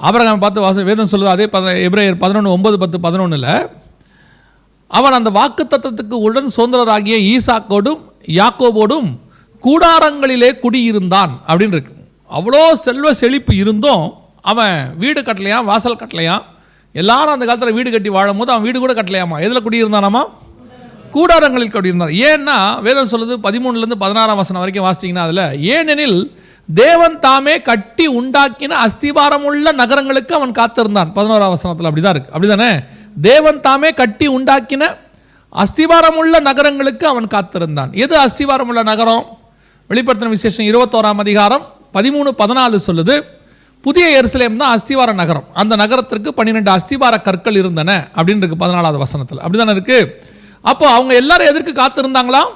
ஆபிரகாமை பார்த்து வேதம் சொல்லுது, அதே எபிரேயர் 11:9, 10, 11 அவன் அந்த வாக்குத்தத்தத்துக்கு உடன் சுதந்திரராகிய ஈசாக்கோடும் யாக்கோபோடும் கூடாரங்களிலே குடியிருந்தான் அப்படின்னு இருக்கு. அவ்வளோ செல்வ செழிப்பு இருந்தும் அவன் வீடு கட்டலையாம், வாசல் கட்டலையாம். எல்லாரும் அந்த காலத்தில் வீடு கட்டி வாழும் போது அவன் வீடு கூட கட்டலையாமா. எதில் குடியிருந்தானாமா? கூடாரங்களில் குடியிருந்தான். ஏன்னா வேதம் சொல்லுது 13 16 வரைக்கும் வாசிச்சிங்கன்னா அதில், ஏனெனில் தேவன் தாமே கட்டி உண்டாக்கின அஸ்திபாரம் உள்ள நகரங்களுக்கு அவன் காத்திருந்தான். 11 அப்படிதான் இருக்கு. அப்படிதானே? தேவன் தாமே கட்டி உண்டாக்கின அஸ்திபாரம் உள்ள நகரங்களுக்கு அவன் காத்திருந்தான். எது அஸ்திபாரம் உள்ள நகரம்? வெளிப்படுத்தின விசேஷம் 21 அதிகாரம் 13, 14 சொல்லுது, புதிய எருசலேம் தான் அஸ்திவார நகரம். அந்த நகரத்திற்கு 12 அஸ்திபார கற்கள் இருந்தன அப்படின்னு இருக்கு 14வது வசனத்தில். அப்படிதானே இருக்கு. அப்போ அவங்க எல்லாரும் எதற்கு காத்திருந்தாங்களாம்?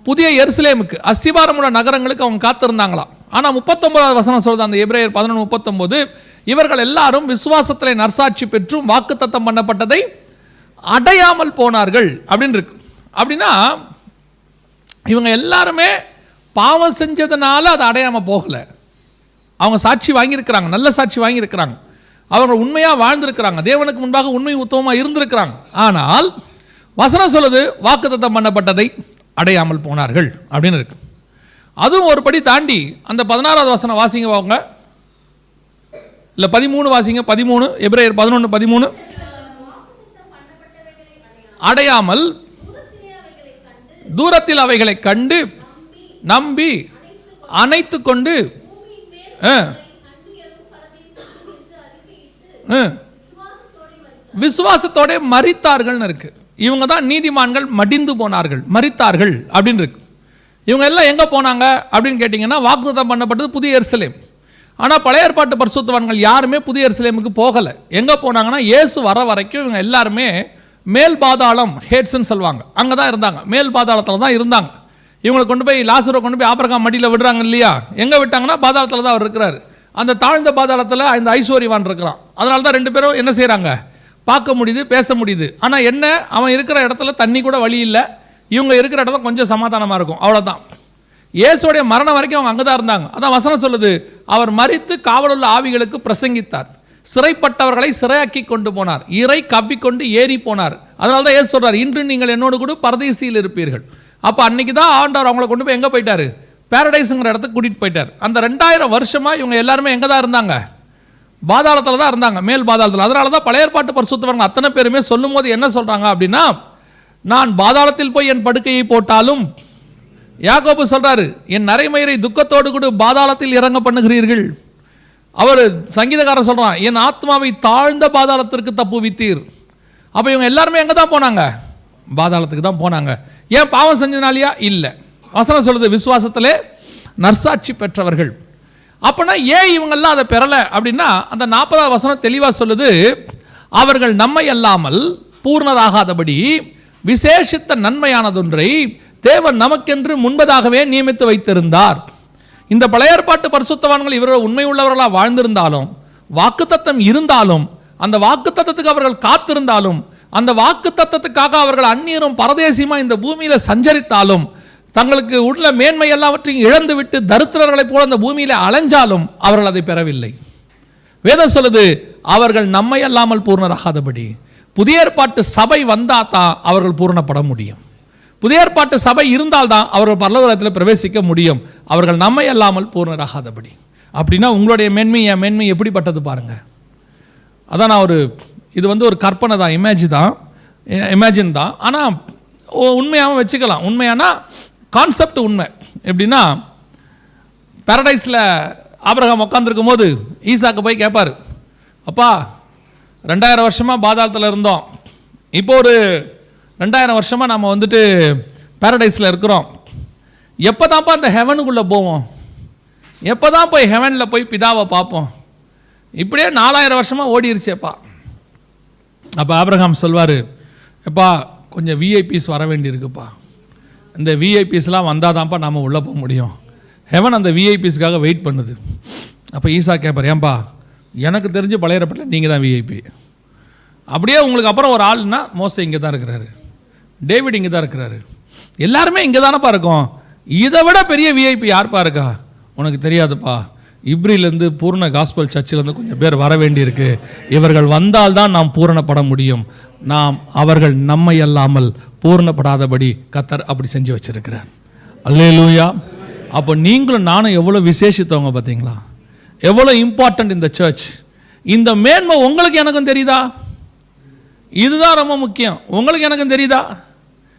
புதிய எருசலேமுக்கு, அஸ்திபாரம் உள்ள நகரங்களுக்கு அவங்க காத்திருந்தாங்களாம். ஆனால் 39வது வசனம் சொல்லுது, அந்த எபிரேயர் 11:39, இவர்கள் எல்லாரும் விசுவாசத்திலே நற்சாட்சி பெற்றும் வாக்குத்தத்தம் பண்ணப்பட்டதை அடையாமல் போனார்கள் அப்படின்னு இருக்கு. அப்படின்னா இவங்க எல்லாருமே பாவம் செஞ்சதுனால அதை அடையாமல் போகலை. அவங்க சாட்சி வாங்கியிருக்கிறாங்க, நல்ல சாட்சி வாங்கியிருக்கிறாங்க, அவங்க உண்மையாக வாழ்ந்திருக்கிறாங்க, தேவனுக்கு முன்பாக உண்மை உத்தமமாக இருந்திருக்கிறாங்க. ஆனால் வசனம் சொல்லுது வாக்குத்தத்தம் பண்ணப்பட்டதை அடையாமல் போனார்கள் அப்படின்னு இருக்கு. அதுவும் ஒரு படி தாண்டி அந்த 16வது வசனம் வாசிங்க வாங்க, இல்லை 13 வாசிங்க. 13 எபிரேயர் 11:13, அடையாமல் தூரத்தில் அவைகளை கண்டு நம்பி அணைத்து கொண்டு விசுவாசத்தோட மரித்தார்கள் இருக்கு. இவங்க தான் நீதிமான்கள் மடிந்து போனார்கள், மரித்தார்கள் அப்படின்னு இருக்கு. இவங்க எல்லாம் எங்கே போனாங்க அப்படின்னு கேட்டிங்கன்னா, வாக்குத்தத்தம் பண்ணப்பட்டது புதிய எருசலேம். ஆனால் பழைய ஏற்பாட்டு பரிசுத்தவான்கள் யாருமே புதிய எருசலேமுக்கு போகலை. எங்கே போனாங்கன்னா, இயேசு வர வரைக்கும் இவங்க எல்லாருமே மேல் பாதாளம், ஹேட்ஸ்ன்னு சொல்லுவாங்க, அங்கே தான் இருந்தாங்க. மேல் பாதாளத்தில் தான் இருந்தாங்க. இவங்களை கொண்டு போய் லாசரை கொண்டு போய் ஆபிரகாம் மடியில் விடுறாங்க இல்லையா? எங்கே விட்டாங்கன்னா பாதாளத்தில் தான் அவர் இருக்கிறார். அந்த தாழ்ந்த பாதாளத்தில் இந்த ஐஸ்வர்யவான் இருக்கிறான். அதனால தான் 2 பேரும் என்ன செய்கிறாங்க, பார்க்க முடியுது, பேச முடியுது. ஆனால் என்ன, அவன் இருக்கிற இடத்துல தண்ணி கூட வழி இல்லை, இவங்க இருக்கிற இடத்துல கொஞ்சம் சமாதானமாக இருக்கும், அவ்வளோதான். இயேசுடைய மரணம் வரைக்கும் அவங்க அங்கே தான் இருந்தாங்க. அதான் வசனம் சொல்லுது, அவர் மரித்து காவலுள்ள ஆவிகளுக்கு பிரசங்கித்தார், சிறைப்பட்டவர்களை சிறையாக்கி கொண்டு போனார், இறை கவ்விக்கொண்டு ஏறி போனார். அதனால தான் இயேசு சொல்கிறார், இன்று நீங்கள் என்னோடு கூட பரதேசியில் இருப்பீர்கள். அப்போ அன்னைக்கு தான் ஆண்டவர் அவங்கள கொண்டு போய் எங்கே போயிட்டார்? பேரடைஸுங்கிற இடத்துக்கு கூட்டிகிட்டு போயிட்டார். அந்த 2000 வருஷமாக இவங்க எல்லாருமே எங்கே தான் இருந்தாங்க? பாதாளத்தில் தான் இருந்தாங்க, மேல் பாதாளத்தில். அதனால தான் பழைய ஏற்பாட்டு பரிசுத்தவான்கள் அத்தனை பேருமே சொல்லும் போது என்ன சொல்கிறாங்க அப்படின்னா, நான் பாதாளத்தில் போய் என் படுக்கையை போட்டாலும், யாக்கோபு சொல்கிறாரு, என் நரைமயிரை துக்கத்தோடு கூட பாதாளத்தில் இறங்க பண்ணுகிறீர்கள். அவர் சங்கீதக்காரர் சொல்கிறான், என் ஆத்மாவை தாழ்ந்த பாதாளத்திற்கு தப்புவித்தீர். அப்போ இவங்க எல்லாருமே எங்கே தான் போனாங்க? பாதாளத்துக்கு தான் போனாங்க. ஏன், பாவம் செஞ்சதுனாலியா? இல்லை. வசனம் சொல்லுது, விசுவாசத்திலே நற்சாட்சி பெற்றவர்கள். அப்போனா ஏன் இவங்கெல்லாம் அதை பெறலை அப்படின்னா, அந்த 40வது வசனம் தெளிவாக சொல்லுது, அவர்கள் நம்மை அல்லாமல் பூர்ணராகாதபடி விசேஷித்த நன்மையானதொன்றை தேவன் நமக்கென்று முன்பதாகவே நியமித்து வைத்திருந்தார். இந்த பழைய ஏற்பாட்டு பரிசுத்தவான்கள் இவர்கள் உண்மை உள்ளவர்களாக வாழ்ந்திருந்தாலும், வாக்குத்தத்தம் இருந்தாலும், அந்த வாக்குத்தத்தத்துக்கு அவர்கள் காத்திருந்தாலும், அந்த வாக்குத்தத்தத்துக்காக அவர்கள் அந்நியரும் பரதேசியமாக இந்த பூமியில் சஞ்சரித்தாலும், தங்களுக்கு உள்ள மேன்மை எல்லாவற்றையும் இழந்துவிட்டு தரித்திரர்களைப் போல அந்த பூமியில் அலைஞ்சாலும் அவர்கள் அதை பெறவில்லை. வேதம் சொல்லுது, அவர்கள் நம்மை அல்லாமல் பூர்ணராகாதபடி புதிய ஏற்பாட்டு சபை வந்தால் தான் அவர்கள் பூர்ணப்பட முடியும். புதிய ஏற்பாட்டு சபை இருந்தால்தான் அவர்கள் பரலோகத்தில் பிரவேசிக்க முடியும். அவர்கள் நம்மை அல்லாமல் பூர்ணராகாதபடி. அப்படின்னா உங்களுடைய மேன்மை, என் மேன்மை எப்படிப்பட்டது பாருங்க. அதான் நான் இது ஒரு கற்பனை தான், இமேஜின் தான். ஆனால் உண்மையாகவும் வச்சுக்கலாம். உண்மையானா கான்செப்ட் உண்மை. எப்படின்னா, பேரடைஸில் ஆபிரகாம் உட்காந்துருக்கும் போது ஈசாக்கு போய் கேட்பார், அப்பா 2000 வருஷமாக பாதாளத்தில் இருந்தோம், இப்போ ஒரு 2000 வருஷமாக நம்ம பேரடைஸில் இருக்கிறோம், எப்போ தான்ப்பா அந்த ஹெவனுக்குள்ளே போவோம், எப்போ தான் போய் ஹெவனில் போய் பிதாவை பார்ப்போம், இப்படியே 4000 வருஷமாக ஓடிருச்சேப்பா. அப்போ ஆபிரகாம் சொல்வார், எப்பா கொஞ்சம் விஐபிஸ் வர வேண்டியிருக்குப்பா, இந்த விஐபிஸ்லாம் வந்தால் தான்ப்பா நாம் உள்ளே போக முடியும், ஹெவன் அந்த விஐபிஸ்க்காக வெயிட் பண்ணுது. அப்போ ஈசா கேட்பார், ஏன்பா எனக்கு தெரிஞ்சு பழைய ஏற்பாட்டில் நீங்கள் தான் விஐபி, அப்படியே உங்களுக்கு அப்புறம் ஒரு ஆள்னா மோசே இங்கே தான் இருக்கிறாரு, டேவிட் இங்கே தான் இருக்கிறாரு, எல்லாருமே இங்கே தானப்பா இருக்கோம், இதை விட பெரிய விஐபி யார்ப்பா இருக்கா? உனக்கு தெரியாதுப்பா, இப்ரிலேருந்து பூர்ண காஸ்பல் சர்ச்சிலேருந்து கொஞ்சம் பேர் வர வேண்டியிருக்கு. இவர்கள் வந்தால்தான் நாம் பூரணப்பட முடியும். அவர்கள் நம்மை அல்லாமல் பூரணப்படாதபடி கர்த்தர் அப்படி செஞ்சு வச்சிருக்கிறார். அல்லேலூயா. அப்போ நீங்களும் நானும் எவ்வளோ விசேஷித்தவங்க பார்த்தீங்களா? எவ்வளோ இம்பார்ட்டன்ட் இந்த சர்ச். இந்த மேன்மை உங்களுக்கு எனக்கும் தெரியுதா? இதுதான் ரொம்ப முக்கியம். உங்களுக்கு எனக்கும் தெரியுதா?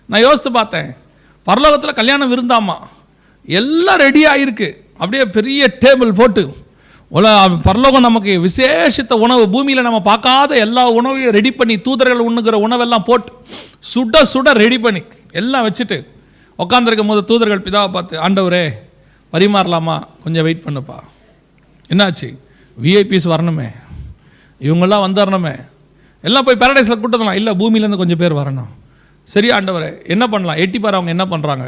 நான் யோசித்து பார்த்தேன். பரலோகத்தில் கல்யாணம் விருந்தாமா, எல்லாம் ரெடி ஆகிருக்கு. அப்படியே பெரிய டேபிள் போட்டு பரலோகம் நமக்கு விசேஷித்த உணவு, பூமியில் நம்ம பார்க்காத எல்லா உணவையும் ரெடி பண்ணி, தூதர்கள் உண்ணுகிற உணவெல்லாம் போட்டு சுட சுட ரெடி பண்ணி எல்லாம் வச்சுட்டு உட்காந்துருக்கும் போது தூதர்கள் பிதாவை பார்த்து, ஆண்டவரே பரிமாறலாமா, கொஞ்சம் வெயிட் பண்ணுப்பா. என்னாச்சு? விஐபிஸ் வரணுமே, இவங்கெல்லாம் வந்துடணுமே, எல்லாம் போய் பேரடைஸில் கூட்டலாம். இல்லை, பூமியிலேருந்து கொஞ்சம் பேர் வரணும். சரியா ஆண்டவரே, என்ன பண்ணலாம்? எட்டி பாரு அவங்க என்ன பண்ணுறாங்க.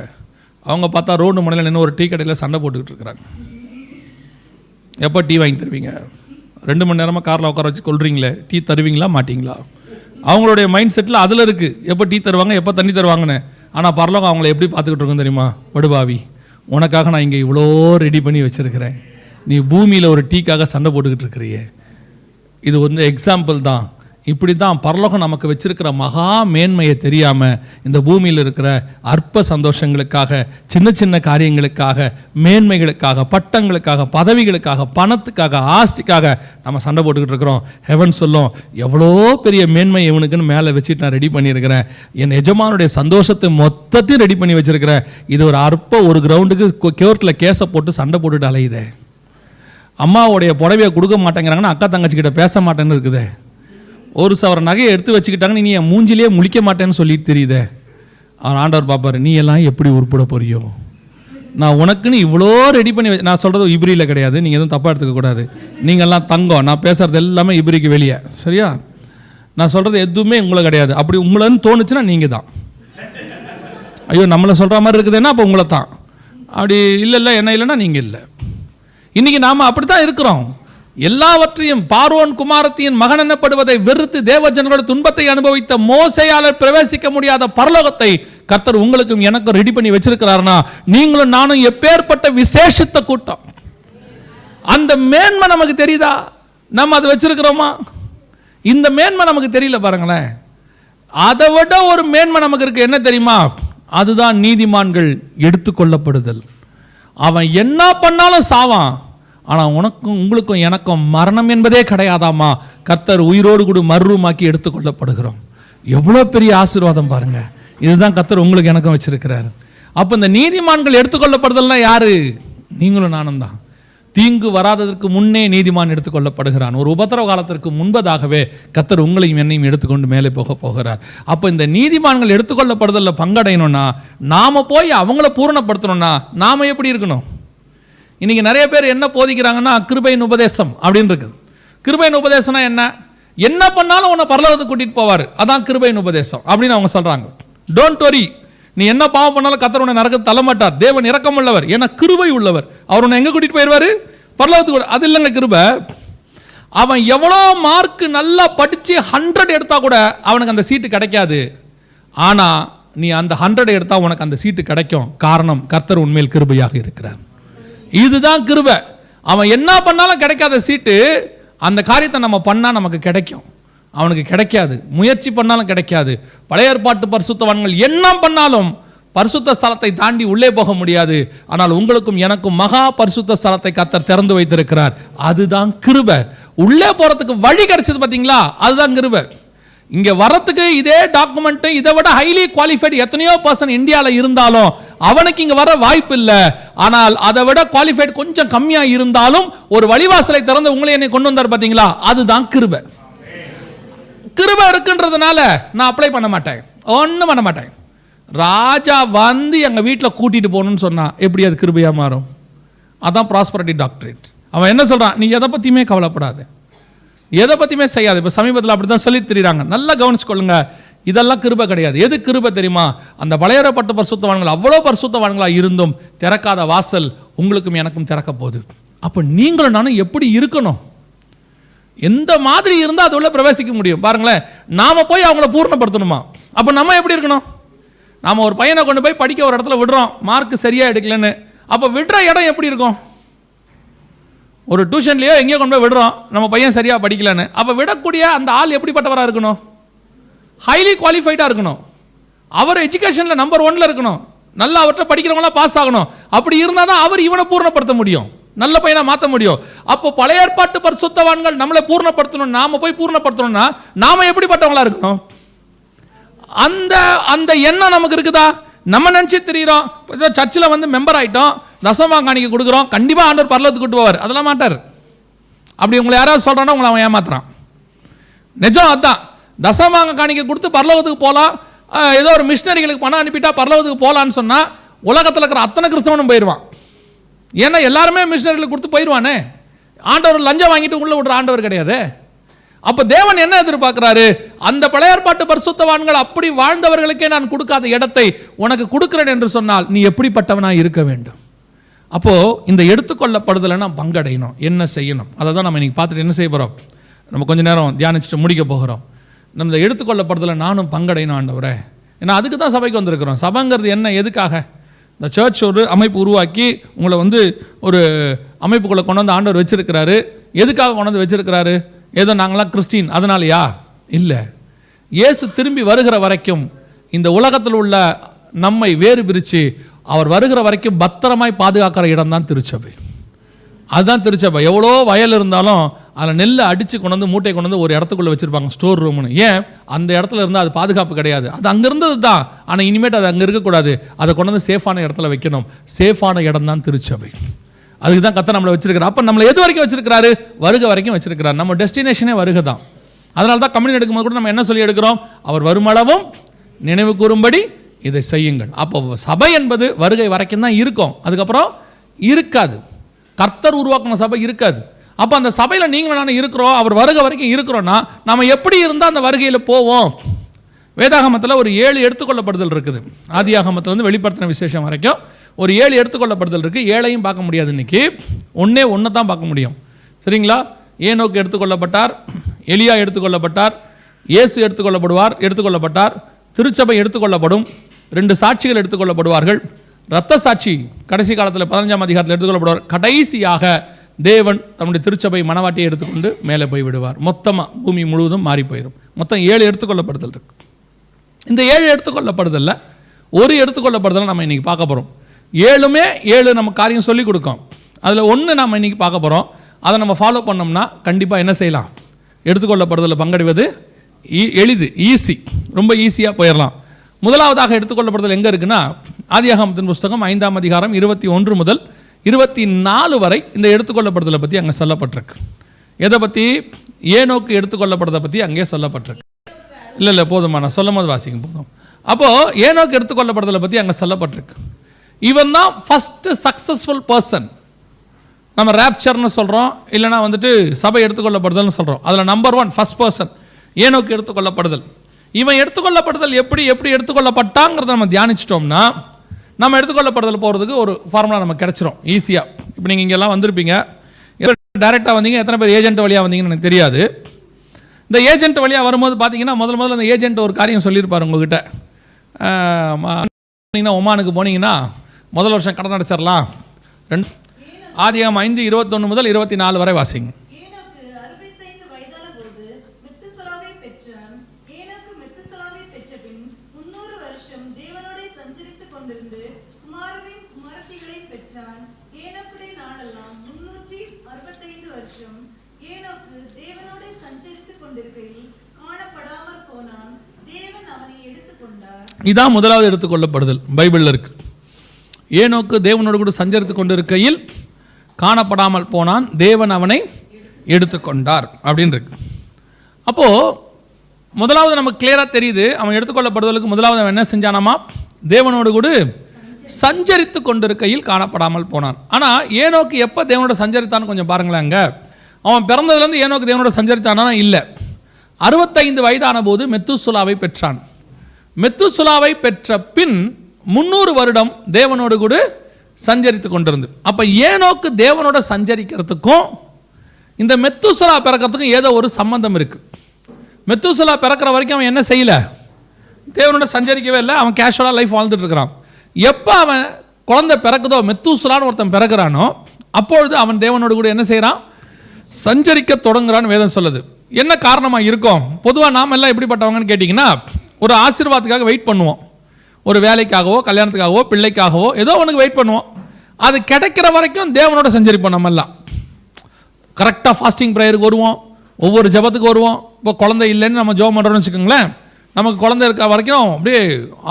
அவங்க பார்த்தா ரோடு முனையில் நின்று ஒரு டீ கடையில் சண்டை போட்டுக்கிட்டு இருக்கிறாங்க. எப்போ டீ வாங்கி தருவீங்க? 2 மணி நேரமாக காரில் உட்கார வச்சு கொள்றீங்களே, டீ தருவீங்களா மாட்டிங்களா? அவங்களுடைய மைண்ட் செட்டில் அதில் இருக்குது, எப்போ டீ தருவாங்க, எப்போ தண்ணி தருவாங்கன்னு. ஆனால் பரலோகம் அவங்கள எப்படி பார்த்துக்கிட்டு இருக்கோம் தெரியுமா? படுபாவி, உனக்காக நான் இங்கே இவ்வளோ ரெடி பண்ணி வச்சுருக்கிறேன், நீ பூமியில் ஒரு டீக்காக சண்டை போட்டுக்கிட்டு இருக்கிறியே. இது வந்து எக்ஸாம்பிள் தான். இப்படி தான் பரலோகம் நமக்கு வச்சிருக்கிற மகா மேன்மையை தெரியாமல் இந்த பூமியில் இருக்கிற அற்ப சந்தோஷங்களுக்காக, சின்ன சின்ன காரியங்களுக்காக, மேன்மைகளுக்காக, பட்டங்களுக்காக, பதவிகளுக்காக, பணத்துக்காக, ஆஸ்திக்காக நம்ம சண்டை போட்டுக்கிட்டு இருக்கிறோம். ஹெவன் சொல்லும், எவ்வளோ பெரிய மேன்மை இவனுக்குன்னு மேலே வச்சுட்டு நான் ரெடி பண்ணியிருக்கிறேன். என் எஜமானுடைய சந்தோஷத்தை மொத்தத்தையும் ரெடி பண்ணி வச்சிருக்கிறேன். இது ஒரு அற்ப ஒரு கிரவுண்டுக்கு கோர்ட்டில் கேஸை போட்டு சண்டை போட்டுட்டு அலையுதே. அம்மாவுடைய புடவையை கொடுக்க மாட்டேங்கிறாங்கன்னா அக்கா தங்கச்சிக்கிட்ட பேச மாட்டேன்னு இருக்குதே. ஒரு சவர நகையை எடுத்து வச்சுக்கிட்டாங்கன்னு நீ என் மூஞ்சிலே முழிக்க மாட்டேன்னு சொல்லிட்டு தெரியுதே. அவன் ஆண்டவர் பார்ப்பார், நீ எல்லாம் எப்படி உருப்பட போறியோ, நான் உனக்குன்னு இவ்வளோ ரெடி பண்ணி நான் சொல்கிறது இப்ரியில் கிடையாது, நீங்கள் எதுவும் தப்பாக எடுத்துக்கக்கூடாது. நீங்கள்லாம் தங்கம், நான் பேசுகிறது எல்லாமே இப்ரிக்கு வெளியே. சரியா? நான் சொல்கிறது எதுவுமே உங்களை கிடையாது. அப்படி உங்களன்னு தோணுச்சுன்னா நீங்கள் தான். ஐயோ நம்மளை சொல்கிற மாதிரி இருக்குதுன்னா அப்போ உங்களை தான். அப்படி இல்லை என்ன இல்லைன்னா நீங்கள் இல்லை. இன்றைக்கி நாம் அப்படி தான் இருக்கிறோம். எல்லாவற்றையும் பார்வோன் குமாரத்தியின் மகன் எனப்படுவதை வெறுத்து தேவஜனங்களோட துன்பத்தை அனுபவித்த மோசேயாளர் பிரவேசிக்க முடியாத பரலோகத்தை கர்த்தர் உங்களுக்கும் எனக்கும் ரெடி பண்ணி வச்சிருக்கிறார்னா, நீங்களும் நானும் எப்பேற்பட்ட விசேஷித்த கூட்டம். அந்த மேன்மை நமக்கு தெரியுதா? நம்ம அதை வச்சிருக்கிறோமா? இந்த மேன்மை நமக்கு தெரியல பாருங்களேன். அதை விட ஒரு மேன்மை நமக்கு இருக்கு. என்ன தெரியுமா? அதுதான் நீதிமான்கள் எடுத்துக்கொள்ளப்படுதல். அவன் என்ன பண்ணாலும் சாவான், ஆனால் உங்களுக்கும் எனக்கும் மரணம் என்பதே கிடையாதாமா. கர்த்தர் உயிரோடு கூட மறுரூமாக்கி எடுத்துக்கொள்ளப்படுகிறோம். எவ்வளோ பெரிய ஆசீர்வாதம் பாருங்க. இதுதான் கர்த்தர் உங்களுக்கு எனக்கும் வச்சிருக்கிறார். அப்போ இந்த நீதிமான்கள் எடுத்துக்கொள்ளப்படுதல்னா யாரு? நீங்களும் நானும் தான். தீங்கு வராததற்கு முன்னே நீதிமான் எடுத்துக்கொள்ளப்படுகிறான். ஒரு உபத்திரவ காலத்திற்கு முன்பதாகவே கர்த்தர் உங்களையும் என்னையும் எடுத்துக்கொண்டு மேலே போகிறார். அப்போ இந்த நீதிமான்கள் எடுத்துக்கொள்ளப்படுதலில் பங்கடையணும்னா, நாம போய் அவங்கள பூரணப்படுத்தணும்னா நாம எப்படி இருக்கணும்? இன்னைக்கு நிறைய பேர் என்ன போதிக்கிறாங்கன்னா கிருபையின் உபதேசம் அப்படின்னு இருக்குது. கிருபையின் உபதேசம்னா என்ன பண்ணாலும் உன்னை பரலோகத்துக்கு கூட்டிட்டு போவார், அதான் கிருபையின் உபதேசம் அப்படின்னு அவங்க சொல்றாங்க. டோன்ட் வரி, நீ என்ன பாவம் பண்ணாலும் கர்த்தர் உன்னை நரகத்துக்கு தள்ள மாட்டார். தேவன் இரக்கம் உள்ளவர், ஏன்னா கிருபை உள்ளவர். அவர் உன்னை எங்க கூட்டிட்டு போயிடுவாரு? பரலோகத்துக்கு. அது இல்லைங்க கிருபை. அவன் எவ்வளோ மார்க் நல்லா படிச்சு 100 எடுத்தா கூட அவனுக்கு அந்த சீட்டு கிடைக்காது. ஆனா நீ அந்த 100 எடுத்தா உனக்கு அந்த சீட்டு கிடைக்கும். காரணம், கர்த்தர் உண்மையில் கிருபையாக இருக்கிறார். இதுதான் கிருபை. அவன் என்ன பண்ணாலும் கிடைக்காத சீட்டு, அந்த காரியத்தை நம்ம பண்ணா நமக்கு கிடைக்கும். அவனுக்கு கிடைக்காது. முயற்சி பண்ணாலும் கிடைக்காது. பழைய ஏற்பாட்டு பரிசுத்தவான்கள் என்ன பண்ணாலும் பரிசுத்த ஸ்தலத்தை தாண்டி உள்ளே போக முடியாது. ஆனால் உங்களுக்கும் எனக்கும் மகா பரிசுத்த ஸ்தலத்தை கர்த்தர் திறந்து வைத்திருக்கிறார். அதுதான் கிருபை. உள்ளே போறதுக்கு வழி கிடைச்சது பார்த்தீங்களா? அதுதான் கிருபை. இங்கே வரத்துக்கு இதே டாக்குமெண்ட், இதை விட ஹைலி குவாலிஃபைடு எத்தனையோ பர்சன் இந்தியாவில் இருந்தாலும் அவனுக்கு இங்கே வர வாய்ப்பு இல்லை. ஆனால் அதை விட குவாலிஃபைடு கொஞ்சம் கம்மியாக இருந்தாலும் ஒரு வழிவாசலை திறந்து உங்களை என்னை கொண்டு வந்தார் பார்த்தீங்களா? அதுதான் கிருபை. கிருபை இருக்குன்றதுனால நான் அப்ளை பண்ண மாட்டேன், ஒன்றும் பண்ண மாட்டேன். ராஜா வந்து எங்கள் வீட்டில் கூட்டிகிட்டு போகணும்னு சொன்னால் எப்படி அது கிருபையாக மாறும்? அதான் ப்ராஸ்பரிட்டி டாக்டரேட். அவன் என்ன சொல்கிறான்? நீ எதை பற்றியுமே கவலைப்படாது, எதை பற்றியுமே செய்யாது. இப்போ சமீபத்தில் அப்படி தான் சொல்லி தெரியுறாங்க. நல்லா கவனிச்சுக்கொள்ளுங்க, இதெல்லாம் கிருபை கிடையாது. எது கிருபை தெரியுமா? அந்த பழையப்பட்ட பரிசுத்தவான்கள் அவ்வளோ பரிசுத்தவான்களாக இருந்தும் திறக்காத வாசல் உங்களுக்கும் எனக்கும் திறக்க போகுது. அப்போ நீங்களும் நானும் எப்படி இருக்கணும்? எந்த மாதிரி இருந்தால் அது உள்ள பிரவேசிக்க முடியும்? பாருங்களேன், நாம போய் அவங்கள பூர்ணப்படுத்தணுமா? அப்போ நம்ம எப்படி இருக்கணும்? நாம ஒரு பையனை கொண்டு போய் படிக்க ஒரு இடத்துல விடுறோம், மார்க் சரியா எடுக்கலன்னு. அப்போ விடுற இடம் எப்படி இருக்கும்? ஒரு டியூஷன்லேயோ எங்கேயோ கொண்டு போய் விடுறோம், நம்ம பையன் சரியாக படிக்கலன்னு. அப்போ விடக்கூடிய அந்த ஆள் எப்படிப்பட்டவராக இருக்கணும்? ஹைலி குவாலிஃபைடாக இருக்கணும். அவர் எஜுகேஷனில் நம்பர் 1 இருக்கணும். நல்லா அவர்கிட்ட படிக்கிறவங்களாம் பாஸ் ஆகணும். அப்படி இருந்தால் தான் அவர் இவனை பூர்ணப்படுத்த முடியும், நல்ல பையனை மாற்ற முடியும். அப்போ பழைய ஏற்பாட்டு பரிசுத்தவான்கள் நம்மளை பூர்ணப்படுத்தணும், நாம போய் பூர்ணப்படுத்தணும்னா நாம எப்படிப்பட்டவங்களா இருக்கணும்? அந்த அந்த எண்ணம் நமக்கு இருக்குதா? நம்ம நினச்சி தெரியுறோம், சர்ச்சில் வந்து மெம்பர் ஆகிட்டோம், தசமபாகம் காணிக்க கொடுக்குறோம், கண்டிப்பாக ஆண்டவர் பரலோகத்துக்கு கூட்டு போவார். அதெல்லாம் மாட்டார். அப்படி உங்களை யாராவது சொல்கிறான்னா உங்களை அவன் ஏமாத்துறான். நிஜம் அதுதான். தசமபாகம் காணிக்க கொடுத்து பரலோகத்துக்கு போகலாம், ஏதோ ஒரு மிஷினரிகளுக்கு பணம் அனுப்பிட்டா பரலோகத்துக்கு போகலான்னு சொன்னால் உலகத்தில் இருக்கிற அத்தனை கிறிஸ்தவனும் போயிடுவான். ஏன்னா எல்லாருமே மிஷினரிகளுக்கு கொடுத்து போயிடுவானே. ஆண்டவர் லஞ்சம் வாங்கிட்டு உள்ள விடுற ஆண்டவர் கிடையாது. அப்போ தேவன் என்ன எதிர்பார்க்கிறாரு? அந்த பழைய ஏற்பாட்டு பரிசுத்தவான்கள் அப்படி வாழ்ந்தவர்களுக்கே நான் கொடுக்காத இடத்தை உனக்கு கொடுக்கிறேன் என்று சொன்னால் நீ எப்படிப்பட்டவனாக இருக்க வேண்டும்? அப்போது இந்த எடுத்துக்கொள்ளப்படுதலை நான் பங்கடையணும். என்ன செய்யணும்? அதை தான் நம்ம இன்னைக்கு பார்த்துட்டு என்ன செய்ய போகிறோம்? நம்ம கொஞ்சம் நேரம் தியானிச்சுட்டு முடிக்க போகிறோம். நம்ம இந்த எடுத்துக்கொள்ளப்படுதலை நானும் பங்கடையணும் ஆண்டவரே. ஏன்னா அதுக்கு தான் சபைக்கு வந்திருக்கிறோம். சபைங்கிறது என்ன, எதுக்காக? இந்த சர்ச் ஒரு அமைப்பு உருவாக்கி உங்களை வந்து ஒரு அமைப்புக்குள்ளே கொண்டு வந்து ஆண்டவர் வச்சிருக்கிறாரு. எதுக்காக கொண்டு வந்து வச்சிருக்கிறாரு? ஏதோ நாங்களாம் கிறிஸ்டின் அதனாலயா? இல்லை. இயேசு திரும்பி வருகிற வரைக்கும் இந்த உலகத்தில் உள்ள நம்மை வேறு பிரித்து அவர் வருகிற வரைக்கும் பத்திரமாய் பாதுகாக்கிற இடம் தான் திருச்சபை. அதுதான் திருச்சபை. எவ்வளோ வயல் இருந்தாலும் அதில் நெல்லை அடித்து கொண்டு வந்து மூட்டை கொண்டு வந்து ஒரு இடத்துக்குள்ளே வச்சுருப்பாங்க, ஸ்டோர் ரூம்னு. ஏன்? அந்த இடத்துல இருந்தால் அது பாதுகாப்பு கிடையாது. அது அங்கே இருந்தது தான், ஆனால் இனிமேட்டு அது அங்கே இருக்கக்கூடாது. அதை கொண்டு வந்து சேஃபான இடத்துல வைக்கணும். சேஃபான இடம் தான் திருச்சபை. அதுக்கு தான் கர்த்தர் நம்மளை வச்சிருக்கிறார். அப்போ நம்மளை எது வரைக்கும் வச்சிருக்கிறாரு? வருகை வரைக்கும் வச்சிருக்கிறார். நம்ம டெஸ்டினேஷனே வருகை தான். அதனால தான் கம்யூனி எடுக்கும்போது கூட நம்ம என்ன சொல்லி எடுக்கிறோம்? அவர் வருமளவும் நினைவு கூறும்படி இதை செய்யுங்கள். அப்போ சபை என்பது வருகை வரைக்கும் தான் இருக்கும், அதுக்கப்புறம் இருக்காது. கர்த்தர் உருவாக்கின சபை இருக்காது. அப்போ அந்த சபையில் நீங்கள் நானும் இருக்கிறோம், அவர் வருகை வரைக்கும் இருக்கிறோன்னா நம்ம எப்படி இருந்தால் அந்த வருகையில் போவோம்? வேதாகமத்தில் ஒரு 7 எடுத்துக்கொள்ளப்படுதல் இருக்குது. ஆதியாகமத்தில் வெளிப்படுத்தின விசேஷம் வரைக்கும் ஒரு 7 எடுத்துக்கொள்ளப்படுதல் இருக்குது. 7ஐயும் பார்க்க முடியாது இன்னைக்கு, ஒன்று தான் பார்க்க முடியும். சரிங்களா? ஏனோக்கு எடுத்துக்கொள்ளப்பட்டார், எலியா எடுத்துக்கொள்ளப்பட்டார், இயேசு எடுத்துக்கொள்ளப்பட்டார், திருச்சபை எடுத்துக்கொள்ளப்படும், 2 சாட்சிகள் எடுத்துக்கொள்ளப்படுவார்கள், இரத்த சாட்சி கடைசி காலத்தில் 15ஆம் அதிகாரத்தில் எடுத்துக்கொள்ளப்படுவார். கடைசியாக தேவன் தன்னுடைய திருச்சபை மனவாட்டியை எடுத்துக்கொண்டு மேலே போய் விடுவார். மொத்தமாக பூமி முழுவதும் மாறி போயிடும். மொத்தம் 7 எடுத்துக்கொள்ளப்படுதல் இருக்கு. இந்த 7 எடுத்துக்கொள்ளப்படுதல்ல ஒரு எடுத்துக்கொள்ளப்படுதலை நம்ம இன்னைக்கு பார்க்க போகிறோம். 7மே 7 நம்ம காரியம் சொல்லிக் கொடுக்கும். அதில் ஒன்று நம்ம இன்னைக்கு பார்க்க போகிறோம். அதை நம்ம ஃபாலோ பண்ணோம்னா கண்டிப்பாக என்ன செய்யலாம்? எடுத்துக்கொள்ளப்படுதலை பங்கடைவது எளிது, ஈஸி, ரொம்ப ஈஸியாக போயிடலாம். முதலாவதாக எடுத்துக்கொள்ளப்படுதல் எங்கே இருக்குன்னா, ஆதியாகமத்தின் புஸ்தகம் 5ஆம் அதிகாரம் 21 முதல் 24 வரை இந்த எடுத்துக்கொள்ளப்படுதலை பற்றி அங்கே சொல்லப்பட்டிருக்கு. எதை பற்றி? ஏனோக்கு எடுத்துக்கொள்ளப்படுறதை பற்றி அங்கே சொல்லப்பட்டிருக்கு. இல்லை போதுமா, நான் சொல்லும் போது வாசிக்க போதும். அப்போது ஏனோக்கு எடுத்துக்கொள்ளப்படுதலை பற்றி அங்கே சொல்லப்பட்டிருக்கு. இவன் தான் ஃபஸ்ட்டு சக்ஸஸ்ஃபுல் பர்சன். நம்ம ரேப்சர்னு சொல்கிறோம், இல்லைனா வந்துட்டு சபை எடுத்துக்கொள்ளப்படுதல்னு சொல்கிறோம். அதில் நம்பர் 1 ஃபஸ்ட் பர்சன் ஏனோக்கு எடுத்துக்கொள்ளப்படுதல். இவன் எடுத்துக்கொள்ளப்படுதல் எப்படி எடுத்துக்கொள்ளப்பட்டாங்கிறத நம்ம தியானிச்சிட்டோம்னா நம்ம எடுத்துக்கொள்ளப்படுதல் போகிறதுக்கு ஒரு ஃபார்முலா நமக்கு கிடச்சிரும் ஈஸியாக. இப்போ நீங்கள் இங்கெல்லாம் வந்திருப்பீங்க, டைரெக்டாக வந்தீங்க, எத்தனை பேர் ஏஜென்ட் வழியாக வந்தீங்கன்னு எனக்கு தெரியாது. இந்த ஏஜென்ட் வழியாக வரும்போது பார்த்தீங்கன்னா முதல்ல அந்த ஏஜென்ட் ஒரு காரியம் சொல்லியிருப்பார் உங்ககிட்ட. ஒமானுக்கு போனீங்கன்னா முதல் வருஷம் கடன் அடைச்சிடலாம். ஆதியாகமம் 5:21 முதல் 24 வரை வாசிங்க. இதான் முதலாவது எடுத்துக்கொள்ளப்படுதல் பைபிளில் இருக்கு. ஏனோக்கு தேவனோடு கூட சஞ்சரித்து கொண்டிருக்கையில் காணப்படாமல் போனான், தேவன் அவனை எடுத்துக்கொண்டார் அப்படின்னு இருக்கு. அப்போது முதலாவது நமக்கு கிளியராக தெரியுது, அவன் எடுத்துக்கொள்ளப்படுதலுக்கு முதலாவது அவன் என்ன செஞ்சானாமா? தேவனோடு கூட சஞ்சரித்து கொண்டிருக்கையில் காணப்படாமல் போனான். ஆனால் ஏனோக்கு எப்போ தேவனோட சஞ்சரித்தான்னு கொஞ்சம் பாருங்களேன். அங்கே அவன் பிறந்ததுலேருந்து ஏனோக்கு தேவனோட சஞ்சரித்தானா? இல்லை. 65 வயதான போது மெத்துசுலாவை பெற்றான். மெத்துசுலாவை பெற்ற பின் 300 வருடம் தேவனோடு கூட சஞ்சரித்து கொண்டிருந்து. அப்போ ஏனோக்கு தேவனோட சஞ்சரிக்கிறதுக்கும் இந்த மெத்துசுலா பிறக்கிறதுக்கும் ஏதோ ஒரு சம்பந்தம் இருக்குது. மெத்துசுலா பிறக்கிற வரைக்கும் அவன் என்ன செய்யலை? தேவனோட சஞ்சரிக்கவே இல்லை. அவன் கேஷுவலாக லைஃப் வாழ்ந்துட்டு இருக்கிறான். எப்போ அவன் குழந்தை பிறக்குதோ, மெத்துசுலான்னு ஒருத்தன் பிறகுறானோ, அப்பொழுது அவன் தேவனோடு கூட என்ன செய்கிறான்? சஞ்சரிக்க தொடங்குறான்னு வேதம் சொல்லுது. என்ன காரணமாக இருக்கும்? பொதுவாக நாம் எல்லாம் எப்படிப்பட்டவங்கன்னு கேட்டிங்கன்னா, ஒரு ஆசீர்வாதத்துக்காக வெயிட் பண்ணுவோம். ஒரு வேலைக்காகவோ கல்யாணத்துக்காகவோ பிள்ளைக்காகவோ ஏதோ ஒன்றுக்கு வெயிட் பண்ணுவோம். அது கிடைக்கிற வரைக்கும் தேவனோட சஞ்சரிப்போம். நம்மெல்லாம் கரெக்டாக ஃபாஸ்டிங் ப்ரேயருக்கு வருவோம், ஒவ்வொரு ஜபத்துக்கு வருவோம். இப்போ குழந்தை இல்லைன்னு நம்ம ஜெபம் பண்ணுறோன்னு வச்சுக்கோங்களேன், நமக்கு குழந்தை இருக்க வரைக்கும் அப்படியே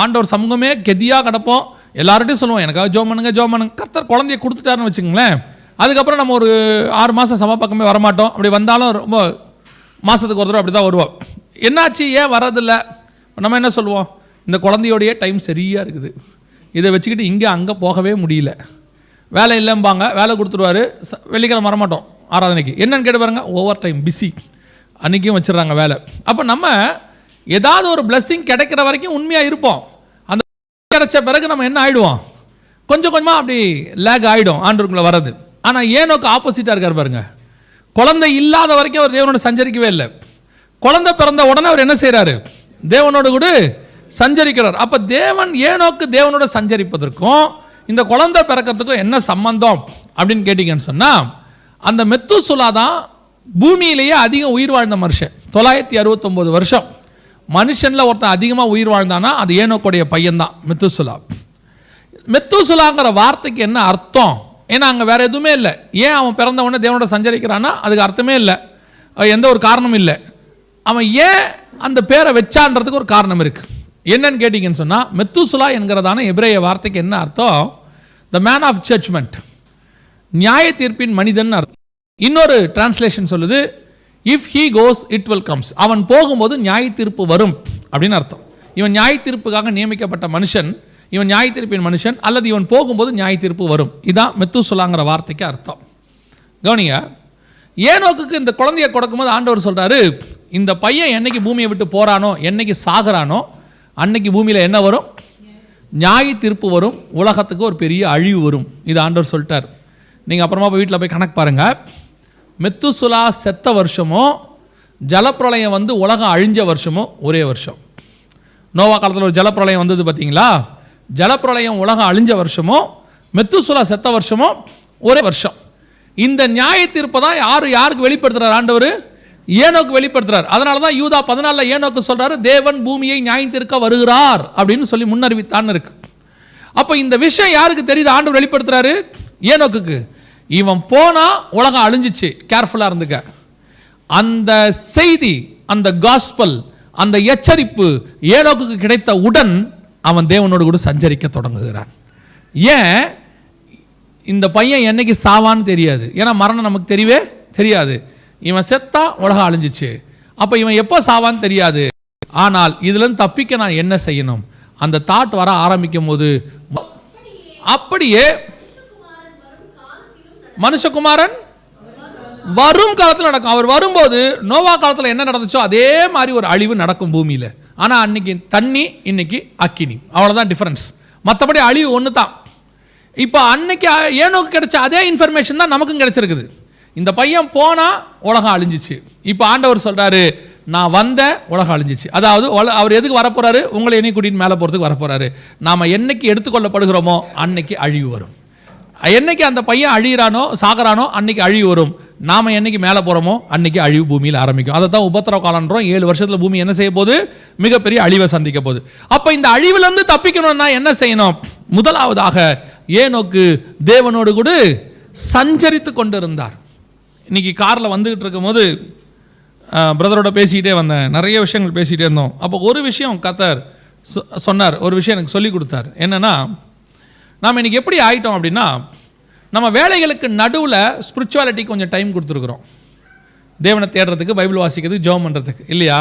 ஆண்டவர் சமூகமே கெதியாக கிடப்போம். எல்லார்ட்டையும் சொல்லுவோம், எனக்காக ஜெபம் பண்ணுங்க. கர்த்தர் குழந்தைய கொடுத்துட்டாருன்னு வச்சுக்கோங்களேன், அதுக்கப்புறம் நம்ம ஒரு 6 மாதம் சபை பக்கமே வரமாட்டோம். அப்படி வந்தாலும் ரொம்ப மாதத்துக்கு ஒரு தடவை அப்படி தான் வருவோம். என்னாச்சு, ஏன் வர்றதில்லை? நம்ம என்ன சொல்லுவோம்? இந்த குழந்தையோடைய டைம் சரியாக இருக்குது, இதை வச்சுக்கிட்டு இங்கே அங்கே போகவே முடியல. வேலை இல்லைம்பாங்க, வேலை கொடுத்துருவாரு, வெள்ளிக்கிழமை வரமாட்டோம் ஆராதனைக்கு. என்னன்னு கேட்டு பாருங்க, ஓவர் டைம் பிஸி, அன்றைக்கும் வச்சிடறாங்க வேலை. அப்போ நம்ம ஏதாவது ஒரு பிளஸ்ஸிங் கிடைக்கிற வரைக்கும் உண்மையாக இருப்போம். அந்த கிடைச்ச பிறகு நம்ம என்ன ஆகிடுவோம்? கொஞ்சம் கொஞ்சமாக அப்படி லேக் ஆகிடும் ஆண்டவருக்குள்ளே வர்றது. ஆனால் ஏனோக்கு ஆப்போசிட்டாக இருக்கார் பாருங்க. குழந்தை இல்லாத வரைக்கும் அவர் தேவனோட சஞ்சரிக்கவே இல்லை. குழந்தை பிறந்த உடனே அவர் என்ன செய்கிறாரு? தேவனோடு கூட சஞ்சரிக்கிறார். அப்போ தேவன் ஏனோக்கு தேவனோட சஞ்சரிப்பதற்கும் இந்த குழந்தை பிறக்கிறதுக்கும் என்ன சம்பந்தம் அப்படின்னு கேட்டிங்கன்னு சொன்னால், அந்த மெத்துசுலா தான் பூமியிலேயே அதிகம் உயிர் வாழ்ந்த மனுஷன். 969 வருஷம் மனுஷனில் ஒருத்தன் அதிகமாக உயிர் வாழ்ந்தானா அது ஏனோக்குடைய பையன்தான் மெத்துசுலா. மெத்துசுலாங்கிற வார்த்தைக்கு என்ன அர்த்தம்? ஏன்னா அங்கே வேறு எதுவுமே இல்லை. ஏன் அவன் பிறந்த உடனே தேவனோட சஞ்சரிக்கிறான்னா அதுக்கு அர்த்தமே இல்லை, எந்த ஒரு காரணமும் இல்லை. அவன் ஏன் அந்த பேரை வச்சான்றதுக்கு ஒரு காரணம் இருக்குது. என்னன்னு கேட்டிங்கன்னு சொன்னால், மெத்துசுலா என்கிறதான எபிரேய வார்த்தைக்கு என்ன அர்த்தம்? த மேன் ஆஃப் ஜட்ஜ்மெண்ட், நியாய தீர்ப்பின் மனிதன் அர்த்தம். இன்னொரு டிரான்ஸ்லேஷன் சொல்லுது, if he goes it will comes, அவன் போகும்போது நியாய தீர்ப்பு வரும் அப்படின்னு அர்த்தம். இவன் நியாய தீர்ப்புக்காக நியமிக்கப்பட்ட மனுஷன், இவன் நியாய தீர்ப்பின் மனுஷன், அல்லது இவன் போகும்போது நியாய தீர்ப்பு வரும். இதான் மெத்துசுலாங்கிற வார்த்தைக்கு அர்த்தம். கவனிங்க, ஏனோக்குக்கு இந்த குழந்தைய கொடுக்கும்போது ஆண்டவர் சொல்கிறாரு, இந்த பையன் என்னைக்கு பூமியை விட்டு போகிறானோ, என்னைக்கு சாகுறானோ, அன்னைக்கு பூமியில் என்ன வரும்? நியாய தீர்ப்பு வரும், உலகத்துக்கு ஒரு பெரிய அழிவு வரும். இது ஆண்டவர் சொல்லிட்டார். நீங்கள் அப்புறமா போய் வீட்டில் போய் கணக்கு பாருங்கள். மெத்துசுலா செத்த வருஷமோ ஜலப்பிரளயம் வந்து உலகம் அழிஞ்ச வருஷமோ ஒரே வருஷம். நோவா காலத்தில் ஒரு ஜலப்பிரளயம் வந்தது பார்த்தீங்களா? ஜலப்பிரளயம் உலகம் அழிஞ்ச வருஷமோ மெத்துசுலா செத்த வருஷமோ ஒரே வருஷம். இந்த நியாய தீர்ப்பை தான் யாருக்கு வெளிப்படுத்துகிறார்? ஆண்டவர் ஏனோக்கு வெளிப்படுத்துறார். அதனால தான் யூதா 14 ஏனோக்கு சொல்றாரு, தேவன் பூமியை நியாயம் தீர்க்க வருகிறார் அப்படின்னு சொல்லி முன்னறிவித்தான் இருக்கு. அப்போ இந்த விஷயம் யாருக்கு தெரியுது? ஆண்டவர் வெளிப்படுத்துறாரு ஏனோக்குக்கு. இவன் போனா உலகம் அழிஞ்சிச்சு, கேர்ஃபுல்லா இருந்துக்க. அந்த செய்தி, அந்த காஸ்பல், அந்த எச்சரிப்பு ஏனோக்குக்கு கிடைத்த உடன் அவன் தேவனோடு கூட சஞ்சரிக்க தொடங்குகிறான். ஏன்? இந்த பையன் என்னைக்கு சாவான்னு தெரியாது, ஏன்னா மரணம் நமக்கு தெரியவே தெரியாது. இவன் செத்தா உலகம் அழிஞ்சிச்சு, அப்போ இவன் எப்போ சாவான்னு தெரியாது. ஆனால் இதுலேருந்து தப்பிக்க நான் என்ன செய்யணும்? அந்த தாட் வர ஆரம்பிக்கும் போது அப்படியே மனுஷகுமாரன் வரும் காலத்தில் நடக்கும். அவர் வரும்போது நோவா காலத்தில் என்ன நடந்துச்சோ அதே மாதிரி ஒரு அழிவு நடக்கும் பூமியில். ஆனால் அன்னைக்கு தண்ணி, இன்னைக்கு அக்கினி, அவ்வளோதான் டிஃபரன்ஸ். மற்றபடி அழிவு ஒன்று தான். இப்போ அன்னைக்கு ஏனோக்கு கிடைச்ச அதே இன்ஃபர்மேஷன் தான் நமக்கும் கிடைச்சிருக்குது. இந்த பையன் போனால் உலகம் அழிஞ்சிச்சு. இப்போ ஆண்டவர் சொல்கிறாரு, நான் வந்த உலகம் அழிஞ்சிச்சு. அதாவது அவர் எதுக்கு வரப்போறாரு? உங்களை என்னை கூட்டிகிட்டு மேலே போகிறதுக்கு வரப்போறாரு. நாம் என்னைக்கு எடுத்துக்கொள்ளப்படுகிறோமோ அன்னைக்கு அழிவு வரும். என்னைக்கு அந்த பையன் அழிகிறானோ, சாகரானோ, அன்னைக்கு அழிவு வரும். நாம் என்னைக்கு மேலே போகிறோமோ அன்னைக்கு அழிவு பூமியில் ஆரம்பிக்கும். அதை தான் உபத்திரவ காலன்றோம். 7 வருஷத்தில் பூமி என்ன செய்ய போகுது? மிகப்பெரிய அழிவை சந்திக்க போகுது. அப்போ இந்த அழிவிலிருந்து தப்பிக்கணும்னா என்ன செய்யணும்? முதலாவதாக ஏனோக்கு தேவனோடு கூட சஞ்சரித்து கொண்டு இருந்தார். இன்னைக்கு காரில் வந்துகிட்டு இருக்கும் போது பிரதரோட பேசிக்கிட்டே வந்தேன், நிறைய விஷயங்கள் பேசிகிட்டே இருந்தோம். அப்போ ஒரு விஷயம் கர்த்தர் சொன்னார், ஒரு விஷயம் எனக்கு சொல்லி கொடுத்தார். என்னென்னா, நாம் இன்றைக்கி எப்படி ஆகிட்டோம் அப்படின்னா, நம்ம வேலைகளுக்கு நடுவில் ஸ்பிரிச்சுவாலிட்டி கொஞ்சம் டைம் கொடுத்துருக்குறோம். தேவனை தேடுறதுக்கு, பைபிள் வாசிக்கிறதுக்கு, ஜெபம் பண்ணுறதுக்கு, இல்லையா?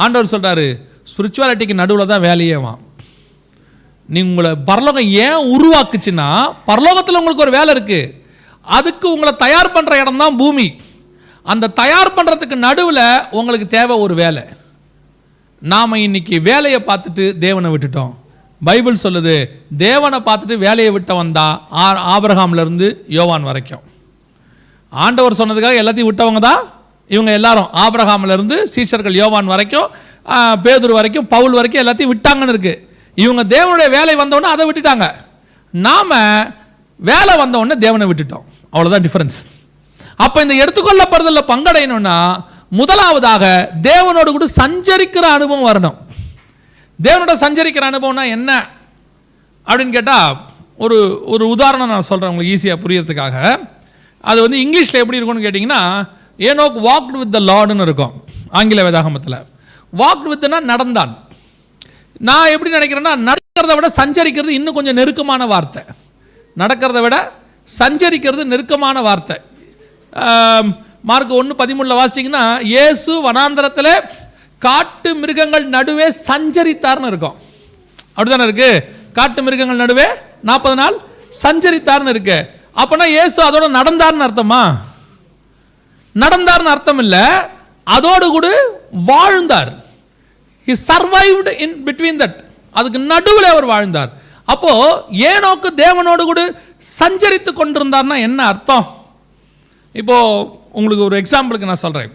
ஆண்டவர் சொல்கிறாரு, ஸ்பிரிச்சுவாலிட்டிக்கு நடுவில் தான் வேலையேவா. நீ உங்களை பரலோகம் ஏன் உருவாக்குச்சுன்னா, பரலோகத்தில் உங்களுக்கு ஒரு வேலை இருக்குது. அதுக்கு உங்களை தயார் பண்ணுற இடம் தான் பூமி. அந்த தயார் பண்ணுறதுக்கு நடுவில் உங்களுக்கு தேவை ஒரு வேலை. நாம் இன்னைக்கு வேலையை பார்த்துட்டு தேவனை விட்டுட்டோம். பைபிள் சொல்லுது, தேவனை பார்த்துட்டு வேலையை விட்டவன் தான் ஆபிரகாம்லேருந்து யோவான் வரைக்கும். ஆண்டவர் சொன்னதுக்காக எல்லாத்தையும் விட்டவங்க தான் இவங்க எல்லாரும். ஆபிரகாம்லேருந்து சீஷர்கள் யோவான் வரைக்கும், பேதுரு வரைக்கும், பவுல் வரைக்கும் எல்லாத்தையும் விட்டாங்கன்னு இருக்கு. இவங்க தேவனுடைய வேலை வந்தவுடனே அதை விட்டுட்டாங்க. நாம் வேலை வந்தவுடனே தேவனை விட்டுட்டோம். அவ்வளோதான் டிஃபரன்ஸ். அப்போ இந்த எடுத்துக்கொள்ளப்படுதலில் பங்கடையணும்னா முதலாவதாக தேவனோடு கூட சஞ்சரிக்கிற அனுபவம் வரணும். தேவனோட சஞ்சரிக்கிற அனுபவம்னா என்ன அப்படின்னு கேட்டால் ஒரு ஒரு உதாரணம் நான் சொல்கிறேன் உங்களுக்கு ஈஸியாக புரியறதுக்காக. அது வந்து இங்கிலீஷில் எப்படி இருக்கும்னு கேட்டிங்கன்னா, ஏனோக் வாக்டு வித் த லார்டுன்னு இருக்கும் ஆங்கில வேதாகமத்தில். வாக்டு வித்னா நடந்தான். நான் எப்படி நினைக்கிறேன்னா, நடக்கிறத விட சஞ்சரிக்கிறது இன்னும் கொஞ்சம் நெருக்கமான வார்த்தை. நடக்கிறத விட சஞ்சரிக்கிறது நெருக்கமான வார்த்தை. மார்க் 1:13 வாசிச்சிங்கன்னா, இயேசு வனாந்தரத்தில் காட்டு மிருகங்கள் நடுவே சஞ்சரித்தார்னு இருக்கும். அப்படிதானே இருக்கு? காட்டு மிருகங்கள் நடுவே 40 நாள் சஞ்சரித்தார்னு இருக்கு. அப்பனா இயேசு அதோட நடந்தார்னு அர்த்தமா? நடந்தார்னு அர்த்தம் இல்லை, அதோடு கூட வாழ்ந்தார். He survived in between that. அதுக்கு நடுவில் அவர் வாழ்ந்தார். அப்போ ஏனோக்கு தேவனோடு கூட சஞ்சரித்து கொண்டிருந்தார்னா என்ன அர்த்தம்? இப்போ உங்களுக்கு ஒரு எக்ஸாம்பிளுக்கு நான் சொல்றேன்.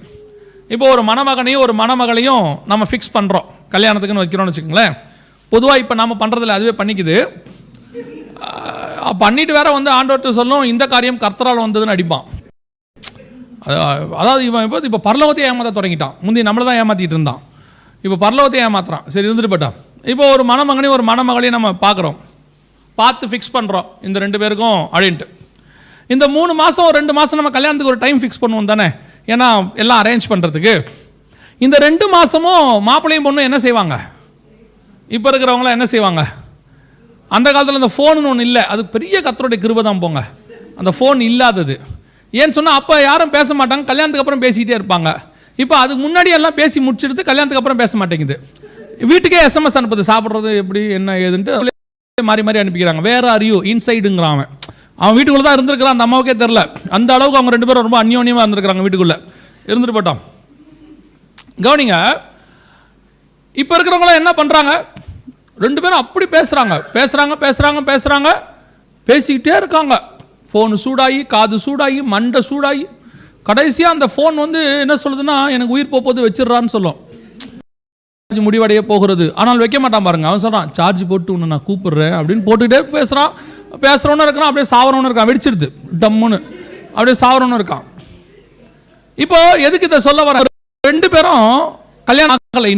இப்போ ஒரு மணமகனையும் ஒரு மணமகளையும் நம்ம ஃபிக்ஸ் பண்றோம், கல்யாணத்துக்குன்னு வைக்கிறோம்னு வச்சுக்கோங்களேன். பொதுவாக இப்போ நம்ம பண்றதில்ல, அதுவே பண்ணிக்குது. பண்ணிட்டு வேற வந்து ஆண்டவர்கிட்ட சொல்லும், இந்த காரியம் கர்த்தரால் வந்ததுன்னு அடிப்பான். அதாவது இவன் இப்போ பரலோகத்தையே ஏமாற்ற தொடங்கிட்டான். முந்தைய நம்மளை தான் ஏமாற்றிட்டு இருந்தான், இப்போ பரலோகத்தை ஏமாத்துறான். சரி, இருந்துட்டு போட்டான். இப்போ ஒரு மணமகனையும் ஒரு மணமகளையும் நம்ம பார்க்குறோம், பார்த்து ஃபிக்ஸ் பண்ணுறோம் இந்த 2 பேருக்கும் அப்படின்ட்டு. இந்த 3 மாதம் 2 மாதம் நம்ம கல்யாணத்துக்கு ஒரு டைம் ஃபிக்ஸ் பண்ணுவோம் தானே, ஏன்னா எல்லாம் அரேஞ்ச் பண்ணுறதுக்கு. இந்த 2 மாதமும் மாப்பிள்ளையும் பொண்ணும் என்ன செய்வாங்க? இப்போ இருக்கிறவங்களாம் என்ன செய்வாங்க? அந்த காலத்தில் அந்த ஃபோனுன்னு ஒன்று இல்லை, அது பெரிய கர்த்தருடைய கிருபை தான் போங்க, அந்த ஃபோன் இல்லாதது. ஏன்னு சொன்னால் அப்போ யாரும் பேச மாட்டாங்க, கல்யாணத்துக்கு அப்புறம் பேசிக்கிட்டே இருப்பாங்க. இப்போ அதுக்கு முன்னாடி எல்லாம் பேசி முடிச்சுட்டு கல்யாணத்துக்கு அப்புறம் பேச மாட்டேங்குது. வீட்டுக்கே எஸ்எம்எஸ் அனுப்புது, சாப்பிட்றது எப்படி என்ன ஏதுன்ட்டு மாறி மாறி அனுப்பிக்கிறாங்க. வேற அறியோ இன்சைடுங்கிறான். அவன் வீட்டுக்குள்ளே தான் இருந்திருக்கிறான், அந்த அம்மாவுக்கே தெரில. அந்த அளவுக்கு அவங்க 2 பேரும் ரொம்ப அந்யோன்யமாக இருந்திருக்கிறாங்க, வீட்டுக்குள்ளே இருந்துட்டு போட்டோம். கவனிங்க, இப்போ இருக்கிறவங்களாம் என்ன பண்ணுறாங்க? 2 பேரும் அப்படி பேசுகிறாங்க, பேசிக்கிட்டே இருக்காங்க. ஃபோனு சூடாகி, காது சூடாகி, மண்டை சூடாகி, கடைசியாக அந்த ஃபோன் வந்து என்ன சொல்லுதுன்னா, எனக்கு உயிர் போகுது வச்சிடறான்னு சொல்லும். முடிவடைய போகிறது, ஆனால் வைக்க மாட்டான் பாருங்க. அவன் சொல்கிறான், சார்ஜ் போட்டு ஒன்று நான் கூப்பிடுறேன் அப்படின்னு போட்டுக்கிட்டே பேசுகிறவனு இருக்கிறான், அப்படியே சாவரவனு இருக்கான். வெடிச்சிருது டம்முன்னு, அப்படியே சாவரவனு இருக்கான். இப்போ எதுக்கு இதை சொல்ல வர? 2 பேரும் கல்யாணம் ஆகலை.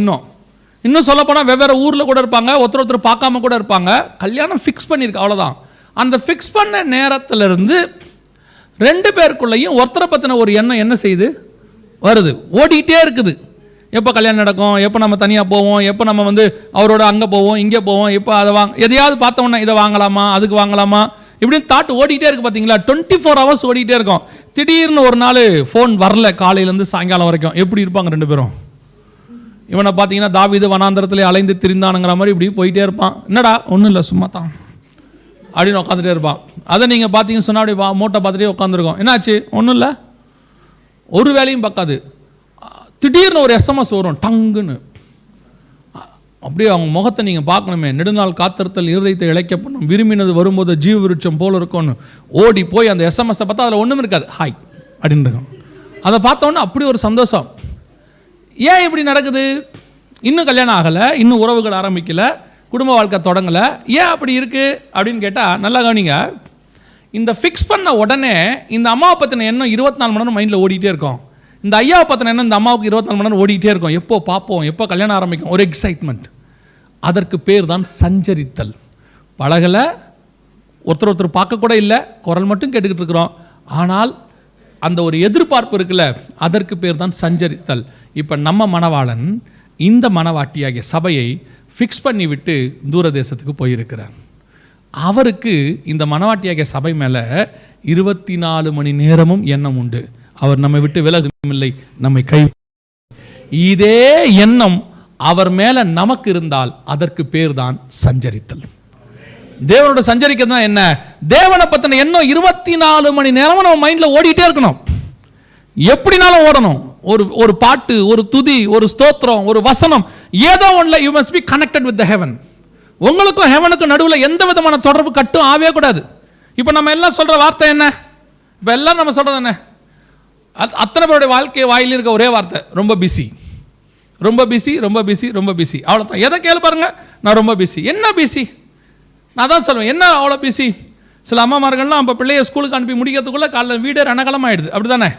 இன்னும் சொல்ல போனால் வெவ்வேறு ஊரில் கூட இருப்பாங்க, ஒருத்தர் பார்க்காம கூட இருப்பாங்க. கல்யாணம் ஃபிக்ஸ் பண்ணியிருக்கு, அவ்வளோதான். அந்த ஃபிக்ஸ் பண்ண நேரத்திலிருந்து 2 பேருக்குள்ளேயும் ஒருத்தரை பற்றின ஒரு எண்ணம் என்ன செய்யுது? வருது, ஓடிக்கிட்டே இருக்குது. எப்போ கல்யாணம் நடக்கும், எப்போ நம்ம தனியாக போவோம், எப்போ நம்ம வந்து அவரோட அங்கே போவோம், இங்கே போவோம், எப்போ அதை எதையாவது பார்த்தோம்னா இதை வாங்கலாமா, அதுக்கு வாங்கலாமா, இப்படின்னு தாட் ஓடிக்கிட்டே இருக்குது. பார்த்தீங்களா, 24 hours ஓடிக்கிட்டே இருக்கும். திடீர்னு ஒரு நாள் ஃபோன் வரல, காலையிலேருந்து சாயங்காலம் வரைக்கும். எப்படி இருப்பாங்க 2 பேரும்? இவனை பார்த்தீங்கன்னா தாவீது வனாந்தரத்திலே அலைந்து திரிந்தானுங்கிற மாதிரி இப்படி போயிட்டே இருப்பான். என்னடா, ஒன்றும் இல்லை, சும்மா தான் அப்படின்னு உட்காந்துட்டே இருப்பான். அதை நீங்கள் பார்த்தீங்கன்னு சொன்னால் அப்படி மோட்டை பார்த்துட்டே உட்காந்துருக்கோம். என்னாச்சு? ஒன்றும் இல்லை, ஒரு வேலையும் பார்க்காது. திடீர்னு ஒரு எஸ்எம்எஸ் வரும், டங்குன்னு. அப்படியே அவங்க முகத்தை நீங்கள் பார்க்கணுமே. நெடுநாள் காத்திருத்தல் இருதயத்தை இழைக்க பண்ணும், விரும்பினது வரும்போது ஜீவ விருட்சம் போல் இருக்கும்னு ஓடி போய் அந்த எஸ்எம்எஸை பார்த்தா அதில் ஒன்றும் இருக்காது, ஹாய் அப்படின்னு இருக்கும். அதை பார்த்தோன்னே அப்படி ஒரு சந்தோஷம். ஏன் இப்படி நடக்குது? இன்னும் கல்யாணம் ஆகலை, இன்னும் உறவுகள் ஆரம்பிக்கலை, குடும்ப வாழ்க்கை தொடங்கலை. ஏன் அப்படி இருக்குது அப்படின்னு கேட்டால், நல்லா கவனிங்க. இந்த ஃபிக்ஸ் பண்ண உடனே இந்த அம்மாவை பற்றின எண்ணம் 24 மணி நேரம் மைண்டில் ஓடிட்டே இருக்கும். இந்த ஐயாவை பற்றின எண்ணம் இந்த அம்மாவுக்கு 24 மணி நேரம் ஓடிட்டே இருக்கும். எப்போ பார்ப்போம், எப்போ கல்யாணம் ஆரம்பிக்கும், ஒரு எக்ஸைட்மெண்ட். அதற்கு பேர் தான் சஞ்சரித்தல். பழகலை, ஒருத்தர் பார்க்கக்கூட இல்லை, குரல் மட்டும் கேட்டுக்கிட்டு இருக்கிறோம். ஆனால் அந்த ஒரு எதிர்பார்ப்பு இருக்குல்ல, அதற்கு பேர் தான் சஞ்சரித்தல். இப்போ நம்ம மணவாளன் இந்த மணவாட்டியாகிய சபையை ஃபிக்ஸ் பண்ணி விட்டு தூரதேசத்துக்கு போயிருக்கிறார். அவருக்கு இந்த மணவாட்டியாகிய சபை மேலே 24 மணி நேரமும் எண்ணம் உண்டு. அவர் நம்மை விட்டு விலகுமில்லை, நம்மை கை. இதே எண்ணம் அவர் மேலே நமக்கு இருந்தால் அதற்கு பேர் தான் சஞ்சரித்தல். தேவனோட சஞ்சரிக்கிறதுனா என்ன? தேவனை பற்றின எண்ணம் 24 மணி நேரமும் நம்ம மைண்டில் ஓடிட்டே இருக்கணும். எப்படினாலும் ஓடணும். ஒரு பாட்டு, ஒரு துதி, ஒரு ஸ்தோத்திரம், ஒரு வசனம், ஏதோ ஒன்றில் you must be connected with the heaven. உங்களுக்கும் ஹெவனுக்கும் நடுவில் எந்த விதமான தொடர்பு கட்டும் ஆகவே கூடாது. இப்போ நம்ம எல்லாம் சொல்கிற வார்த்தை என்ன? இப்போ எல்லாம் நம்ம சொல்கிறது என்ன? அத்தனை பேருடைய வாழ்க்கை வாயில் இருக்க ஒரே வார்த்தை, ரொம்ப பிஸி, ரொம்ப பிஸி, ரொம்ப பிஸி, ரொம்ப பிஸி. அவ்வளோதான். எதை கேள்வி பாருங்க, நான் ரொம்ப பிஸி. என்ன பிஸி? நான் தான் சொல்லுவேன், என்ன அவ்வளோ பிஸி? சில அம்மாமார்கள்லாம் இப்போ பிள்ளைய ஸ்கூலுக்கு அனுப்பி முடிக்கிறதுக்குள்ளே காலைல வீடே ரணகலமாயிடுது, அப்படி தானே?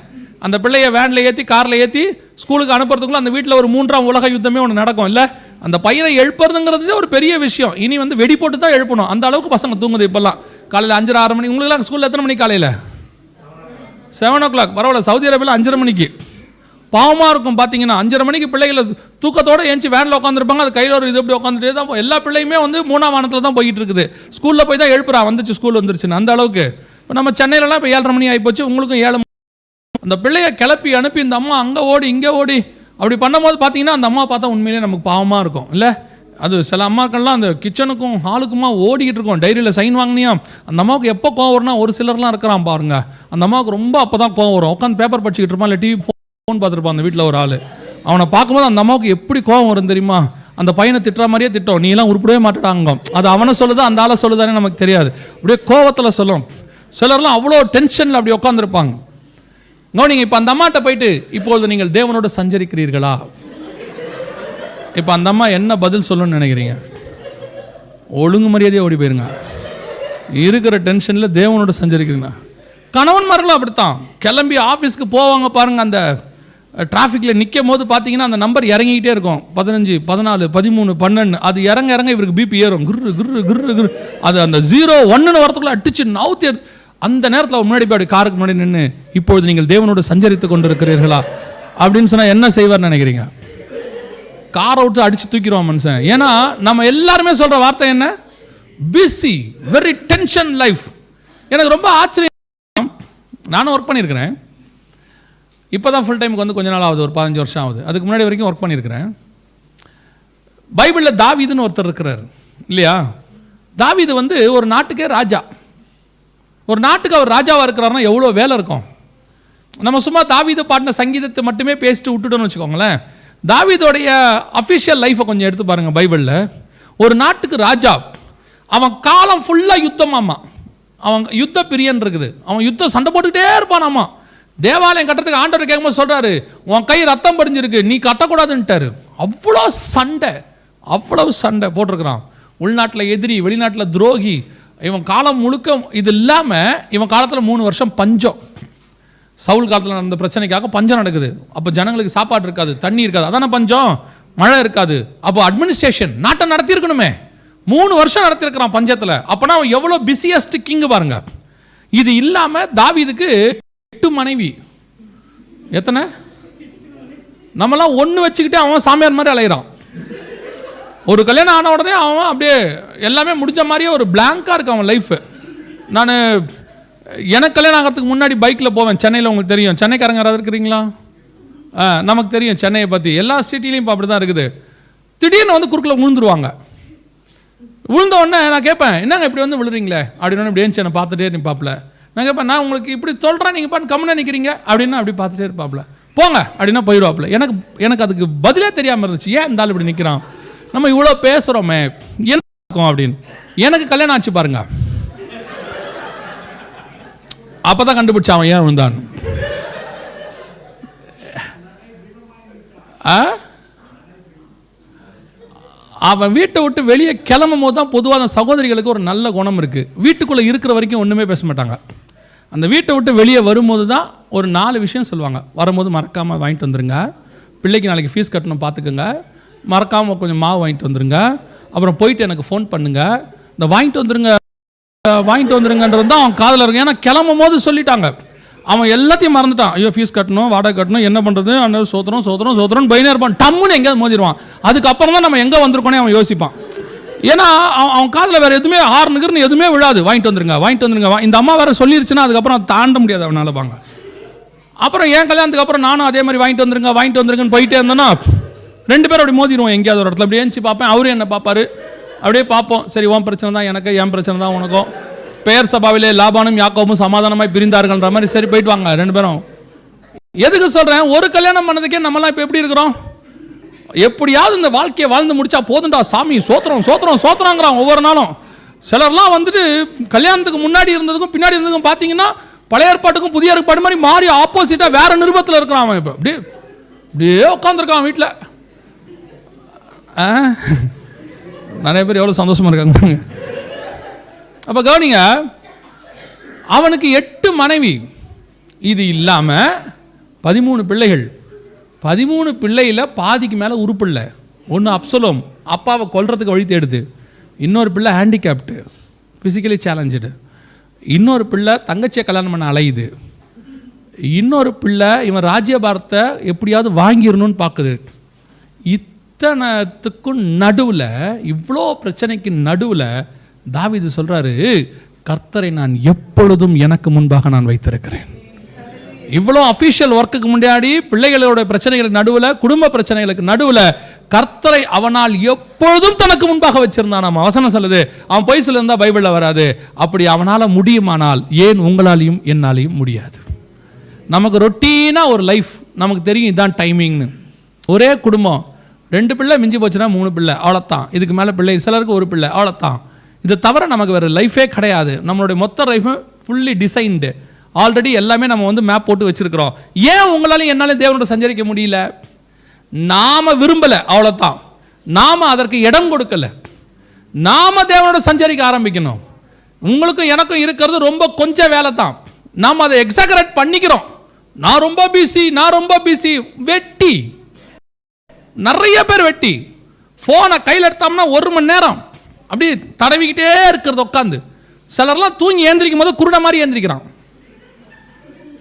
அந்த பிள்ளையை வேனில் ஏற்றி காரில் ஏற்றி ஸ்கூலுக்கு அனுப்புறதுக்குள்ளே அந்த வீட்டில் ஒரு 3ஆம் உலக யுத்தமே ஒன்று நடக்கும் இல்லை? அந்த பையனை எழுப்புறதுங்கிறது ஒரு பெரிய விஷயம். இனி வந்து வெடி போட்டு தான் எழுப்பணும், அந்த அளவுக்கு பசங்க தூங்குது இப்போல்லாம். காலையில் 5:30 6 மணி. உங்களுக்குலாம் ஸ்கூலில் எத்தனை மணிக்கு? காலையில் 7 o'clock. பரவாயில்ல, சவுதி அரேபியாவில் 5:30 மணிக்கு. பாவமாக இருக்கும் பார்த்தீங்கன்னா. 5:30 மணிக்கு பிள்ளைகளை தூக்கத்தோடு ஏஞ்சி வேனில் உட்காந்துருப்பாங்க, அது கையில் ஒரு இது எப்படி உட்காந்துட்டே தான். எல்லா பிள்ளையுமே வந்து 3ஆம் வானத்தில் தான் போயிட்டு இருக்குது. ஸ்கூலில் போய் தான் எழுப்புறா, வந்துச்சு ஸ்கூல் வந்துருச்சுன்னு. அந்த அளவுக்கு இப்போ நம்ம சென்னையிலலாம் இப்போ 7:30 மணி ஆகிப்போச்சு, உங்களுக்கும் 7. அந்த பிள்ளையை கிளப்பி அனுப்பி இந்த அம்மா அங்கே ஓடி இங்கே ஓடி அப்படி பண்ணும்போது பார்த்தீங்கன்னா அந்த அம்மா பார்த்தா உண்மையிலே நமக்கு பாவமாக இருக்கும் இல்லை? அது சில அம்மாக்கள்லாம் அந்த கிச்சனுக்கும் ஹாலுக்குமா ஓடிக்கிட்டு இருக்கோம். டைரியில் சைன் வாங்கினியா அந்த அம்மாவுக்கு எப்போ கோவம் வரும்னா, ஒரு சிலர்லாம் இருக்கிறான் பாருங்க, அந்த அம்மாவுக்கு ரொம்ப அப்போ தான் கோவம் வரும். உட்காந்து பேப்பர் படிச்சுக்கிட்டு இருப்பான், இல்லை டிவி ஃபோன் பார்த்துருப்பான் அந்த வீட்டில் ஒரு ஆள். அவனை பார்க்கும்போது அந்த அம்மாவுக்கு எப்படி கோவம் வரும் தெரியுமா? அந்த பையனை திட்டுற மாதிரியே திட்டம், நீ எல்லாம் உருப்படவே மாட்டாங்க. அது அவனை சொல்லுதா அந்த ஆளை சொல்லுதானே நமக்கு தெரியாது. அப்படியே கோவத்தில் சொல்லும். சிலர்லாம் அவ்வளோ டென்ஷனில் அப்படி உட்காந்துருப்பாங்க. நீங்கள் இப்போ அந்த அம்மாட்ட போயிட்டு, இப்பொழுது நீங்கள் தேவனோடு சஞ்சரிக்கிறீர்களா? இப்போ அந்த அம்மா என்ன பதில் சொல்லணும்னு நினைக்கிறீங்க? ஒழுங்கு மரியாதையாக ஓடி போயிருங்க. இருக்கிற டென்ஷனில் தேவனோடு சஞ்சரிக்கிறீங்க. கணவன்மார்களும் அப்படித்தான் கிளம்பி ஆஃபீஸ்க்கு போவாங்க பாருங்கள். அந்த டிராஃபிக்கில் நிற்கும் போது பார்த்தீங்கன்னா அந்த நம்பர் இறங்கிக்கிட்டே இருக்கும், 15 14 13 12. அது இறங்க இறங்க இவருக்கு பிபி ஏறும், குரு குரு குரு குரு. அது அந்த 0 1 வரத்துக்குள்ள அடிச்சு நவுத்தி. அந்த நேரத்தில் முன்னாடி போய் அப்படி காருக்கு முன்னாடி நின்று, இப்பொழுது நீங்கள் தேவனோடு சஞ்சரித்து கொண்டு இருக்கிறீர்களா அப்படின்னு சொன்னால் என்ன செய்வார்னு நினைக்கிறீங்க? காரை விட்டு அடித்து தூக்கிடுவான் மனுஷன். ஏன்னா நம்ம எல்லாருமே சொல்கிற வார்த்தை என்ன? Busy, very tension life. எனக்கு ரொம்ப ஆச்சரியம். நானும் ஒர்க் பண்ணியிருக்கிறேன். இப்போ தான் ஃபுல் டைமுக்கு வந்து கொஞ்ச நாள் ஆகுது, ஒரு 15 வருஷம் ஆகுது. அதுக்கு முன்னாடி வரைக்கும் ஒர்க் பண்ணியிருக்கிறேன். பைபிளில் தாவீதுன்னு ஒருத்தர் இருக்கிறார் இல்லையா? தாவீது வந்து ஒரு நாட்டுக்கே ராஜா. ஒரு நாட்டுக்கு அவர் ராஜாவாக இருக்கிறாருன்னா எவ்வளோ வேலை இருக்கும். நம்ம சும்மா தாவீது பாடின சங்கீதத்தை மட்டுமே பேசிட்டு விட்டுட்டோன்னு வச்சுக்கோங்களேன். தாவீதோடைய அஃபிஷியல் லைஃப்பை கொஞ்சம் எடுத்து பாருங்கள். பைபிளில் ஒரு நாட்டுக்கு ராஜா, அவன் காலம் ஃபுல்லாக யுத்தமாமா. அவன் யுத்த பிரியன் இருக்குது. அவன் யுத்தம் சண்டை போட்டுக்கிட்டே இருப்பானாமா. தேவாலயம் கட்டுறதுக்கு ஆண்டவர் கேட்கும்போது சொல்கிறாரு, உன் கை ரத்தம் படிஞ்சிருக்கு, நீ கட்டக்கூடாதுன்ட்டாரு. அவ்வளோ சண்டை போட்டிருக்கிறான். உள்நாட்டில் எதிரி, வெளிநாட்டில் துரோகி. இவன் காலம் முழுக்க இது இல்லாமல் இவன் காலத்தில் 3 வருஷம் பஞ்சம். சவுல் காலத்தில் நடந்த பிரச்சனைக்காக பஞ்சம் நடக்குது. அப்போ ஜனங்களுக்கு சாப்பாடு இருக்காது, தண்ணி இருக்காது. அதான பஞ்சம், மழை இருக்காது. அப்போ அட்மினிஸ்ட்ரேஷன் நாட்டை நடத்தியிருக்கணுமே. 3 வருஷம் நடத்தியிருக்கிறான் பஞ்சத்தில். அப்போனா அவன் எவ்வளோ பிஸியஸ்ட் கிங் பாருங்க. இது இல்லாமல் தாவீதுக்கு 8 மனைவி. எத்தனை? நம்மலாம் ஒன்று வச்சுக்கிட்டே அவன் சாமியார் மாதிரி அலைகிறான். ஒரு கல்யாணம் ஆன உடனே அவன் அப்படியே எல்லாமே முடிஞ்ச மாதிரியே ஒரு பிளாங்காக இருக்கு அவன் லைஃப். நான் எனக்கு கல்யாணம் ஆகிறதுக்கு முன்னாடி பைக்கில் போவேன் சென்னையில். உங்களுக்கு தெரியும், சென்னைக்காரங்க யாராவது இருக்கிறீங்களா? நமக்கு தெரியும் சென்னையை பற்றி. எல்லா சிட்டிலையும் இப்போ அப்படி தான் இருக்குது. திடீர்னு வந்து குறுக்கில் விழுந்துருவாங்க. விழுந்த உடனே நான் கேட்பேன், என்னங்க இப்படி வந்து விழுறீங்களே அப்படின்னு. இப்படி ஏன் என்னை பார்த்துட்டே இருப்பாப்புல. நான் கேட்பேன், நான் உங்களுக்கு இப்படி சொல்கிறேன், நீங்கள் பாட்டு கம்முன்னு நிற்கிறீங்க அப்படின்னா அப்படி பார்த்துட்டே இருப்பாப்புல. போங்க அப்படின்னா போயிடுவாப்புல. எனக்கு அதுக்கு பதிலே தெரியாமல் இருந்துச்சு, ஏன் இந்த ஆள் இப்படி நிற்கிறான், நம்ம இவ்வளோ பேசுகிறோமே என்ன இருக்கும் அப்படின்னு. எனக்கு கல்யாணம் ஆச்சு பாருங்க, அப்போ தான் கண்டுபிடிச்சான் அவன் ஏன் விழுந்தான். அவன் வீட்டை விட்டு வெளியே கிளம்பும் போது தான் பொதுவாக அந்த சகோதரிகளுக்கு ஒரு நல்ல குணம் இருக்குது. வீட்டுக்குள்ளே இருக்கிற வரைக்கும் ஒன்றுமே பேச மாட்டாங்க. அந்த வீட்டை விட்டு வெளியே வரும்போது தான் ஒரு 4 விஷயம் சொல்லுவாங்க. வரும்போது மறக்காமல் வாங்கிட்டு வந்துடுங்க, பிள்ளைக்கு நாளைக்கு ஃபீஸ் கட்டணும் பார்த்துக்குங்க, மறக்காமல் கொஞ்சம் மாவு வாங்கிட்டு வந்துடுங்க, அப்புறம் போயிட்டு எனக்கு ஃபோன் பண்ணுங்கள், இந்த வாங்கிட்டு வந்துருங்கன்றது தான் அவன் காதில் இருக்கும். ஏன்னா கிளம்பும் போது சொல்லிட்டாங்க. அவன் எல்லாத்தையும் மறந்துட்டான். ஐயோ ஃபீஸ் கட்டணும், வாடகை கட்டணும், என்ன பண்ணுறது, அந்த சோத்திரம் பையனே இருப்பான். டம்முன்னு எங்கேயாவது மோதிடுவான். அதுக்கப்புறம் தான் நம்ம எங்கே வந்திருக்கோனே அவன் யோசிப்பான். ஏன்னா அவன் காதில் வேறு எதுவுமே ஹார்னுக்குன்னு எதுவுமே விழாது. வாங்கிட்டு வந்துருங்க. இந்த அம்மா வேறு சொல்லிருச்சுன்னா அதுக்கப்புறம் தாண்ட முடியாது அவனால் பாங்க. அப்புறம் என் கல்யாணத்துக்கு அப்புறம் நானும் அதே மாதிரி வாங்கிட்டு வந்துருங்கன்னு போயிட்டே இருந்தேன்னா 2 பேரும் அப்படி மோதிடுவோம் எங்கேயாவது ஒரு இடத்துல. அப்படி ஏஞ்சி பார்ப்பேன், அவரும் என்ன பார்ப்பாரு, அப்படியே பார்ப்போம். சரி, உன் பிரச்சனை தான் எனக்கு, என் பிரச்சனை தான் உனக்கும். பெயர் சபாவிலே லாபானும் யாக்கோபும் சமாதானமாய் பிரிந்தார்கள்ன்ற மாதிரி. சரி போயிட்டு வாங்க 2 பேரும். எதுக்கு சொல்கிறேன், ஒரு கல்யாணம் பண்ணதுக்கே நம்மலாம் இப்போ எப்படி இருக்கிறோம்? எப்படியாவது இந்த வாழ்க்கையை வாழ்ந்து முடிச்சா போதுண்டா சாமி, சோத்திரங்கிறான் ஒவ்வொரு நாளும். சிலர்லாம் வந்துட்டு கல்யாணத்துக்கு முன்னாடி இருந்ததுக்கும் பின்னாடி இருந்ததுக்கும் பார்த்தீங்கன்னா பழைய ஏற்பாட்டுக்கும் புதிய ஏற்பாடு மாதிரி மாறி ஆப்போசிட்டாக வேற நிருபத்தில் இருக்கிறான் அவன். இப்போ அப்படியே உட்காந்துருக்கான் வீட்டில். நிறைய பேர் எவ்வளோ சந்தோஷமாக இருக்காங்க. அப்போ கவனிங்க, அவனுக்கு 8 மனைவி. இது இல்லாமல் 13 பிள்ளைகள். 13 பிள்ளையில் பாதிக்கு மேலே உருப்பில்லை. ஒன்று அப்சலோம், அப்பாவை கொல்றதுக்கு வழி தேடுது. இன்னொரு பிள்ளை ஹேண்டிகேப்டு, ஃபிசிக்கலி சேலஞ்சு. இன்னொரு பிள்ளை தங்கச்சியை கல்யாணம் பண்ண அலையுது. இன்னொரு பிள்ளை இவன் ராஜ்யபாரத்தை எப்படியாவது வாங்கிடணும்னு பார்க்குது. இத்தனைத்துக்கும் நடுவில், இவ்வளோ பிரச்சனைக்கு நடுவில் தாவீது சொல்கிறாரு, கர்த்தரை நான் எப்பொழுதும் எனக்கு முன்பாக நான் வைத்திருக்கிறேன். இவ்வளோ அஃபீஷியல் ஒர்க்குக்கு முன்னாடி பிள்ளைகளோட பிரச்சனைகளுக்கு நடுவில், குடும்ப பிரச்சனைகளுக்கு நடுவில் கர்த்தரை அவனால் எப்பொழுதும் தனக்கு முன்பாக வச்சிருந்தான். நம்ம வசனம் சொல்லுது, அவன் பொய் சொல்லியிருந்தா பைபிளில் வராது. அப்படி அவனால் முடியுமானால் ஏன் உங்களாலையும் என்னாலையும் முடியாது? நமக்கு ரொட்டீனாக ஒரு லைஃப் நமக்கு தெரியும், இதுதான் டைமிங்னு. ஒரே குடும்பம், 2 பிள்ளை மிஞ்சி போச்சுன்னா 3 பிள்ளை, அவ்வளோத்தான். இதுக்கு மேலே பிள்ளை, சிலருக்கு 1 பிள்ளை, அவ்வளோத்தான். இதை தவிர நமக்கு வேறு லைஃபே கிடையாது. நம்மளுடைய மொத்த லைஃபும் ஃபுல்லி டிசைன்டு. ஆல்ரெடி எல்லாமே நம்ம வந்து மேப் போட்டு வச்சுருக்கிறோம். ஏன் உங்களாலையும் என்னாலும் தேவனோட சஞ்சரிக்க முடியல? நாம் விரும்பலை, அவ்வளோதான். நாம் அதற்கு இடம் கொடுக்கலை. நாம் தேவனோட சஞ்சரிக்க ஆரம்பிக்கணும். உங்களுக்கும் எனக்கும் இருக்கிறது ரொம்ப கொஞ்சம் வேலை தான். நாம் அதை எக்ஸாகரேட் பண்ணிக்கிறோம். நான் ரொம்ப பிஸி, நான் ரொம்ப பிஸி. வெட்டி, நிறைய பேர் வெட்டி. ஃபோனை கையில் எடுத்தோம்னா 1 மணி நேரம் அப்படி தடவிக்கிட்டே இருக்கிறது உட்காந்து. சிலர்லாம் தூங்கி ஏந்திரிக்கும் போது குருட மாதிரி ஏந்திரிக்கிறான்.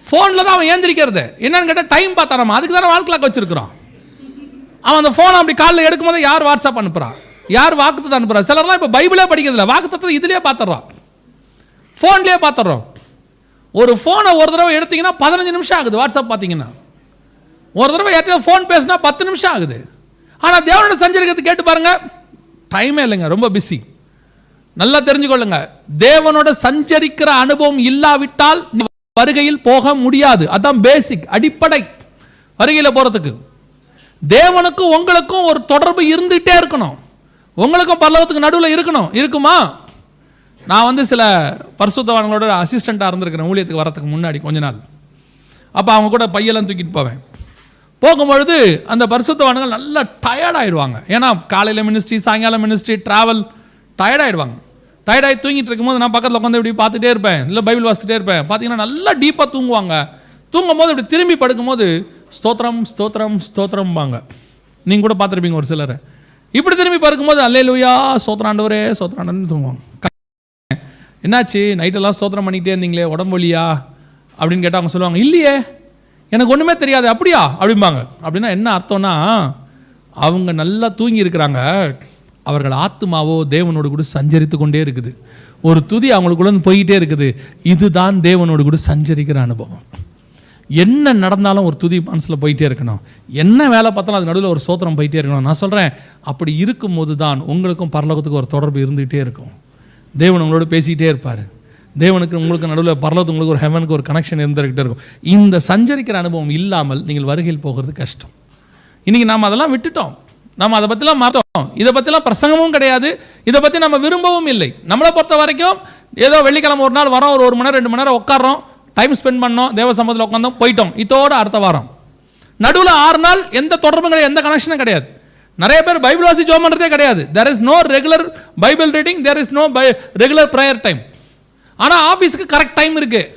ஃபோனில் தான் அவன் ஏந்திரிக்கிறது. என்னன்னு கேட்டால் டைம் பார்த்தா, நம்ம அதுக்கு தானே வால் கிளாக் வச்சுருக்கிறோம். அவன் அந்த ஃபோனை அப்படி காலில் எடுக்கும் போது யார் வாட்ஸ்அப் அனுப்புகிறான், யார் வாக்குத்தத்தை அனுப்புகிறா. சிலர்லாம் இப்போ பைபிளே படிக்கிறதில்ல, வாக்குத்தத்தை இதுலேயே பார்த்துட்றோம், ஃபோன்லேயே பார்த்துட்றோம். ஒரு ஃபோனை ஒரு தடவை எடுத்தீங்கன்னா 15 நிமிஷம் ஆகுது. வாட்ஸ்அப் பார்த்தீங்கன்னா ஒரு தடவை யார்கிட்ட ஃபோன் பேசினா 10 நிமிஷம் ஆகுது. ஆனால் தேவனோட சஞ்சரிக்கிறது கேட்டு பாருங்க, டைமே இல்லைங்க, ரொம்ப பிஸி. நல்லா தெரிஞ்சுக்கொள்ளுங்க, தேவனோட சஞ்சரிக்கிற அனுபவம் இல்லாவிட்டால் வருகையில் போக முடியாது. அதான் பேசிக், அடிப்படை. வருகையில் போகிறதுக்கு தேவனுக்கும் உங்களுக்கும் ஒரு தொடர்பு இருந்துகிட்டே இருக்கணும். உங்களுக்கும் பரலோகத்துக்கு நடுவில் இருக்கணும். இருக்குமா? நான் வந்து சில பரிசுத்தவான்களோட அசிஸ்டண்ட்டாக இருந்திருக்கிறேன் ஊழியத்துக்கு வரத்துக்கு முன்னாடி கொஞ்ச நாள். அப்போ அவங்க கூட பையெல்லாம் தூக்கிட்டு போவேன். போகும்பொழுது அந்த பரிசுத்தவான்கள் நல்லா டயர்டாயிடுவாங்க. ஏன்னா காலையில் மினிஸ்ட்ரி, சாயங்காலம் மினிஸ்ட்ரி, ட்ராவல், டயர்டாயிடுவாங்க. டயர்டாகி தூங்கிட்டு இருக்கும்போது நான் பக்கத்தில் உட்காந்து இப்படி பார்த்துட்டே இருப்பேன், இல்லை பைபிள் வாசிச்சுட்டே இருப்பேன். பார்த்தீங்கன்னா நல்லா டீப்பாக தூங்குவாங்க. தூங்கும்போது இப்படி திரும்பி படுக்கும்போது ஸ்தோத்திரம் ஸ்தோத்திரம் ஸ்தோத்திரம்பாங்க. நீங்கள் கூட பார்த்துருப்பீங்க ஒரு சிலரை. இப்படி திரும்பி படுக்கும்போது அல்லேலூயா ஸ்தோத்திராண்டவரே ஸ்தோத்திராண்டவர்னு தூங்குவாங்க. என்னாச்சு, நைட்டெல்லாம் ஸ்தோத்திரம் பண்ணிக்கிட்டே இருந்தீங்களே, உடம்பு வலியா அப்படின்னு கேட்டால் அவங்க சொல்லுவாங்க, இல்லையே எனக்கு ஒன்றுமே தெரியாது. அப்படியா அப்படிம்பாங்க. அப்படின்னா என்ன அர்த்தம்னா, அவங்க நல்லா தூங்கி இருக்கிறாங்க, அவர்கள் ஆத்துமாவோ தேவனோடு கூட சஞ்சரித்து கொண்டே இருக்குது. ஒரு துதி அவங்களுக்குள்ள போய்கிட்டே இருக்குது. இதுதான் தேவனோடு கூட சஞ்சரிக்கிற அனுபவம். என்ன நடந்தாலும் ஒரு துதி மனசில் போயிட்டே இருக்கணும். என்ன வேலை பார்த்தாலும் அது நடுவில் ஒரு ஸ்தோத்திரம் போயிட்டே இருக்கணும். நான் சொல்கிறேன், அப்படி இருக்கும்போது தான் உங்களுக்கும் பரலோகத்துக்கு ஒரு தொடர்பு இருந்துகிட்டே இருக்கும். தேவன் உங்களோட பேசிக்கிட்டே இருப்பார். தேவனுக்கு உங்களுக்கு நடுவில் பரலோகத்துக்கு உங்களுக்கு ஒரு ஹெவனுக்கு ஒரு கனெக்ஷன் இருந்துகிட்டே இருக்கும். இந்த சஞ்சரிக்கிற அனுபவம் இல்லாமல் நீங்கள் வருகையில் போகிறது கஷ்டம். இன்றைக்கி நாம் அதெல்லாம் விட்டுட்டோம். நம்ம அதை பற்றிலாம் மாற்றோம். இதை பற்றிலாம் பிரசங்கமும் கிடையாது. இதை பற்றி நம்ம விரும்பவும் இல்லை. நம்மளை பொறுத்த வரைக்கும் ஏதோ வெள்ளிக்கிழமை ஒரு நாள் வரோம், ஒரு 1 மணி நேரம் 2 மணி நேரம் உட்காரோம், டைம் ஸ்பெண்ட் பண்ணோம், தேவ சமூகத்தில் உட்காந்தோம், போயிட்டோம். இதோட அடுத்த வாரம் நடுவில் 6 நாள் எந்த தொடர்பும் கிடையாது, எந்த கனெக்ஷனும் கிடையாது. நிறைய பேர் பைபிள் வாசி ஜெபம் பண்ணுறதே கிடையாது. There is no regular Bible reading, there is no regular prayer time. ஆனால் ஆஃபீஸுக்கு கரெக்ட் டைம் இருக்குது,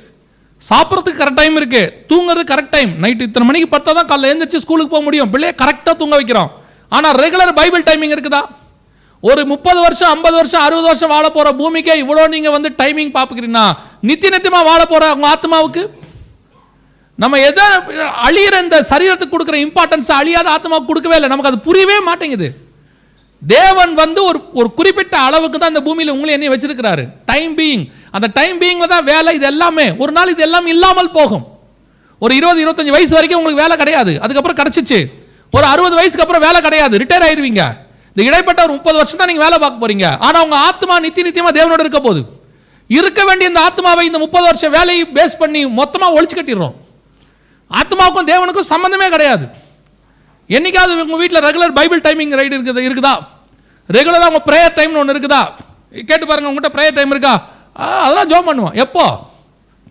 சாப்பிட்றதுக்கு கரெக்ட் டைம் இருக்குது, தூங்குறதுக்கு கரெக்ட் டைம். நைட்டு இத்தனை மணிக்கு படுத்தா தான் காலையில் எழுந்திரிச்சு ஸ்கூலுக்கு போக முடியும். பிள்ளைய கரெக்டாக தூங்க வைக்கிறோம். ஆனால் ரெகுலர் பைபிள் டைமிங் இருக்குதா? ஒரு 30 வருஷம் 50 வருஷம் 60 வருஷம் வாழ போகிற பூமிக்கே இவ்வளோ நீங்கள் வந்து டைமிங் பார்க்குறீங்கன்னா, நித்தியமாக வாழ போகிற உங்கள் ஆத்மாவுக்கு நம்ம எதை அழியிற இந்த சரீரத்துக்கு கொடுக்குற இம்பார்ட்டன்ஸ் அழியாத ஆத்மாவுக்கு கொடுக்கவே இல்லை. நமக்கு அது புரியவே மாட்டேங்குது. தேவன் வந்து ஒரு குறிப்பிட்ட அளவுக்கு தான் இந்த பூமியில் உங்களை என்ன வச்சிருக்கிறாரு, டைம் பீயிங். அந்த டைம் பீயிங்ல தான் வேலை. இது எல்லாமே ஒரு நாள் இது எல்லாம் இல்லாமல் போகும். ஒரு 20-25 வயசு வரைக்கும் உங்களுக்கு வேலை கிடையாது, அதுக்கப்புறம் கிடைச்சிச்சு. ஒரு 60 வயசுக்கு அப்புறம் வேலை கிடையாது, ரிட்டையர் ஆயிருவீங்க. இந்த இடைப்பட்ட ஒரு 30 வருஷம் தான் நீங்க வேலை பார்க்க போறீங்க. ஆனா உங்க ஆத்மா நித்தியமா தேவனோட இருக்க போகுது. இருக்க வேண்டிய இந்த ஆத்மாவை இந்த 30 வருஷம் வேலையை பேஸ் பண்ணி மொத்தமா ஒழிச்சு கட்டிடுறோம். ஆத்மாவுக்கும் தேவனுக்கும் சம்பந்தமே கிடையாது. என்னைக்காவது உங்க வீட்டில் ரெகுலர் பைபிள் டைமிங் ரைட் இருக்குதா? ரெகுலராக உங்க ப்ரேயர் டைம்னு ஒன்று இருக்குதா? கேட்டு பாருங்க, உங்கள்கிட்ட ப்ரேயர் டைம் இருக்கா? அதெல்லாம் ஜோம் பண்ணுவோம். எப்போ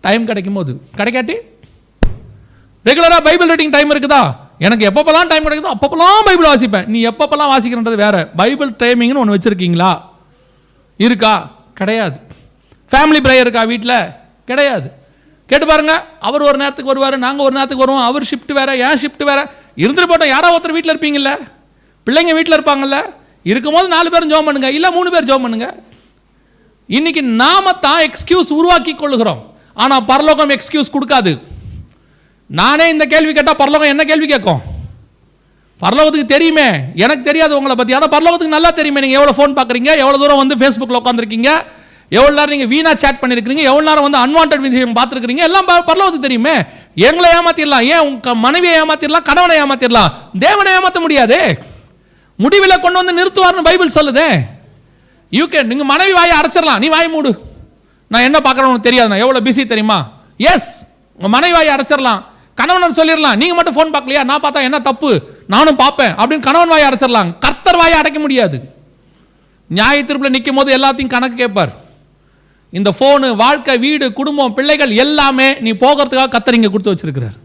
டைம் கிடைக்கும் போது. கிடைக்காட்டி ரெகுலராக பைபிள் ரீடிங் டைம் இருக்குதா? எனக்கு எப்பப்பெல்லாம் டைம் கிடைக்குதோ அப்பப்பெல்லாம் பைபிள் வாசிப்பேன். நீ எப்பப்பெல்லாம் வாசிக்கிறன்றது வேற. பைபிள் டைமிங்னு ஒன்று வச்சிருக்கீங்களா? இருக்கா? கிடையாது. ஃபேமிலி ப்ரேயர் இருக்கா வீட்டில்? கிடையாது. கேட்டு பாருங்க, அவர் ஒரு நேரத்துக்கு வருவார், நாங்கள் ஒரு நேரத்துக்கு வருவோம். அவர் ஷிஃப்ட் வேற, ஏன் ஷிஃப்ட் வேற. இருந்துட்டு போட்டோம், யாராவது ஒருத்தர் வீட்டில் இருப்பீங்கல்ல, பிள்ளைங்க வீட்டில் இருப்பாங்கல்ல, இருக்கும்போது 4 பேரும் ஜோம் பண்ணுங்க, இல்லை 3 பேர் ஜோம் பண்ணுங்க. இன்னைக்கு நாம தான் எக்ஸ்கியூஸ் உருவாக்கி கொள்ளுகிறோம். ஆனால் பரலோகம் எக்ஸ்கியூஸ் கொடுக்காது. நானே இந்த கேள்வி கேட்டால் பரலோகம் என்ன கேள்வி கேட்கும்? பரலோகத்துக்கு தெரியுமே, எனக்கு தெரியாது உங்களை பற்றி, ஆனால் பரலோகத்துக்கு நல்லா தெரியுமே. நீங்கள் எவ்வளோ ஃபோன் பார்க்குறீங்க, எவ்வளோ தூரம் வந்து ஃபேஸ்புக்கில் உட்காந்துருக்கீங்க, எவ்வளோ நேரம் நீங்கள் வீணாக சேட் பண்ணியிருக்கிறீங்க, எவ்வளோ நேரம் வந்து அன்வான்ட் விஷயம் பார்த்துருக்கிறீங்க, எல்லாம் பரலோகத்துக்கு தெரியுமே. எங்களை ஏமாத்திடலாம், ஏன் உங்கள் மனைவியை ஏமாத்திடலாம், கணவனை ஏமாத்திடலாம், தேவனை ஏமாற்ற முடியாது. முடிவில் கொண்டு வந்து நிறுத்துவார்னு பைபிள் சொல்லுதே. நீங்கள் மனைவி வாயை அடைச்சிடலாம், நீ வாய் மூடு, நான் என்ன பார்க்குறேன்னு உனக்கு தெரியாது, நான் எவ்வளோ பிஸி தெரியுமா. எஸ், உங்கள் மனைவி வாயை அடைச்சிடலாம். கணவன் சொல்லிடலாம், நீங்கள் மட்டும் ஃபோன் பார்க்கலையா, நான் பார்த்தா என்ன தப்பு, நானும் பார்ப்பேன் அப்படின்னு கணவன் வாயை அடைச்சிடலாம். கர்த்தர் வாயை அடைக்க முடியாது. நியாய தீர்ப்பில் நிற்கும் போது எல்லாத்தையும் கணக்கு கேட்பார். இந்த ஃபோனு, வாழ்க்கை, வீடு, குடும்பம், பிள்ளைகள் எல்லாமே நீ போகிறதுக்காக கர்த்தர் இங்கே கொடுத்து வச்சிருக்கிறார்.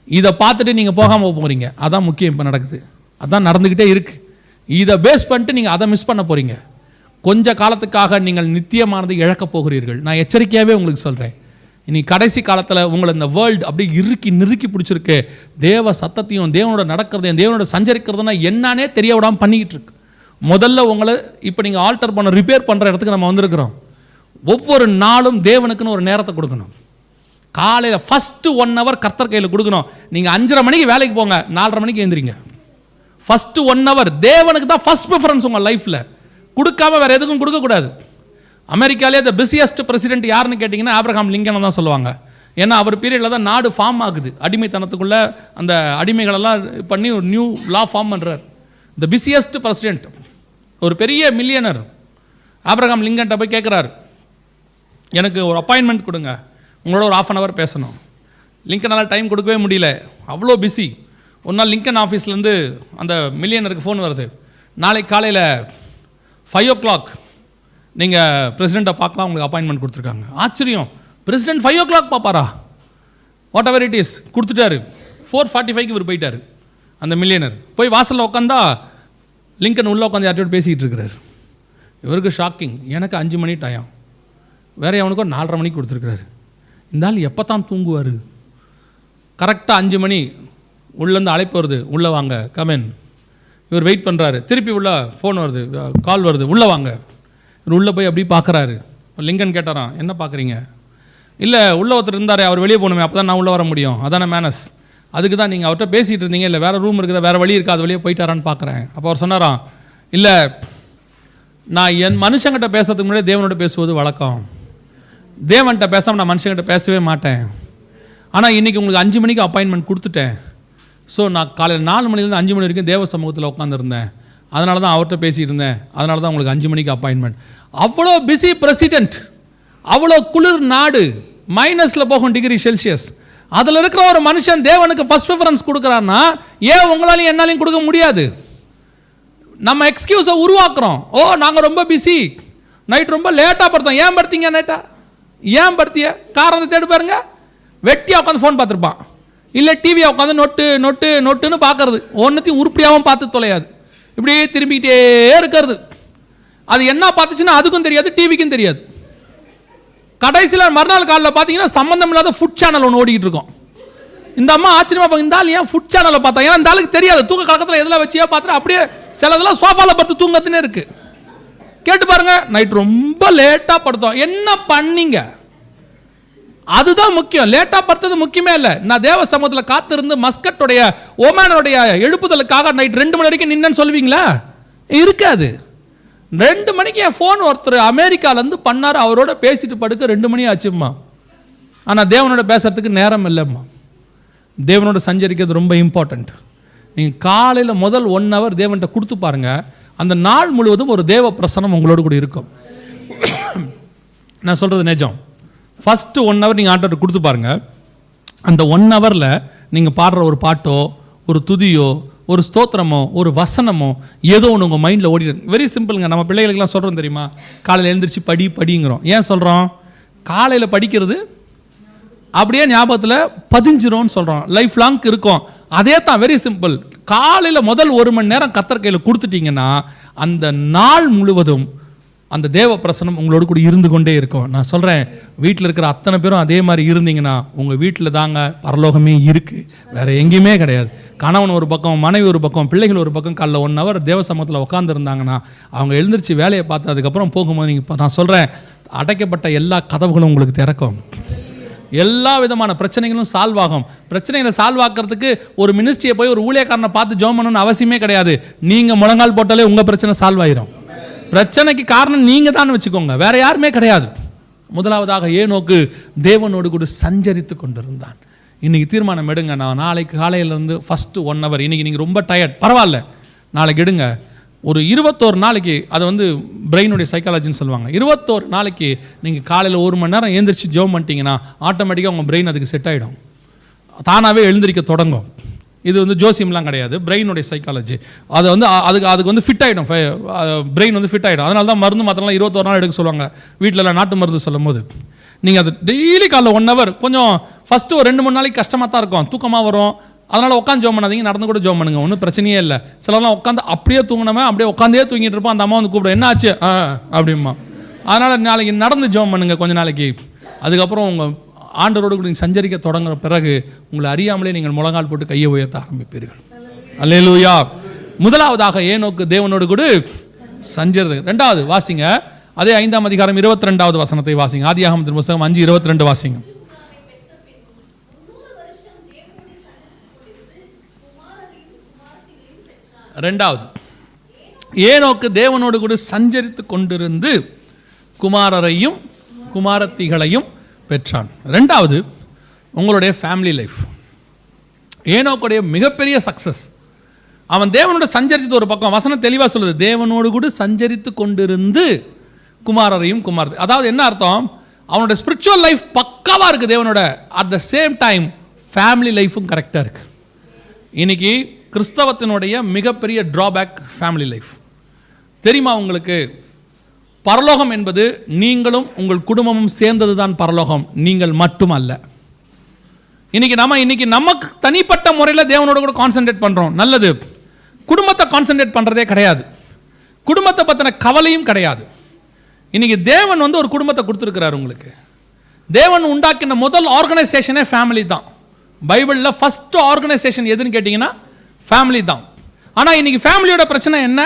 இதை பார்த்துட்டு நீங்கள் போகாமல் போகிறீங்க. அதான் முக்கியம். இப்போ நடக்குது, அதான் நடந்துக்கிட்டே இருக்கு. இதை பேஸ் பண்ணிட்டு நீங்கள் அதை மிஸ் பண்ண போகிறீங்க. கொஞ்ச காலத்துக்காக நீங்கள் நித்தியமானதை இழக்கப் போகிறீர்கள். நான் எச்சரிக்கையாகவே உங்களுக்கு சொல்கிறேன். இனி கடைசி காலத்தில் உங்களை இந்த வேர்ல்டு அப்படியே நெருக்கி பிடிச்சிருக்கு. தேவ சத்தத்தையும் தேவனோட நடக்கிறதையும் தேவனோட சஞ்சரிக்கிறதுனா என்னன்னே தெரிய விடாமல் பண்ணிக்கிட்டு இருக்கு. முதல்ல உங்களை இப்போ நீங்கள் ஆல்டர் பண்ண, ரிப்பேர் பண்ணுற இடத்துக்கு நம்ம வந்திருக்கிறோம். ஒவ்வொரு நாளும் தேவனுக்குன்னு ஒரு நேரத்தை கொடுக்கணும். காலையில் ஃபஸ்ட்டு 1 hour கர்த்தர் கையில் கொடுக்கணும். நீங்கள் 5:30 மணிக்கு வேலைக்கு போங்க, 4:30 மணிக்கு எழுந்திரிங்க. ஃபஸ்ட்டு 1 hour தேவனுக்கு தான் ஃபஸ்ட் ப்ரிஃபரன்ஸ் உங்கள் லைஃப்பில். கொடுக்காம வேறு எதுக்கும் கொடுக்கக்கூடாது. அமெரிக்காலே த பிஸியஸ்ட் பிரசிடென்ட் யாருன்னு கேட்டிங்கன்னா ஆப்ரஹாம் லிங்கனை தான் சொல்லுவாங்க. ஏன்னா அவர் பீரியடில் தான் நாடு ஃபார்ம் ஆகுது. அடிமைத்தனத்துக்குள்ளே அந்த அடிமைகளெல்லாம் பண்ணி ஒரு நியூ லா ஃபார்ம் பண்ணுறார். த பிஸியஸ்ட் பிரசிடென்ட், ஒரு பெரிய மில்லியனர் ஆப்ரஹாம் லிங்கன்ட்ட போய் கேட்குறாரு, எனக்கு ஒரு அப்பாயின்மெண்ட் கொடுங்க, உங்களோட ஒரு 1/2 hour பேசணும். லிங்கனால் டைம் கொடுக்கவே முடியல, அவ்வளோ பிஸி. ஒரு நாள் லிங்கன் ஆஃபீஸ்லேருந்து அந்த மில்லியனருக்கு ஃபோன் வருது, நாளைக்கு காலையில் 5 o'clock நீங்கள் பிரசிடெண்ட்டை பார்க்கலாம், உங்களுக்கு அப்பாயின்மெண்ட் கொடுத்துருக்காங்க. ஆச்சரியம், பிரசிடெண்ட் 5 o'clock பார்ப்பாரா? வாட் எவர் இட் இஸ், கொடுத்துட்டாரு. 4:45 இவர் போயிட்டார். அந்த மில்லியனர் போய் வாசலில் உட்காந்தா லிங்கன் உள்ளே உட்காந்து யார்கிட்ட பேசிக்கிட்டு இருக்கிறார். இவருக்கு ஷாக்கிங். எனக்கு 5 மணி டைம், வேற எவனுக்கோ 4:30 மணிக்கு கொடுத்துருக்குறாரு. இந்த ஆள் எப்போ தான் தூங்குவார்? கரெக்டாக 5 மணி உள்ளேருந்து அழைப்பு வருது, உள்ளே வாங்க, கமென். இவர் வெயிட் பண்ணுறாரு. திருப்பி உள்ள ஃபோன் வருது, கால் வருது, உள்ளே வாங்க. இவர் உள்ளே போய் அப்படி பார்க்குறாரு. லிங்கன் கேட்டாராம், என்ன பார்க்குறீங்க? இல்லை, உள்ள ஒருத்தர் இருந்தார், அவர் வெளியே போகணுமே, அப்போ தான் நான் உள்ளே வர முடியும், அதான மேனஸ், அதுக்கு தான் நீங்கள் அவர்கிட்ட பேசிகிட்டு இருந்தீங்க, இல்லை வேறு ரூம் இருக்குதா, வேறு வழி இருக்கா, அது வெளியே போயிட்டாரான்னு பார்க்குறேன். அப்போ அவர் சொன்னாராம், இல்லை, நான் என் மனுஷங்கிட்ட பேசுறதுக்கு முன்னாடி தேவனோட பேசுவது வழக்கம். தேவன்கிட்ட பேசாமல் நான் மனுஷங்கிட்ட பேசவே மாட்டேன். ஆனால் இன்றைக்கி உங்களுக்கு 5 மணிக்கு அப்பாயின்மெண்ட் கொடுத்துட்டேன். ஸோ நான் காலையில் 4 மணிலேருந்து 5 மணி வரைக்கும் தேவ சமூகத்தில் உட்காந்துருந்தேன். அதனால தான் அவர்கிட்ட பேசிகிட்டு இருந்தேன். அதனால தான் உங்களுக்கு 5 மணிக்கு அப்பாயின்மெண்ட். அவ்வளோ பிஸி பிரசிடென்ட், அவ்வளோ குளிர் நாடு, மைனஸில் போகும் டிகிரி செல்சியஸ். அதில் இருக்கிற ஒரு மனுஷன் தேவனுக்கு ஃபர்ஸ்ட் ப்ரிஃபரன்ஸ் கொடுக்குறான்னா ஏன் உங்களாலையும் என்னாலையும் கொடுக்க முடியாது? நம்ம எக்ஸ்கியூஸை உருவாக்குறோம். ஓ, நாங்கள் ரொம்ப பிஸி, நைட் ரொம்ப லேட்டாக படுத்தோம். ஏன் படுத்தீங்க நைட்டா? ஏன் படுத்திய காரணத்தை தேடி பாருங்க. வெட்டியாக உட்காந்து ஃபோன் பார்த்துருப்பான், இல்லை டிவியை உட்காந்து நொட்டுன்னு பார்க்கறது, ஒன்றுத்தையும் உருப்படியாகவும் பார்த்து தொலையாது, இப்படியே திரும்பிக்கிட்டே இருக்கிறது. அது என்ன பார்த்துச்சுன்னா அதுக்கும் தெரியாது, டிவிக்கும் தெரியாது. கடைசியில் மறுநாள் காலையில் பார்த்தீங்கன்னா சம்மந்தம் இல்லாத ஃபுட் சேனல் ஒன்று ஓடிக்கிட்டு இருக்கோம். இந்த அம்மா ஆச்சரியமா பார்க்க, இந்த ஆள் ஏன் ஃபுட் சேனலை பார்த்தா? ஏன்னா இந்த ஆளுக்கு தெரியாது தூக்க கலக்கத்தில் எதில் வச்சியா பார்த்துட்டு அப்படியே சிலதெல்லாம் சோஃபாவில் பார்த்து தூங்கத்துனே இருக்கு. கேட்டு பாருங்க, நைட் ரொம்ப லேட்டாக படுத்தோம், என்ன பண்ணீங்க? அதுதான் முக்கியம். லேட்டாக படுத்தது முக்கியமே இல்லை. நான் தேவ சமூகத்தில் காத்திருந்து மஸ்கட்டுடைய ஒமானுடைய எழுப்புதலுக்காக நைட் 2 மணி வரைக்கும் நின்னு சொல்லுவீங்களா? இருக்காது. 2 மணிக்கு என் ஃபோன் ஒருத்தர் அமெரிக்காலேருந்து பண்ணார், அவரோட பேசிட்டு படுக்க 2 மணி ஆச்சும்மா. ஆனால் தேவனோட பேசுறதுக்கு நேரம் இல்லைம்மா. தேவனோட சஞ்சரிக்கிறது ரொம்ப இம்பார்ட்டண்ட். நீங்கள் காலையில் முதல் 1 hour தேவன்கிட்ட கொடுத்து பாருங்க, அந்த நாள் முழுவதும் ஒரு தேவ பிரசனம் உங்களோடு கூட இருக்கும். நான் சொல்கிறது நிஜம். ஃபஸ்ட்டு 1 hour நீங்கள் ஆண்டவர்கிட்ட கொடுத்து பாருங்கள். அந்த 1 hourல நீங்கள் பாடுற ஒரு பாட்டோ, ஒரு துதியோ, ஒரு ஸ்தோத்திரமோ, ஒரு வசனமோ, ஏதோ ஒன்று உங்கள் மைண்டில் ஓடிடுது. வெரி சிம்பிளுங்க. நம்ம பிள்ளைகளுக்கெல்லாம் சொல்கிறோம் தெரியுமா, காலையில் எழுந்திரிச்சு படிங்கிறோம். ஏன் சொல்கிறோம்? காலையில் படிக்கிறது அப்படியே ஞாபகத்தில் பதிஞ்சிரும்னு சொல்கிறோம், லைஃப் லாங் இருக்கும். அதே தான், வெரி சிம்பிள். காலையில் முதல் 1 மணி நேரம் கர்த்தர் கையில் கொடுத்துட்டீங்கன்னா அந்த நாள் முழுவதும் அந்த தேவ பிரசனம் உங்களோட கூட இருந்து கொண்டே இருக்கும். நான் சொல்கிறேன், வீட்டில் இருக்கிற அத்தனை பேரும் அதே மாதிரி இருந்தீங்கன்னா உங்கள் வீட்டில் தாங்க பரலோகமே இருக்குது, வேறு எங்கேயுமே கிடையாது. கணவன் ஒரு பக்கம், மனைவி ஒரு பக்கம், பிள்ளைகள் ஒரு பக்கம், காலைல 1 hour தேவ சமூகத்தில் உட்காந்துருந்தாங்கன்னா அவங்க எழுந்திரிச்சு வேலையை பார்த்து அதுக்கப்புறம் போகும்போது நீங்கள், நான் சொல்கிறேன், அடைக்கப்பட்ட எல்லா கதவுகளும் உங்களுக்கு திறக்கும். எல்லா விதமான பிரச்சனைகளும் சால்வ் ஆகும். பிரச்சனைகளை சால்வ் ஆக்கிறதுக்கு ஒரு மினிஸ்ட்ரியை போய் ஒரு ஊழியக்காரனை பார்த்து ஜெபம் பண்ணணும்னு அவசியமே கிடையாது. நீங்கள் முழங்கால் போட்டாலே உங்கள் பிரச்சனை சால்வ் ஆயிரும். பிரச்சனைக்கு காரணம் நீங்கள் தான் வச்சுக்கோங்க, வேற யாருமே கிடையாது. முதலாவதாக ஏனோக்கு தேவனோடு கூட சஞ்சரித்து கொண்டிருந்தான். இன்னைக்கு தீர்மானம் எடுங்க, நான் நாளைக்கு காலையிலேருந்து ஃபஸ்ட்டு 1 hour, இன்னைக்கு நீங்கள் ரொம்ப டயர்ட், பரவாயில்ல, நாளைக்கு எடுங்க. ஒரு 21 நாளைக்கு, அதை பிரெயினுடைய சைக்காலஜின்னு சொல்லுவாங்க. 21 நாளைக்கு நீங்கள் காலையில் 1 மணி நேரம் எழுந்திரிச்சு ஜெபம் பண்ணிட்டீங்கன்னா ஆட்டோமேட்டிக்காக உங்கள் பிரெயின் அதுக்கு செட் ஆகிடும், தானாகவே எழுந்திரிக்க தொடங்கும். இது ஜோசியம்லாம் கிடையாது, பிரெயினுடைய சைக்காலஜி. அதை அதுக்கு ஃபிட் ஆகிடும், பிரெயின் ஃபிட் ஆகிடும். அதனால தான் மருந்து மாத்திரம்லாம் 21 நாள் எடுக்க சொல்லுவாங்க வீட்டிலலாம், நாட்டு மருந்து சொல்லும் போது. நீங்கள் அது டெய்லி காலைல 1 hour, கொஞ்சம் ஃபஸ்ட்டு ஒரு 2-3 நாளைக்கு கஷ்டமாக தான் இருக்கும், தூக்கமாக வரும். அதனால் உட்காந்து ஜோம் பண்ணாதீங்க, நடந்து கூட ஜோம் பண்ணுங்க, ஒன்றும் பிரச்சனையே இல்லை. சிலர்லாம் உட்காந்து அப்படியே தூங்கினவன் அப்படியே உட்காந்தே தூங்கிட்டு இருப்பான். அந்த அம்மா கூப்பிடும், என்ன ஆச்சு அப்படிமா. அதனால் நாளைக்கு நடந்து ஜோம் பண்ணுங்க கொஞ்ச நாளைக்கு. அதுக்கப்புறம் உங்கள் ஆண்டவரோடு நீங்கள் சஞ்சரிக்க தொடங்குற பிறகு உங்களை அறியாமலே நீங்கள் முழங்கால் போட்டு கையை உயர்த்த ஆரம்பிப்பீர்கள். அல்லேலூயா. முதலாவதாக ஏனோக்கு தேவனோடு கூட சஞ்சரித்து. 2வது வாசிங்க, அதே 5ஆம் அதிகாரம் 22வது வசனத்தை வாசிங்க. ஆதியாகமத்தின் புத்தகம் 5:22 வாசிங்க. 2வது, ஏனோக்கு தேவனோடு கூட சஞ்சரித்து கொண்டிருந்து குமாரரையும் குமாரத்திகளையும் பெற்றான். 2வது, உங்களுடைய ஃபேமிலி லைஃப். ஏனோக்குடைய மிகப்பெரிய சக்சஸ், அவன் தேவனோடு சஞ்சரித்து, ஒரு பக்கம் வசனம் தெளிவாக சொல்லுது, தேவனோடு கூட சஞ்சரித்து கொண்டிருந்து குமாரரையும் குமாரத்தை. அதாவது என்ன அர்த்தம், அவனோட ஸ்பிரிச்சுவல் லைஃப் பக்காவாக இருக்குது தேவனோட, at the same time family லைஃபும் கரெக்டாக இருக்குது. இன்னைக்கு கிறிஸ்தவத்தினுடைய மிகப்பெரிய ட்ராபேக் ஃபேமிலி லைஃப். தெரியுமா உங்களுக்கு, பரலோகம் என்பது நீங்களும் உங்கள் குடும்பமும் சேர்ந்தது தான் பரலோகம், நீங்கள் மட்டும் அல்ல. இன்னைக்கு நமக்கு தனிப்பட்ட முறையில் தேவனோட கூட கான்சென்ட்ரேட் பண்ணுறோம், நல்லது. குடும்பத்தை கான்சென்ட்ரேட் பண்ணுறதே கிடையாது, குடும்பத்தை பற்றின கவலையும் கிடையாது. இன்னைக்கு தேவன் ஒரு குடும்பத்தை கொடுத்துருக்கிறார் உங்களுக்கு. தேவன் உண்டாக்கின முதல் ஆர்கனைசேஷனே ஃபேமிலி தான். பைபிளில் ஃபஸ்ட்டு ஆர்கனைசேஷன் எதுன்னு கேட்டிங்கன்னா ஃபேமிலி தான். ஆனால் இன்னைக்கு ஃபேமிலியோட பிரச்சனை என்ன?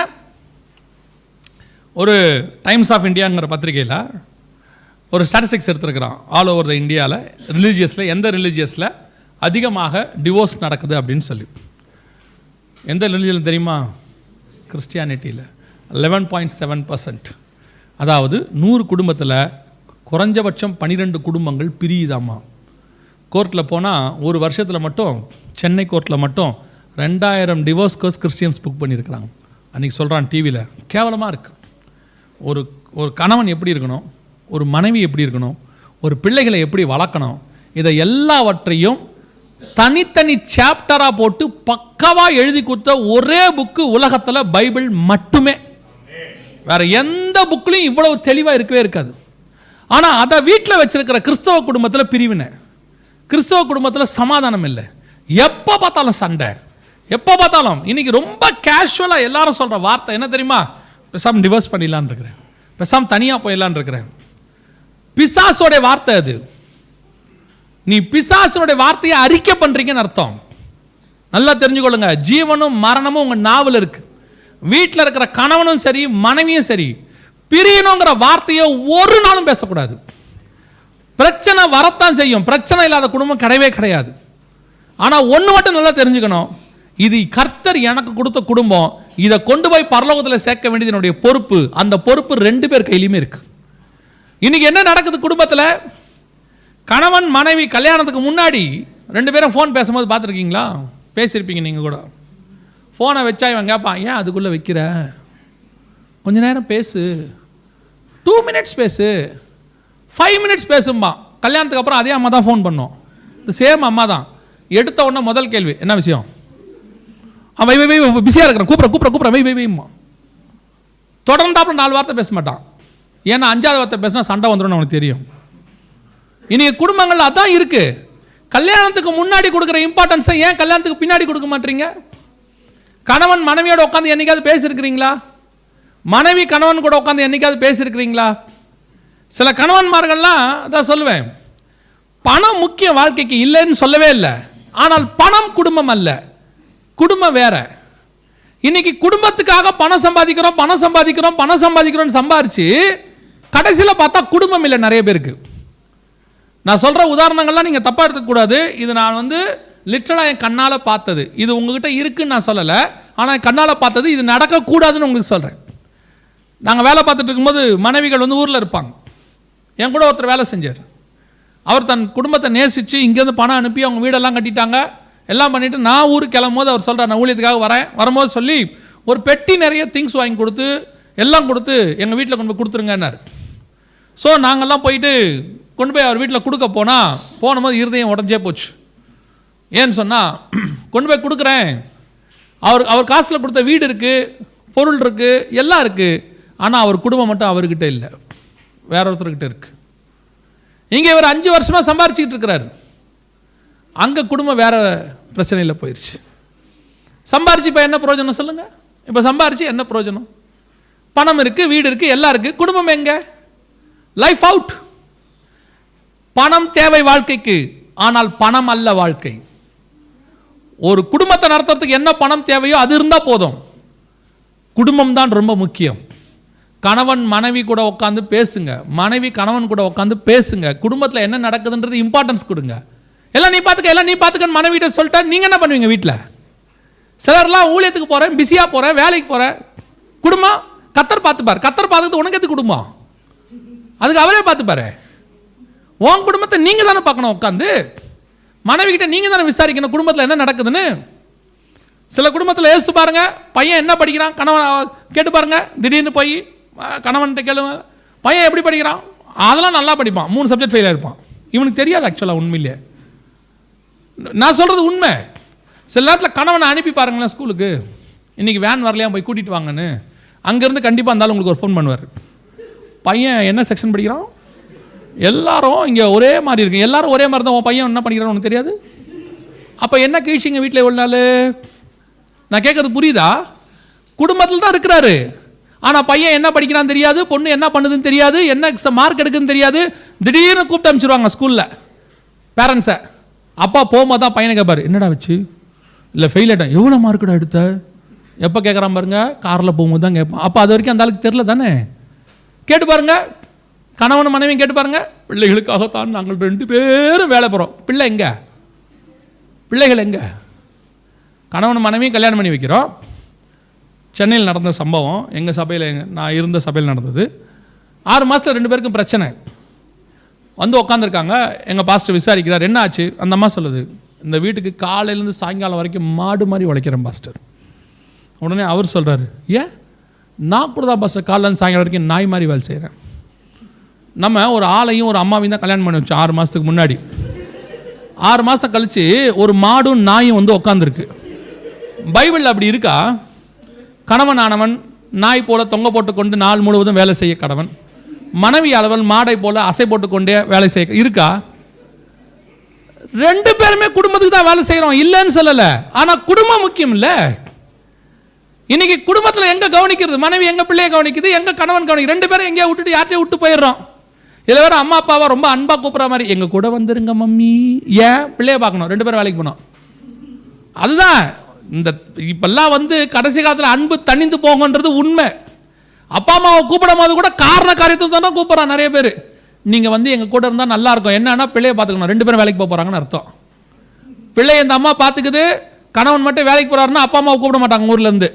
ஒரு டைம்ஸ் ஆஃப் இந்தியாங்கிற பத்திரிகையில் ஒரு ஸ்டாட்டிஸ்டிக்ஸ் எடுத்துருக்கிறான், ஆல் ஓவர் த இந்தியாவில் ரிலீஜியஸில் எந்த ரிலீஜியஸில் அதிகமாக டிவோர்ஸ் நடக்குது அப்படின்னு சொல்லி. எந்த ரிலீஜியன் தெரியுமா? கிறிஸ்டியானிட்டியில் 11.7%. அதாவது 100 குடும்பத்தில் குறைஞ்சபட்சம் 12 குடும்பங்கள் பிரியுதாமா. கோர்ட்டில் போனால் ஒரு வருஷத்தில் மட்டும் சென்னை கோர்ட்டில் மட்டும் 2000 டிவோர்ஸ் கேஸ் கிறிஸ்டியன்ஸ் புக் பண்ணியிருக்கிறாங்க. அன்றைக்கி சொல்கிறான் டிவியில், கேவலமாக இருக்குது. ஒரு கணவன் எப்படி இருக்கணும், ஒரு மனைவி எப்படி இருக்கணும், ஒரு பிள்ளைகளை எப்படி வளர்க்கணும், இதை எல்லாவற்றையும் தனித்தனி சாப்டராக போட்டு பக்காவாக எழுதி கொடுத்த ஒரே புக்கு உலகத்தில் பைபிள் மட்டுமே. வேற எந்த புக்லையும் இவ்வளவு தெளிவாக இருக்கவே இருக்காது. ஆனால் அதை வீட்டில் வச்சிருக்கிற கிறிஸ்தவ குடும்பத்தில் பிரிவினை, கிறிஸ்தவ குடும்பத்தில் சமாதானம் இல்லை, எப்போ பார்த்தாலும் சண்டை, எப்போ பார்த்தாலும். இன்னைக்கு ரொம்ப கேஷுவலாக எல்லாரும் சொல்கிற வார்த்தை என்ன தெரியுமா? பேசாமல் டிவோர்ஸ் பண்ணிடலான் இருக்கிறேன், பேசாமல் தனியாக போயிடலான் இருக்கிறேன். பிசாசோடைய வார்த்தை அது. நீ பிசாசனுடைய வார்த்தையை அறிக்கை பண்ணுறீங்கன்னு அர்த்தம். நல்லா தெரிஞ்சுக்கொள்ளுங்க, ஜீவனும் மரணமும் உங்கள் நாவில் இருக்கு. வீட்டில் இருக்கிற கணவனும் சரி மனைவியும் சரி பிரியணுங்கிற வார்த்தையை ஒரு நாளும் பேசக்கூடாது. பிரச்சனை வரத்தான் செய்யும், பிரச்சனை இல்லாத குடும்பம் கிடையவே கிடையாது. ஆனால் ஒன்று மட்டும் நல்லா தெரிஞ்சுக்கணும், இது கர்த்தர் எனக்கு கொடுத்த குடும்பம், இதை கொண்டு போய் பரலோகத்தில் சேர்க்க வேண்டியது என்னுடைய பொறுப்பு. அந்த பொறுப்பு 2 பேர் கையிலுமே இருக்கு. இன்னைக்கு என்ன நடக்குது குடும்பத்தில்? கணவன் மனைவி கல்யாணத்துக்கு முன்னாடி 2 பேரும் ஃபோன் பேசும்போது பார்த்துருக்கீங்களா? பேசியிருப்பீங்க நீங்கள் கூட. ஃபோனை வச்சா இவன் கேட்பான், ஏன் அதுக்குள்ளே வைக்கிற, கொஞ்ச நேரம் பேசு, 2 minutes பேசு, 5 minutes பேசும்பா. கல்யாணத்துக்கு அப்புறம் அதே அம்மா தான் ஃபோன் பண்ணோம், இந்த சேம் அம்மா தான். எடுத்த உடனே முதல் கேள்வி, என்ன விஷயம்? வை வை வை பிஸியாக இருக்கிறேன், கூப்பிட்ற வை வை வைம்மா. தொடர்ந்தாப்புல 4 வார்த்தை பேச மாட்டான். ஏன்னா 5வது வார்த்தை பேசினா சண்டை வந்துடும் அவனுக்கு தெரியும். இன்னைக்கு குடும்பங்கள் அதான் இருக்கு. கல்யாணத்துக்கு முன்னாடி கொடுக்குற இம்பார்ட்டன்ஸை ஏன் கல்யாணத்துக்கு பின்னாடி கொடுக்க மாட்டீங்க? கணவன் மனைவியோட உட்காந்து என்னைக்காவது பேசியிருக்கிறீங்களா? மனைவி கணவன் கூட உட்காந்து என்னைக்காவது பேசியிருக்கிறீங்களா? சில கணவன்மார்கள்லாம் அதான் சொல்லுவேன், பணம் முக்கிய வாழ்க்கைக்கு இல்லைன்னு சொல்லவே இல்லை. ஆனால் பணம் குடும்பம் அல்ல, குடும்பம் வேற. இன்னைக்கு குடும்பத்துக்காக பணம் சம்பாதிக்கிறோம் சம்பாரிச்சு கடைசியில் பார்த்தா குடும்பம் இல்லை நிறைய பேருக்கு. நான் சொல்ற உதாரணங்கள்லாம் நீங்க தப்பா எடுத்துக்கூடாது. இது நான் லிட்டரலா என் கண்ணால பார்த்தது. இது உங்ககிட்ட இருக்குன்னு நான் சொல்லலை, ஆனால் என் கண்ணால பார்த்தது. இது நடக்கக்கூடாதுன்னு உங்களுக்கு சொல்றேன். நாங்கள் வேலை பார்த்துட்டு இருக்கும்போது மனைவிகள் ஊரில் இருப்பாங்க. என் கூட ஒருத்தர் வேலை செஞ்சார். அவர் தன் குடும்பத்தை நேசித்து இங்கேருந்து பணம் அனுப்பி அவங்க வீடெல்லாம் கட்டிட்டாங்க, எல்லாம் பண்ணிவிட்டு நான் ஊருக்கு கிளம்பும்போது அவர் சொல்கிறார், நான் ஊழியத்துக்காக வரும்போது சொல்லி ஒரு பெட்டி நிறைய திங்ஸ் வாங்கி கொடுத்து எல்லாம் கொடுத்து எங்கள் வீட்டில் கொண்டு போய் கொடுத்துருங்கன்னார். ஸோ நாங்கள்லாம் போயிட்டு கொண்டு போய் அவர் வீட்டில் கொடுக்க போனபோது இருதயம் உடஞ்சே போச்சு. ஏன்னு சொன்னால், கொண்டு போய் கொடுக்குறேன், அவர் காசில் கொடுத்த வீடு இருக்குது, பொருள் இருக்குது, எல்லாம் இருக்குது. ஆனால் அவர் குடும்பம் மட்டும் அவர்கிட்ட இல்லை, வேற ஒருத்தர்கிட்ட இருக்குது. இங்கே இவர் 5 வருஷமாக சம்பாரிச்சிக்கிட்டு இருக்கிறார். அங்கே குடும்பம் வேற பிரச்சனையில் போயிடுச்சு. சம்பாரிச்சு இப்போ என்ன பிரயோஜனம் சொல்லுங்கள்? இப்போ சம்பாரிச்சு என்ன பிரயோஜனம்? பணம் இருக்குது, வீடு இருக்குது, எல்லாம் இருக்குது, குடும்பம் எங்கே? Life out. பணம் தேவை வாழ்க்கைக்கு, ஆனால் பணம் அல்ல வாழ்க்கை. ஒரு குடும்பத்தை நடத்துறதுக்கு என்ன பணம் தேவையோ அது இருந்தால் போதும். குடும்பம் தான் ரொம்ப முக்கியம். கணவன் மனைவி கூட உட்காந்து பேசுங்க, மனைவி கணவன் கூட உட்காந்து பேசுங்க. குடும்பத்தில் என்ன நடக்குதுன்றது இம்பார்ட்டன்ஸ் கொடுங்க. எல்லாம் நீ பார்த்துக்கன்னு மனைவிட்ட சொல்லிட்டா நீங்கள் என்ன பண்ணுவீங்க வீட்டில்? சிலர்லாம் ஊழியத்துக்கு போகிறேன், பிஸியாக போகிறேன், வேலைக்கு போகிறேன், குடும்பம் கத்தர் பார்த்துப்பார். கத்தர் பார்த்துக்கிட்டு உனக்கு எது குடும்பம்? அதுக்கு அவரே பார்த்துப்பாரு. உன் குடும்பத்தை நீங்கள் தானே பார்க்கணும். உட்காந்து மனைவிக்கிட்ட நீங்கள் தானே விசாரிக்கணும் குடும்பத்தில் என்ன நடக்குதுன்னு. சில குடும்பத்தில் யோசித்து பாருங்க, பையன் என்ன படிக்கிறான், கணவன் கேட்டு பாருங்க. திடீர்னு போய் கணவன்கிட்ட கேளுங்க, பையன் எப்படி படிக்கிறான்? அதெல்லாம் நல்லா படிப்பான், 3 சப்ஜெக்ட் ஃபெயிலாக இருப்பான். இவனுக்கு தெரியாது ஆக்சுவலாக, உண்மையிலே நான் சொல்கிறது உண்மை. சில நேரத்தில் கணவனை அனுப்பி பாருங்களேன் ஸ்கூலுக்கு, இன்றைக்கி வேன் வரலையா போய் கூட்டிகிட்டு வாங்கன்னு. அங்கேருந்து கண்டிப்பாக இருந்தாலும் உங்களுக்கு ஒரு ஃபோன் பண்ணுவார். பையன் என்ன செக்ஷன் படிக்கிறான்? எல்லாரும் இங்கே ஒரே மாதிரி இருக்கு, எல்லாரும் ஒரே மாதிரி தான். உன் பையன் என்ன படிக்கிறான்னு உனக்கு தெரியாது? அப்போ என்ன கழிச்சிங்க வீட்டில் எவ்வளோ நாள்? நான் கேட்கறது புரியுதா? குடும்பத்தில் தான் இருக்கிறாரு, ஆனால் பையன் என்ன படிக்கிறான்னு தெரியாது, பொண்ணு என்ன பண்ணுதுன்னு தெரியாது, என்ன மார்க் எடுக்குதுன்னு தெரியாது. திடீர்னு கூப்பிட்டு அனுப்பிச்சிருவாங்க ஸ்கூலில் பேரண்ட்ஸை. அப்பா போகும்போது தான் பையனை கேட்பார், என்னடா வச்சு இல்லை ஃபெயில் ஆகிட்டான், எவ்வளோ மார்க்கடா எடுத்த? எப்போ கேட்குறான் பாருங்க, காரில் போகும்போது தான் கேட்பான். அப்போ அது வரைக்கும் அந்த ஆளுக்கு தெரில தானே. கேட்டு பாருங்க, கணவன் மனைவியும் கேட்டு பாருங்க. பிள்ளைகளுக்காகத்தான் நாங்கள் 2 பேரும் வேலை போகிறோம். பிள்ளை எங்க? பிள்ளைகள் எங்க? கணவன் மனைவியும் கல்யாணம் பண்ணி வைக்கிறோம். சென்னையில் நடந்த சம்பவம், எங்கள் சபையில், நான் இருந்த சபையில் நடந்தது. 6 மாதத்தில் 2 பேருக்கும் பிரச்சனை. உட்காந்துருக்காங்க. எங்கள் பாஸ்டர் விசாரிக்கிறார், என்ன ஆச்சு? அந்த அம்மா சொல்லுது, இந்த வீட்டுக்கு காலையிலேருந்து சாயங்காலம் வரைக்கும் மாடு மாதிரி உழைக்கிறேன் பாஸ்டர். உடனே அவர் சொல்கிறாரு, ஏன்? நான் கூட தான் பாஸ்டர் காலையிலேருந்து சாயங்காலம் வரைக்கும் நாய் மாதிரி வேலை செய்கிறேன். நம்ம ஒரு ஆளையும் ஒரு அம்மாவையும் தான் கல்யாணம் பண்ணி வச்சோம் 6 மாதத்துக்கு முன்னாடி. 6 மாதம் கழித்து ஒரு மாடும் நாயும் உட்காந்துருக்கு. பைபிளில் அப்படி இருக்கா? கணவன் ஆனவன் நாய் போல தொங்க போட்டுக்கொண்டு நாள் முழுவதும் வேலை செய்ய கடவன், மனைவி அளவன் மாடை போல அசை போட்டுக்கொண்டே வேலை செய்ய இருக்கா? 2 பேருமே குடும்பத்துக்கு தான் வேலை செய்கிறோம், இல்லைன்னு சொல்லலை. ஆனால் குடும்பம் முக்கியம் இல்லை. இன்னைக்கு குடும்பத்தில் எங்கே கவனிக்கிறது? மனைவி எங்கே பிள்ளையை கவனிக்குது, எங்கே கணவன் கவனிக்குது? 2 பேரும் எங்கேயா விட்டுட்டு யார்ட்டையும் விட்டு போயிடுறோம். இதில் வேறு அம்மா அப்பாவை ரொம்ப அன்பாக கூப்பிட்ற மாதிரி, எங்கள் கூட வந்துருங்க மம்மி. ஏன்? பிள்ளையை பார்க்கணும், 2 பேரும் வேலைக்கு போனோம். அதுதான் இந்த இப்பெல்லாம் கடைசி காலத்தில் அன்பு தணிந்து போங்கன்றது உண்மை. அப்பா அம்மாவை கூப்பிடும் போது கூட காரண காரியத்தை தானே கூப்பிட்றான் நிறைய பேர். நீங்கள் எங்கள் கூட இருந்தால் நல்லா இருக்கும். என்னன்னா பிள்ளையை பார்த்துக்கணும், 2 பேரும் வேலைக்கு போக போகிறாங்கன்னு அர்த்தம். பிள்ளை இந்த அம்மா பார்த்துக்குது, கணவன் மட்டும் வேலைக்கு போகிறாருன்னா அப்பா அம்மாவை கூப்பிட மாட்டாங்க ஊர்லேருந்து.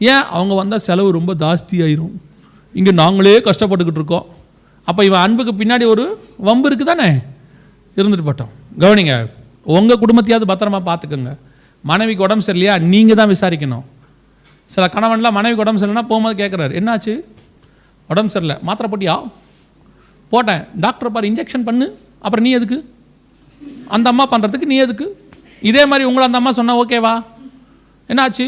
ஏன்? அவங்க வந்தால் செலவு ரொம்ப ஜாஸ்தி ஆயிரும், இங்கே நாங்களே கஷ்டப்பட்டுக்கிட்டு இருக்கோம். அப்போ இவன் அன்புக்கு பின்னாடி ஒரு வம்பு இருக்குது தானே. இருந்துட்டு போட்டோம். கவனிங்க, உங்கள் குடும்பத்தையாவது பத்திரமா பார்த்துக்கோங்க. மனைவிக்கு உடம்பு சரியில்லையா, நீங்கள் தான் விசாரிக்கணும். சில கணவன்லாம் மனைவிக்கு உடம்பு சரியில்லைன்னா போகும்போது கேட்குறாரு, என்னாச்சு? உடம்பு சரியில்லை, மாத்திரை போட்டியா? போட்டேன். டாக்டர் பாரு, இன்ஜெக்ஷன் பண்ணு. அப்புறம் நீ எதுக்கு? அந்த அம்மா பண்ணுறதுக்கு நீ எதுக்கு? இதே மாதிரி உங்களை அந்த அம்மா சொன்னால் ஓகேவா? என்னாச்சு?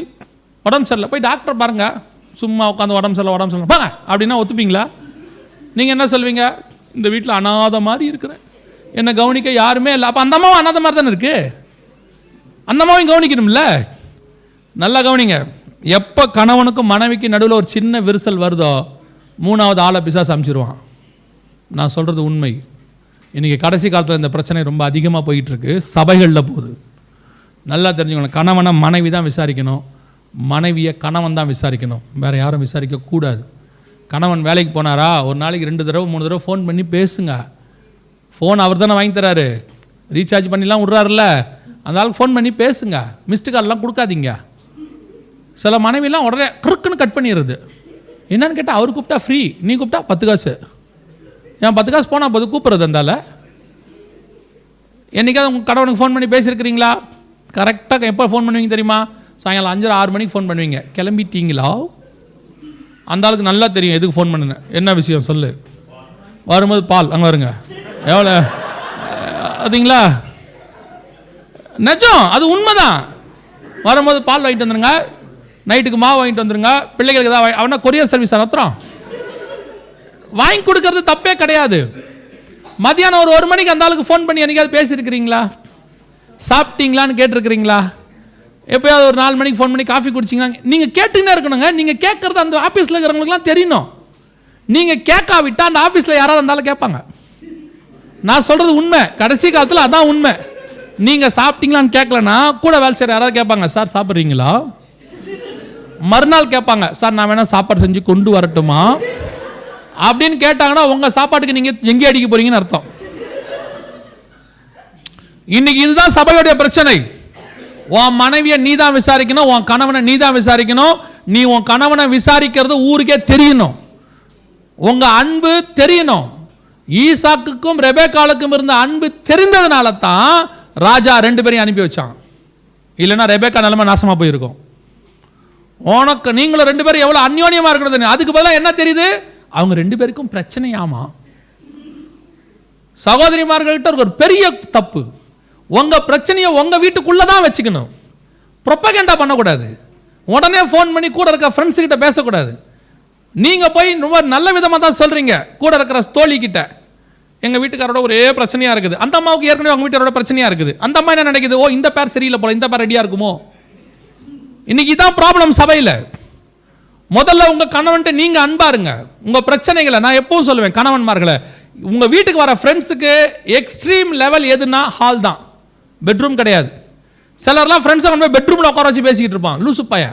உடம்பு சரியில்லை, போய் டாக்டர் பாருங்க. சும்மா உட்காந்து உடம்பு சரியில்லை பாங்க அப்படின்னா ஒத்துப்பீங்களா? நீங்கள் என்ன சொல்வீங்க? இந்த வீட்டில் அனாதை மாதிரி இருக்கிறேன், என்னை கவனிக்க யாருமே இல்லை. அப்போ அந்த அம்மாவும் அனாதை மாதிரி தானே இருக்குது. அந்த அம்மாவையும் கவனிக்கணும்ல. நல்லா கவனிங்க. எப்போ கணவனுக்கும் மனைவிக்கு நடுவில் ஒரு சின்ன விரிசல் வருதோ 3வது ஆளை பிசாசு அமைச்சிருவான். நான் சொல்கிறது உண்மை. இன்றைக்கி கடைசி காலத்தில் இந்த பிரச்சனை ரொம்ப அதிகமாக போயிட்டுருக்கு, சபைகளில் போகுது. நல்லா தெரிஞ்சுக்கணும், கணவனை மனைவி தான் விசாரிக்கணும், மனைவியை கணவன் தான் விசாரிக்கணும், வேறு யாரும் விசாரிக்கக்கூடாது. கணவன் வேலைக்கு போனாரா, ஒரு நாளைக்கு 2 தடவை 3 தடவை ஃபோன் பண்ணி பேசுங்க. ஃபோன் அவர் தானே வாங்கி தராரு, ரீசார்ஜ் பண்ணிலாம் விட்றாருல்ல, அந்த ஆளுக்கு ஃபோன் பண்ணி பேசுங்க. மிஸ்டு கால்லாம் கொடுக்காதீங்க. சில மனைவிலாம் உடனே குறுக்குன்னு கட் பண்ணிடுறது. என்னன்னு கேட்டால் அவர் கூப்பிட்டா ஃப்ரீ, நீ கூப்பிட்டா 10 காசு. ஏன் 10 காசு போனால் போது கூப்பிட்றது இருந்தால. என்றைக்காவது உங்கள் கடவுளுக்கு ஃபோன் பண்ணி பேசியிருக்கிறீங்களா? கரெக்டாக எப்போ ஃபோன் பண்ணுவீங்க தெரியுமா? சாயங்காலம் 5-6 மணிக்கு ஃபோன் பண்ணுவீங்க. கிளம்பிட்டீங்களா? அந்த ஆளுக்கு நல்லா தெரியும் எதுக்கு ஃபோன் பண்ணுங்க, என்ன விஷயம் சொல்லு. வரும்போது பால் அங்கே வருங்க, எவ்வளோ அதுங்களா? நிஜம், அது உண்மைதான். வரும்போது பால் வாங்கிட்டு வந்துடுங்க, நைட்டுக்கு மாவு வாங்கிட்டு வந்துடுங்க, பிள்ளைகளுக்கு தான் அவனா கொரியர் சர்வீஸ் நடத்துகிறோம். வாங்கி கொடுக்கறது தப்பே கிடையாது. மதியானம் ஒரு 1 மணிக்கு அந்த ஆளுக்கு ஃபோன் பண்ணி என்னைக்காவது பேசியிருக்கிறீங்களா? சாப்பிட்டீங்களான்னு கேட்டிருக்கிறீங்களா? எப்போயாவது ஒரு 4 மணிக்கு ஃபோன் பண்ணி காஃபி குடிச்சிங்களா? நீங்கள் கேட்டுக்கினே இருக்கணுங்க. நீங்கள் கேட்குறது அந்த ஆஃபீஸில் இருக்கிறவங்களுக்குலாம் தெரியணும். நீங்கள் கேட்காவிட்டால் அந்த ஆஃபீஸில் யாராவது இருந்தாலும் கேட்பாங்க. நான் சொல்கிறது உண்மை, கடைசி காலத்தில் அதான் உண்மை. நீங்கள் சாப்பிட்டீங்களான்னு கேட்கலன்னா கூட வேலை செய்கிற யாராவது கேட்பாங்க, சார் சாப்பிட்றீங்களா? மறுநாள் கேட்பாங்க, சார் நான் வேணால் சாப்பாடு செஞ்சு கொண்டு வரட்டுமா அப்படின்னு கேட்டாங்கன்னா உங்கள் சாப்பாட்டுக்கு நீங்கள் எங்கே அடிக்க போகிறீங்கன்னு அர்த்தம். இன்னைக்கு இதுதான் சபையுடைய பிரச்சனை. உன் மனைவியை நீ தான் விசாரிக்கணும், உன் கணவனை நீ தான் விசாரிக்கணும். நீ உன் கணவனை விசாரிக்கிறது ஊருக்கே தெரியணும், உங்க அன்பு தெரியணும். ஈசாக்குக்கும் ரெபேக்காளுக்கும் இருந்த அன்பு தெரிந்ததுனால தான் ராஜா 2 பேரையும் அனுப்பி வச்சான். இல்லைன்னா ரெபேக்கா நிலைமை நாசமா போயிருக்கும். உனக்கு நீங்களும் 2 பேரும் எவ்வளவு அந்யோன்யமா இருக்கணும். அதுக்கு பதிலாக என்ன தெரியுது? அவங்க 2 பேருக்கும் பிரச்சனையாமா. சகோதரிமார்கள்ட்ட ஒரு பெரிய தப்பு, உங்க பிரச்சனையை உங்க வீட்டுக்குள்ளதான் வச்சுக்கணும். ப்ரொபகண்டா பண்ணக்கூடாது. உடனே ஃபோன் பண்ணி கூட இருக்க ஃப்ரெண்ட்ஸ் கிட்ட பேசக்கூடாது. நீங்க போய் ரொம்ப நல்ல விதமா தான் சொல்றீங்க கூட இருக்கிற தோழி கிட்ட, எங்க வீட்டுக்காரோட ஒரே பிரச்சனையா இருக்குது, அந்த அம்மாவுக்கு ஏற்கனவே அவங்க வீட்டாரோட பிரச்சனையா இருக்குது, அந்த அம்மா என்ன நினைக்குது, ஓ இந்த பேர் சரியில்லை போல, இந்த பேர் ரெடியா இருக்குமோ. இன்னைக்கு இதான் ப்ராப்ளம் சபையில். முதல்ல உங்க கணவன்ட்டு நீங்க அன்பாருங்க. உங்க பிரச்சனைகளை நான் எப்பவும் சொல்லுவேன், கணவன்மார்களை, உங்க வீட்டுக்கு வர ஃப்ரெண்ட்ஸுக்கு எக்ஸ்ட்ரீம் லெவல் எதுனா ஹால் தான், பெட்ரூம் கிடையாது. சிலர்லாம் ஃப்ரெண்ட்ஸை கொண்டு போய் பெட்ரூம்ல உட்கார வச்சு பேசிக்கிட்டு இருப்பான், லூசு பைய.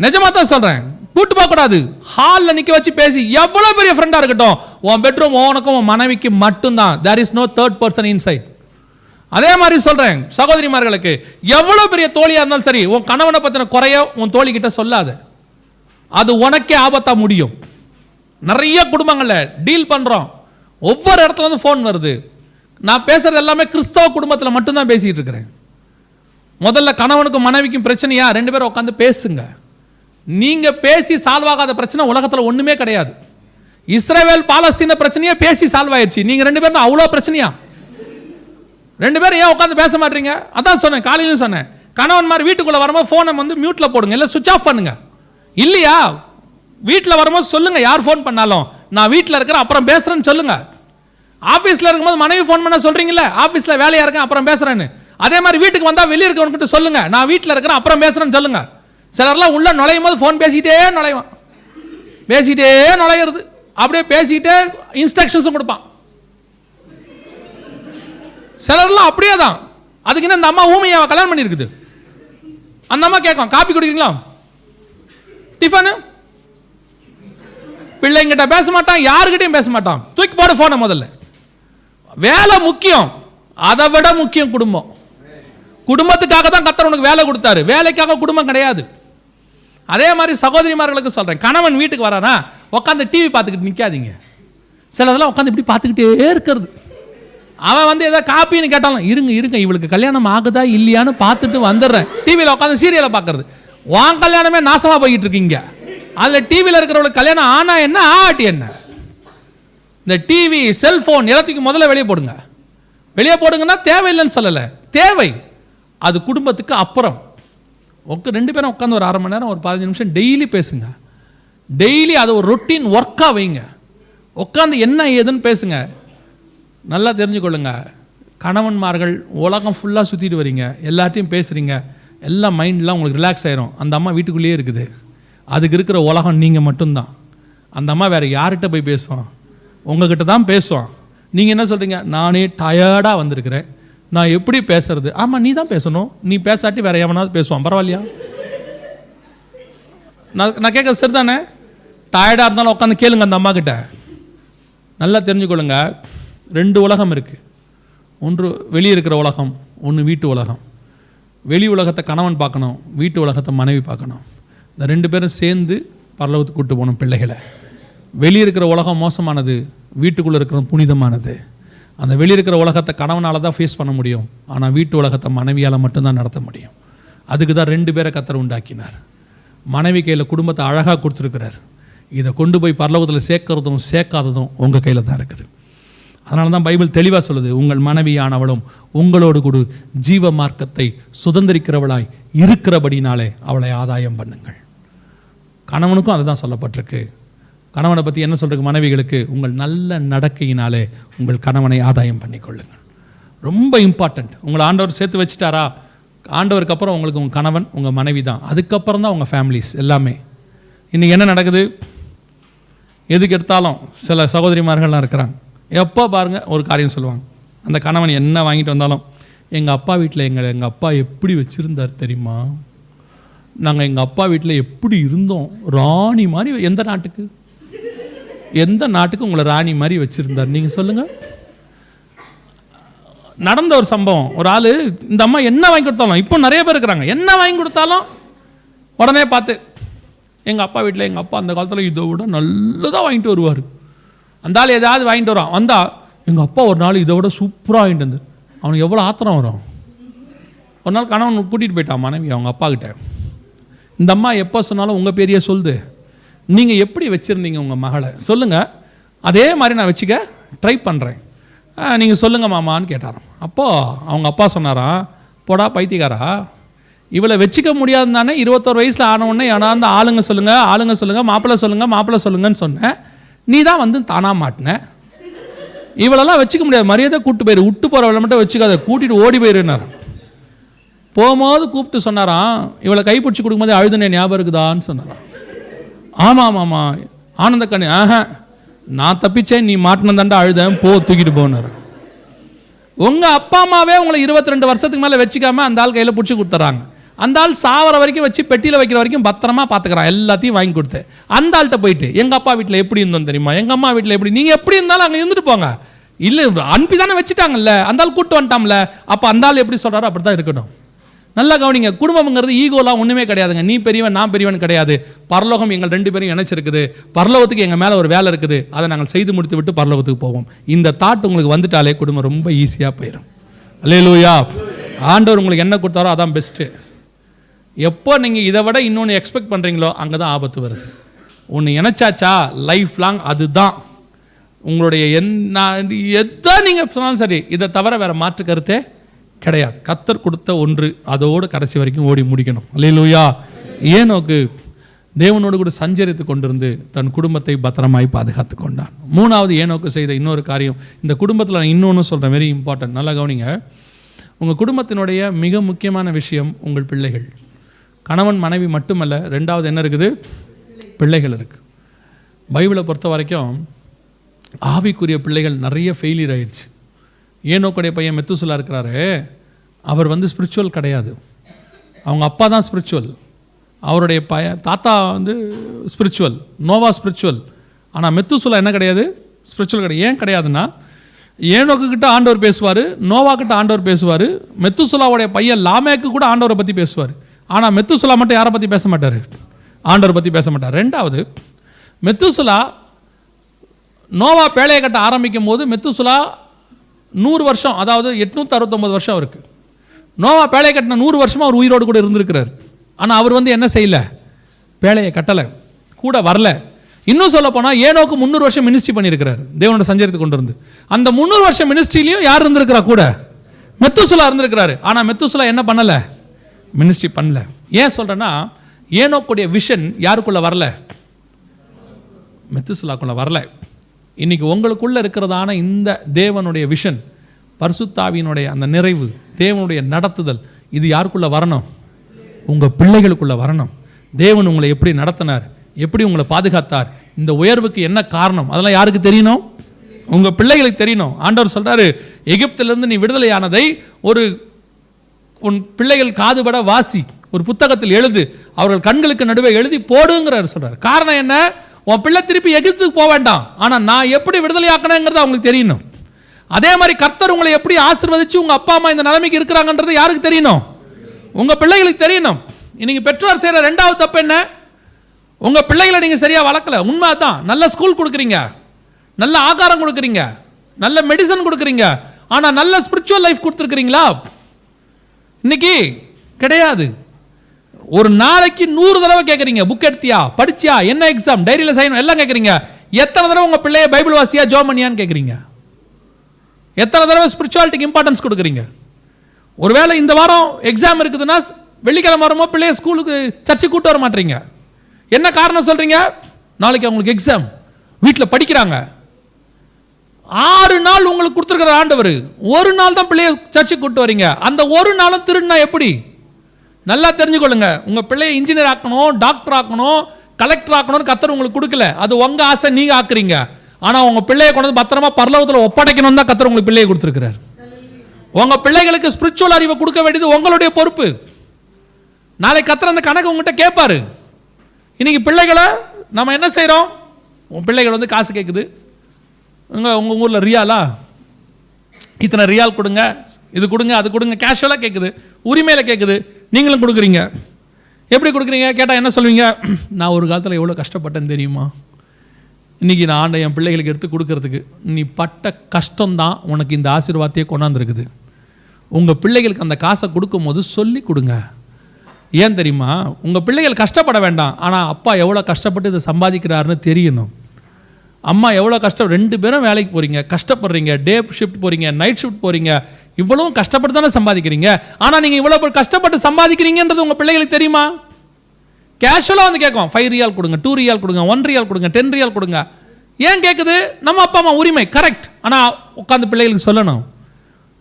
நிஜமா தான் சொல்றேன், கூட்டு போக கூடாது, ஹாலில் நிக்க வச்சு பேசி. எவ்வளவு பெரிய ஃப்ரெண்டா இருக்கட்டும், உன் பெட்ரூம் உனக்கும் உன் மனைவிக்கு மட்டும்தான். There is no third person inside. அதே மாதிரி சொல்றேன் சகோதரிமார்களுக்கு, எவ்வளவு பெரிய தோழியா இருந்தாலும் சரி, உன் கணவனை பத்தின குறைய உன் தோழி கிட்ட சொல்லாத, அது உனக்கே ஆபத்தா முடியும். நிறைய குடும்பங்கள்ல டீல் பண்றோம், ஒவ்வொரு இடத்துல இருந்து ஃபோன் வருது. நான் பேசுறது எல்லாமே கிறிஸ்தவ குடும்பத்தில் மட்டும்தான் பேசிட்டு இருக்கிறேன். முதல்ல கணவனுக்கும் மனைவிக்கும் பிரச்சனையா, 2 பேரும் உட்காந்து பேசுங்க. நீங்க பேசி சால்வ் ஆகாத பிரச்சனை உலகத்தில் ஒண்ணுமே கிடையாது. இஸ்ரேல் பாலஸ்தீன பிரச்சனையே பேசி சால்வ் ஆயிடுச்சு. நீங்க 2 பேரும் அவ்வளோ பிரச்சனையா? 2 பேரும் ஏன் உட்காந்து பேச மாட்டீங்க? அதான் சொன்னேன், காலையிலும் சொன்னேன், கணவன் மாதிரி வீட்டுக்குள்ள வரும்போது ஃபோனை வந்து மியூட்ல போடுங்க, இல்லை சுவிச் ஆஃப் பண்ணுங்க. இல்லையா வீட்டில் வரும்போது சொல்லுங்க, யார் ஃபோன் பண்ணாலும் நான் வீட்டில் இருக்கிறேன் அப்புறம் பேசுறேன்னு சொல்லுங்க. ஆஃபீஸில் இருக்கும்போது மனைவி ஃபோன் பண்ண சொல்றீங்களே, ஆஃபீஸில் வேலையா இருக்கேன் அப்புறம் பேசுறேன்னு. அதே மாதிரி வீட்டுக்கு வந்தால் வெளியே இருக்கவன்கிட்ட சொல்லுங்க, நான் வீட்டில் இருக்கிறேன் அப்புறம் பேசுறேன்னு சொல்லுங்க. சிலர்லாம் உள்ள நுழையும் போது ஃபோன் பேசிட்டே நுழைவான், பேசிட்டே நுழையிறது, அப்படியே பேசிட்டே இன்ஸ்ட்ரக்ஷன்ஸும் கொடுப்பான். சிலர்லாம் அப்படியே தான். அதுக்கு இந்த அம்மா ஊமையாவை கல்யாணம் பண்ணியிருக்குது. அந்த அம்மா கேட்கும், காப்பி குடிக்கிறீங்களா, டிஃபனு. பிள்ளைங்கிட்ட பேச மாட்டான், யாருக்கிட்டையும் பேச மாட்டான், தூக்கி போட போன. முதல்ல வேலை முக்கியம், அதை விட முக்கியம் குடும்பம். குடும்பத்துக்காக தான் கர்த்தர் உனக்கு வேலை கொடுத்தாரு, வேலைக்காக குடும்பம் கிடையாது. அதே மாதிரி சகோதரிமார்களுக்கு சொல்றேன், கணவன் வீட்டுக்கு வரானா உட்காந்து டிவி பார்த்துக்கிட்டு நிற்காதீங்க. சிலதெல்லாம் உட்காந்து இப்படி பார்த்துக்கிட்டே இருக்கிறது. அவன் வந்து ஏதாவது காப்பின்னு கேட்டாலும் இருங்க இருங்க இவளுக்கு கல்யாணம் ஆகுதா இல்லையான்னு பார்த்துட்டு வந்துடுறேன். டிவியில் உட்காந்து சீரியலை பார்க்கறது. வான் கல்யாணமே நாசமாக போய்கிட்டு இருக்கீங்க. அதில் டிவியில் இருக்கிறவளுக்கு கல்யாணம் ஆனா என்ன ஆட்டி என்ன? இந்த டிவி செல்போன் எல்லாத்துக்கும் முதல்ல வெளியே போடுங்க. வெளியே போடுங்கன்னா தேவையில்லைன்னு சொல்லலை, தேவை. அது குடும்பத்துக்கு அப்புறம். 2 பேரும் உட்காந்து ஒரு 1/2 மணி நேரம் ஒரு 15 நிமிஷம் டெய்லி பேசுங்க. டெய்லி அதை ஒரு ரொட்டீன் ஒர்க்காக வைங்க. உட்காந்து என்ன ஏதுன்னு பேசுங்க. நல்லா தெரிஞ்சுக்கொள்ளுங்க, கணவன்மார்கள் உலகம் ஃபுல்லாக சுற்றிட்டு வரீங்க, எல்லாத்தையும் பேசுகிறீங்க, எல்லாம் மைண்ட்லாம் உங்களுக்கு ரிலாக்ஸ் ஆயிரும். அந்த அம்மா வீட்டுக்குள்ளேயே இருக்குது. அதுக்கு இருக்கிற உலகம் நீங்கள் மட்டும்தான். அந்த அம்மா வேறு யார்கிட்ட போய் பேசுவான்? உங்ககிட்ட தான் பேசுவான். நீங்கள் என்ன சொல்கிறீங்க? நானே டயர்டாக வந்திருக்கிறேன், நான் எப்படி பேசுறது? ஆமாம், நீ தான் பேசணும். நீ பேசாட்டி வேறு எவனாவது பேசுவான், பரவாயில்லையா? நான் கேட்குறது சரிதானே? டயர்டாக இருந்தாலும் உட்காந்து கேளுங்க அந்த அம்மா கிட்ட. நல்லா தெரிஞ்சுக்கொள்ளுங்க, 2 உலகம் இருக்குது. ஒன்று வெளியே இருக்கிற உலகம், ஒன்று வீட்டு உலகம். வெளி உலகத்தை கணவன் பார்க்கணும், வீட்டு உலகத்தை மனைவி பார்க்கணும். இந்த 2 பேரும் சேர்ந்து பரலோகத்துக்கு கூட்டு போகணும் பிள்ளைகளை. வெளியே இருக்கிற உலகம் மோசமானது, வீட்டுக்குள்ளே இருக்கிற புனிதமானது. அந்த வெளியே இருக்கிற உலகத்தை கணவனால் தான் ஃபேஸ் பண்ண முடியும், ஆனால் வீட்டு உலகத்தை மனைவியால் மட்டும்தான் நடத்த முடியும். அதுக்கு தான் 2 பேரை கர்த்தர் உண்டாக்கினார். மனைவி கையில் குடும்பத்தை அழகாக கொடுத்துருக்கிறார். இதை கொண்டு போய் பரலோகத்தில் சேர்க்கறதும் சேர்க்காததும் உங்கள் கையில் தான் இருக்குது. அதனால தான் பைபிள் தெளிவாக சொல்லுது, உங்கள் மனைவியானவளும் உங்களோடு கூட ஜீவ மார்க்கத்தை சுதந்திரிக்கிறவளாய் இருக்கிறபடினாலே அவளை ஆதாயம் பண்ணுங்கள். கணவனுக்கும் அதுதான் சொல்லப்பட்டிருக்கு. கணவனை பற்றி என்ன சொல்கிறது? மனைவிகளுக்கு, உங்கள் நல்ல நடக்கையினாலே உங்கள் கணவனை ஆதாயம் பண்ணிக்கொள்ளுங்கள். ரொம்ப இம்பார்ட்டண்ட். உங்களை ஆண்டவர் சேர்த்து வச்சுட்டாரா, ஆண்டவருக்கு அப்புறம் உங்களுக்கு உங்கள் கணவன் உங்கள் மனைவி தான். அதுக்கப்புறம் தான் உங்கள் ஃபேமிலிஸ் எல்லாமே. இன்றைக்கி என்ன நடக்குது? எதுக்கு எடுத்தாலும் சில சகோதரிமார்கள்லாம் இருக்கிறாங்க, எப்போ பாருங்கள் ஒரு காரியம் சொல்லுவாங்க. அந்த கணவன் என்ன வாங்கிட்டு வந்தாலும், எங்கள் அப்பா வீட்டில் எங்கள் அப்பா எப்படி வச்சுருந்தார் தெரியுமா, நாங்கள் எங்கள் அப்பா வீட்டில் எப்படி இருந்தோம், ராணி மாதிரி. எந்த நாட்டுக்கு உங்களை ராணி மாதிரி வச்சுருந்தார் நீங்கள் சொல்லுங்கள்? நடந்த ஒரு சம்பவம். ஒரு ஆள், இந்த அம்மா என்ன வாங்கி கொடுத்தாலும், இப்போ நிறைய பேர் இருக்கிறாங்க, என்ன வாங்கி கொடுத்தாலும் உடனே பார்த்து, எங்கள் அப்பா வீட்டில் எங்கள் அப்பா அந்த காலத்தில் இதை விட நல்லதாக வாங்கிட்டு வருவார். அந்த ஆள் ஏதாவது வாங்கிட்டு வரான், வந்தால் எங்கள் அப்பா ஒரு நாள் இதை விட சூப்பராக வாங்கிட்டு வந்து, அவனுக்கு எவ்வளோ ஆத்திரம் வரும். ஒரு நாள் கணவன் கூட்டிகிட்டு போயிட்டான் மனைவி அவங்க அப்பா கிட்ட. இந்த அம்மா எப்போ சொன்னாலும் உங்கள் பேரையே சொல்லுது, நீங்கள் எப்படி வச்சுருந்தீங்க உங்கள் மகளை சொல்லுங்கள், அதே மாதிரி நான் வச்சுக்க ட்ரை பண்ணுறேன், நீங்கள் சொல்லுங்கள் மாமான்னு கேட்டாராம். அப்போது அவங்க அப்பா சொன்னாராம், போடா பைத்தியக்காரா, இவளை வச்சுக்க முடியாது தானே 21 வயசில் ஆனவுடனே ஏன்னா ஆளுங்க சொல்லுங்கள் மாப்பிள்ளை சொல்லுங்கன்னு சொன்னேன், நீ தான் வந்து தானாக மாட்டின. இவளெல்லாம் வச்சுக்க முடியாது, மரியாதை கூப்பிட்டு போயிரு, விட்டு போகிறவளை மட்டும் வச்சுக்காத, கூட்டிகிட்டு ஓடி போயிருன்னாராம். போகும்போது கூப்பிட்டு சொன்னாராம், இவளை கைப்பிடிச்சி கொடுக்கும்போது அழுதுனே ஞாபகம் இருக்குதான்னு சொன்னாராம். ஆமாம் ஆமாம் ஆனந்த கண்ணு, நான் தப்பிச்சேன், நீ மாட்டினதாண்டா அழுதேன், போ தூக்கிட்டு போனார். உங்கள் அப்பா அம்மாவே உங்களை 22 வருஷத்துக்கு மேலே வச்சுக்காம அந்த ஆள் கையில் பிடிச்சி கொடுத்துறாங்க. அந்த ஆள் சாவர வரைக்கும் வச்சு பெட்டியில் வைக்கிற வரைக்கும் பத்திரமா பார்த்துக்கிறான், எல்லாத்தையும் வாங்கி கொடுத்து. அந்த ஆள்கிட்ட போயிட்டு எங்கள் அப்பா வீட்டில் எப்படி இருந்தோம் தெரியுமா, எங்கள் அம்மா வீட்டில் எப்படி, நீங்கள் எப்படி இருந்தாலும் அங்கே இருந்துட்டு போங்க, இல்லை அனுப்பி தானே வச்சுட்டாங்கல்ல, அந்த ஆள் கூப்பிட்டு வந்துட்டாம்ல, அப்போ அந்த ஆள் எப்படி சொல்கிறாரோ அப்படி தான் இருக்கணும். நல்லா கவனிங்க, குடும்பம்ங்கிறது ஈகோலாம் ஒன்றுமே கிடையாதுங்க. நீ பெரியவன் நான் பெரியவன் கிடையாது. பரலோகம் எங்கள் 2 பேரும் இணைச்சிருக்குது. பரலோகத்துக்கு எங்கள் மேலே ஒரு வேலை இருக்குது, அதை நாங்கள் செய்து முடித்து விட்டு பரலோகத்துக்கு போவோம். இந்த தாட் உங்களுக்கு வந்துட்டாலே குடும்பம் ரொம்ப ஈஸியாக போயிடும். அல்லேலூயா. ஆண்டவர் உங்களுக்கு என்ன கொடுத்தாரோ அதான் பெஸ்ட்டு. எப்போ நீங்கள் இதை விட இன்னொன்று எக்ஸ்பெக்ட் பண்ணுறீங்களோ அங்கே தான் ஆபத்து வருது. ஒன்று இணைச்சாச்சா லைஃப் லாங் அதுதான் உங்களுடைய. எதை நீங்கள் சொன்னாலும் சரி, இதை தவிர வேறு மாற்று கருத்தே கிடையாது. கர்த்தர் கொடுத்த ஒன்று, அதோடு கடைசி வரைக்கும் ஓடி முடிக்கணும். அல்லேலூயா. ஏனோக்கு தேவனோடு கூட சஞ்சரித்து கொண்டிருந்து தன் குடும்பத்தை பத்திரமாய் பாதுகாத்து கொண்டான். 3வது ஏனோக்கு செய்த இன்னொரு காரியம், இந்த குடும்பத்தில் நான் இன்னொன்று சொல்கிறேன், வெரி இம்பார்ட்டன்ட், நல்லா கவனிங்க. உங்கள் குடும்பத்தினுடைய மிக முக்கியமான விஷயம் உங்கள் பிள்ளைகள். கணவன் மனைவி மட்டுமல்ல, 2வது என்ன இருக்குது? பிள்ளைகள் இருக்குது. பைபிளை பொறுத்த வரைக்கும் ஆவிக்குரிய பிள்ளைகள் நிறைய ஃபெயிலியர் ஆயிடுச்சு. ஏனோக்குடைய பையன் மெத்துசலா இருக்கிறாரு, அவர் வந்து ஸ்பிரிச்சுவல் கிடையாது, அவங்க அப்பா தான் ஸ்பிரிச்சுவல். அவருடைய தாத்தா வந்து ஸ்பிரிச்சுவல், நோவா ஸ்பிரிச்சுவல். ஆனால் மெத்துசலா என்ன கிடையாது? ஸ்பிரிச்சுவல் கிடையாது. ஏன் கிடையாதுன்னா, ஏனோக்கு கிட்ட ஆண்டவர் பேசுவார், நோவா கிட்ட ஆண்டவர் பேசுவார், மெத்துசலாவுடைய பையன் லாமேக்கு கூட ஆண்டவரை பற்றி பேசுவார். ஆனால் மெத்துசலா மட்டும் யாரை பற்றி பேச மாட்டார்? ஆண்டவரை பற்றி பேச மாட்டார். 2வது, மெத்துசலா நோவா பேழையை கட்ட ஆரம்பிக்கும் போது மெத்துசலா 100 வருஷம், அதாவது 869 வருஷம் அவருக்கு. நோவா பேழையை கட்டின 100 வருஷமாக அவர் உயிரோடு கூட இருந்திருக்கிறார். ஆனால் அவர் வந்து என்ன செய்யலை? பேழையை கட்டலை, கூட வரல. இன்னும் சொல்ல போனால் ஏனோக்கு 300 வருஷம் மினிஸ்ட்ரி பண்ணியிருக்கிறார், தேவனோட சஞ்சரித்து கொண்டு இருந்து. அந்த 300 வருஷம் மினிஸ்ட்ரியிலையும் யார் இருந்திருக்கிறா? கூட மெத்துசலா இருந்திருக்கிறாரு. ஆனால் மெத்துசலா என்ன பண்ணலை? மினிஸ்ட்ரி பண்ணல. ஏன் சொல்கிறேன்னா, ஏனோக்குடைய விஷன் யாருக்குள்ளே வரல? மெத்துசலாக்குள்ளே வரல. இன்றைக்கி உங்களுக்குள்ளே இருக்கிறதான இந்த தேவனுடைய விஷன், பரிசுத்த ஆவியினுடைய அந்த நிறைவு, தேவனுடைய நடத்துதல், இது யாருக்குள்ளே வரணும்? உங்கள் பிள்ளைகளுக்குள்ளே வரணும். தேவன் உங்களை எப்படி நடத்தினார், எப்படி உங்களை பாதுகாத்தார், இந்த உயர்வுக்கு என்ன காரணம், அதெல்லாம் யாருக்கு தெரியணும்? உங்கள் பிள்ளைகளுக்கு தெரியணும். ஆண்டவர் சொல்கிறாரு, எகிப்திலிருந்து நீ விடுதலையானதை உன் பிள்ளைகள் காதுபட வாசி, ஒரு புத்தகத்தில் எழுது, அவர்கள் கண்களுக்கு நடுவே எழுதி போடுங்கிறார் சொல்கிறார். காரணம் என்ன? உன் பிள்ளை திருப்பி எகிப்துக்கு போக வேண்டாம், ஆனால் நான் எப்படி விடுதலையாக்கணுங்கிறது அவங்களுக்கு தெரியணும். அதே மாதிரி கர்த்தர் உங்களை எப்படி ஆசீர்வதிச்சு உங்கள் அப்பா அம்மா இந்த நிலைமைக்கு இருக்கிறாங்கன்றது யாருக்கு தெரியணும்? உங்கள் பிள்ளைகளுக்கு தெரியணும். இன்னைக்கு பெற்றோர் செய்கிற ரெண்டாவது தப்பு என்ன? உங்கள் பிள்ளைகளை நீங்கள் சரியாக வளர்க்கல. உண்மை தான். நல்ல ஸ்கூல் கொடுக்குறீங்க, நல்ல ஆகாரம் கொடுக்குறீங்க, நல்ல மெடிசன் கொடுக்குறீங்க, ஆனால் நல்ல ஸ்பிரிச்சுவல் லைஃப் கொடுத்துருக்குறீங்களா? இன்னைக்கு கிடையாது. ஒரு நாளைக்கு 100 தடவை கேட்குறீங்க, புக் எடுத்தியா, படிச்சியா, என்ன எக்ஸாம், டைரியில் சைன் எல்லாம் கேட்குறீங்க. எத்தனை தடவை உங்கள் பிள்ளைய பைபிள் வாசியா, ஜோம் பண்ணியான்னு கேட்குறீங்க? எத்தனை தடவை ஸ்பிரிச்சுவாலிட்டிக்கு இம்பார்ட்டன்ஸ் கொடுக்குறீங்க? ஒருவேளை இந்த வாரம் எக்ஸாம் இருக்குதுன்னா வெள்ளிக்கிழமை வரமோ பிள்ளைய ஸ்கூலுக்கு சர்ச்சை கூட்டு வர மாட்டீங்க. என்ன காரணம் சொல்கிறீங்க? நாளைக்கு அவங்களுக்கு எக்ஸாம், வீட்டில் படிக்கிறாங்க. 6 நாள் உங்களுக்கு கொடுத்துருக்கிற ஆண்டவர், ஒரு நாள் தான் பிள்ளைய சர்ச்சை கூட்டு வரீங்க. அந்த ஒரு நாளும் திருடினா எப்படி? நல்லா தெரிஞ்சுக்கொள்ளுங்க. உங்கள் பிள்ளையை இன்ஜினியர் ஆக்கணும், டாக்டர் ஆக்கணும், கலெக்டர் ஆக்கணும்னு கர்த்தர் உங்களுக்கு கொடுக்கல. அது உங்கள் ஆசை, நீங்கள் ஆக்குறீங்க. ஆனால் உங்கள் பிள்ளையை கொண்டு வந்து பத்திரமா பரலோகத்தில் ஒப்படைக்கணும் தான் கர்த்தர் உங்களுக்கு பிள்ளையை கொடுத்துருக்கிறார். உங்கள் பிள்ளைகளுக்கு ஸ்பிரிச்சுவல் அறிவை கொடுக்க வேண்டியது உங்களுடைய பொறுப்பு. நாளைக்கு கர்த்தர் அந்த கணக்கு உங்கள்கிட்ட கேட்பாரு. இன்னைக்கு பிள்ளைகளை நம்ம என்ன செய்கிறோம்? உன் பிள்ளைகள் வந்து காசு கேட்குது, உங்கள் ஊரில் ரியாலா, இத்தனை ரியால் கொடுங்க, இது கொடுங்க, அது கொடுங்க, கேஷுவலாக கேட்குது, உரிமையில் கேட்குது, நீங்களும் கொடுக்குறீங்க. எப்படி கொடுக்குறீங்க கேட்டால் என்ன சொல்வீங்க? நான் ஒரு காலத்தில் எவ்வளோ கஷ்டப்பட்டேன்னு தெரியுமா? இன்றைக்கி நான் என் பிள்ளைகளுக்கு எடுத்து கொடுக்கறதுக்கு நீ பட்ட கஷ்டம்தான் உனக்கு இந்த ஆசீர்வாதத்தையே கொண்டாந்துருக்குது. உங்கள் பிள்ளைகளுக்கு அந்த காசை கொடுக்கும்போது சொல்லி கொடுங்க. ஏன் தெரியுமா? உங்கள் பிள்ளைகள் கஷ்டப்பட வேண்டாம், ஆனால் அப்பா எவ்வளோ கஷ்டப்பட்டு இதை சம்பாதிக்கிறாருன்னு தெரியணும். அம்மா எவ்வளோ கஷ்டம், 2 பேரும் வேலைக்கு போகிறீங்க, கஷ்டப்படுறீங்க, டே ஷிஃப்ட் போகிறீங்க, நைட் ஷிஃப்ட் போகிறீங்க, இவ்வளவும் கஷ்டப்பட்டு தானே சம்பாதிக்கிறீங்க. ஆனால் நீங்கள் இவ்வளோ கஷ்டப்பட்டு சம்பாதிக்கிறீங்கன்றது உங்கள் பிள்ளைகளுக்கு தெரியுமா? கேஷுவலாக வந்து கேட்கும், 5 ரியால் கொடுங்க, 2 ரியால் கொடுங்க, 1 ரியால் கொடுங்க, 10 ரியால் கொடுங்க. ஏன் கேட்குது? நம்ம அப்பா அம்மா உரிமை, கரெக்ட். ஆனால் உட்காந்து பிள்ளைகளுக்கு சொல்லணும்,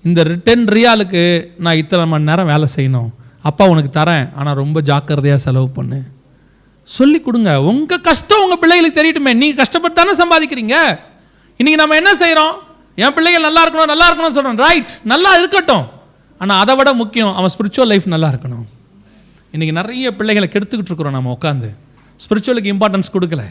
இந்த 10 ரியாலுக்கு நான் இத்தனை மணி நேரம் வேலை செய்யணும், அப்பா உனக்கு தரேன், ஆனால் ரொம்ப ஜாக்கிரதையாக செலவு பண்ணு, சொல்லி கொடுங்க. உங்கள் கஷ்டம் உங்கள் பிள்ளைகளுக்கு தெரியட்டுமே. நீங்கள் கஷ்டப்பட்டு தானே சம்பாதிக்கிறீங்க. இன்றைக்கி நம்ம என்ன செய்கிறோம்? என் பிள்ளைகள் நல்லா இருக்கணும், நல்லா இருக்கணும்னு சொல்கிறோம். ரைட், நல்லா இருக்கட்டும், ஆனால் அதை விட முக்கியம் அவன் ஸ்பிரிச்சுவல் லைஃப் நல்லா இருக்கணும். இன்றைக்கி நிறைய பிள்ளைகளை கெடுத்துக்கிட்டு இருக்கிறோம். நம்ம உட்காந்து ஸ்பிரிச்சுவலுக்கு இம்பார்ட்டன்ஸ் கொடுக்கல.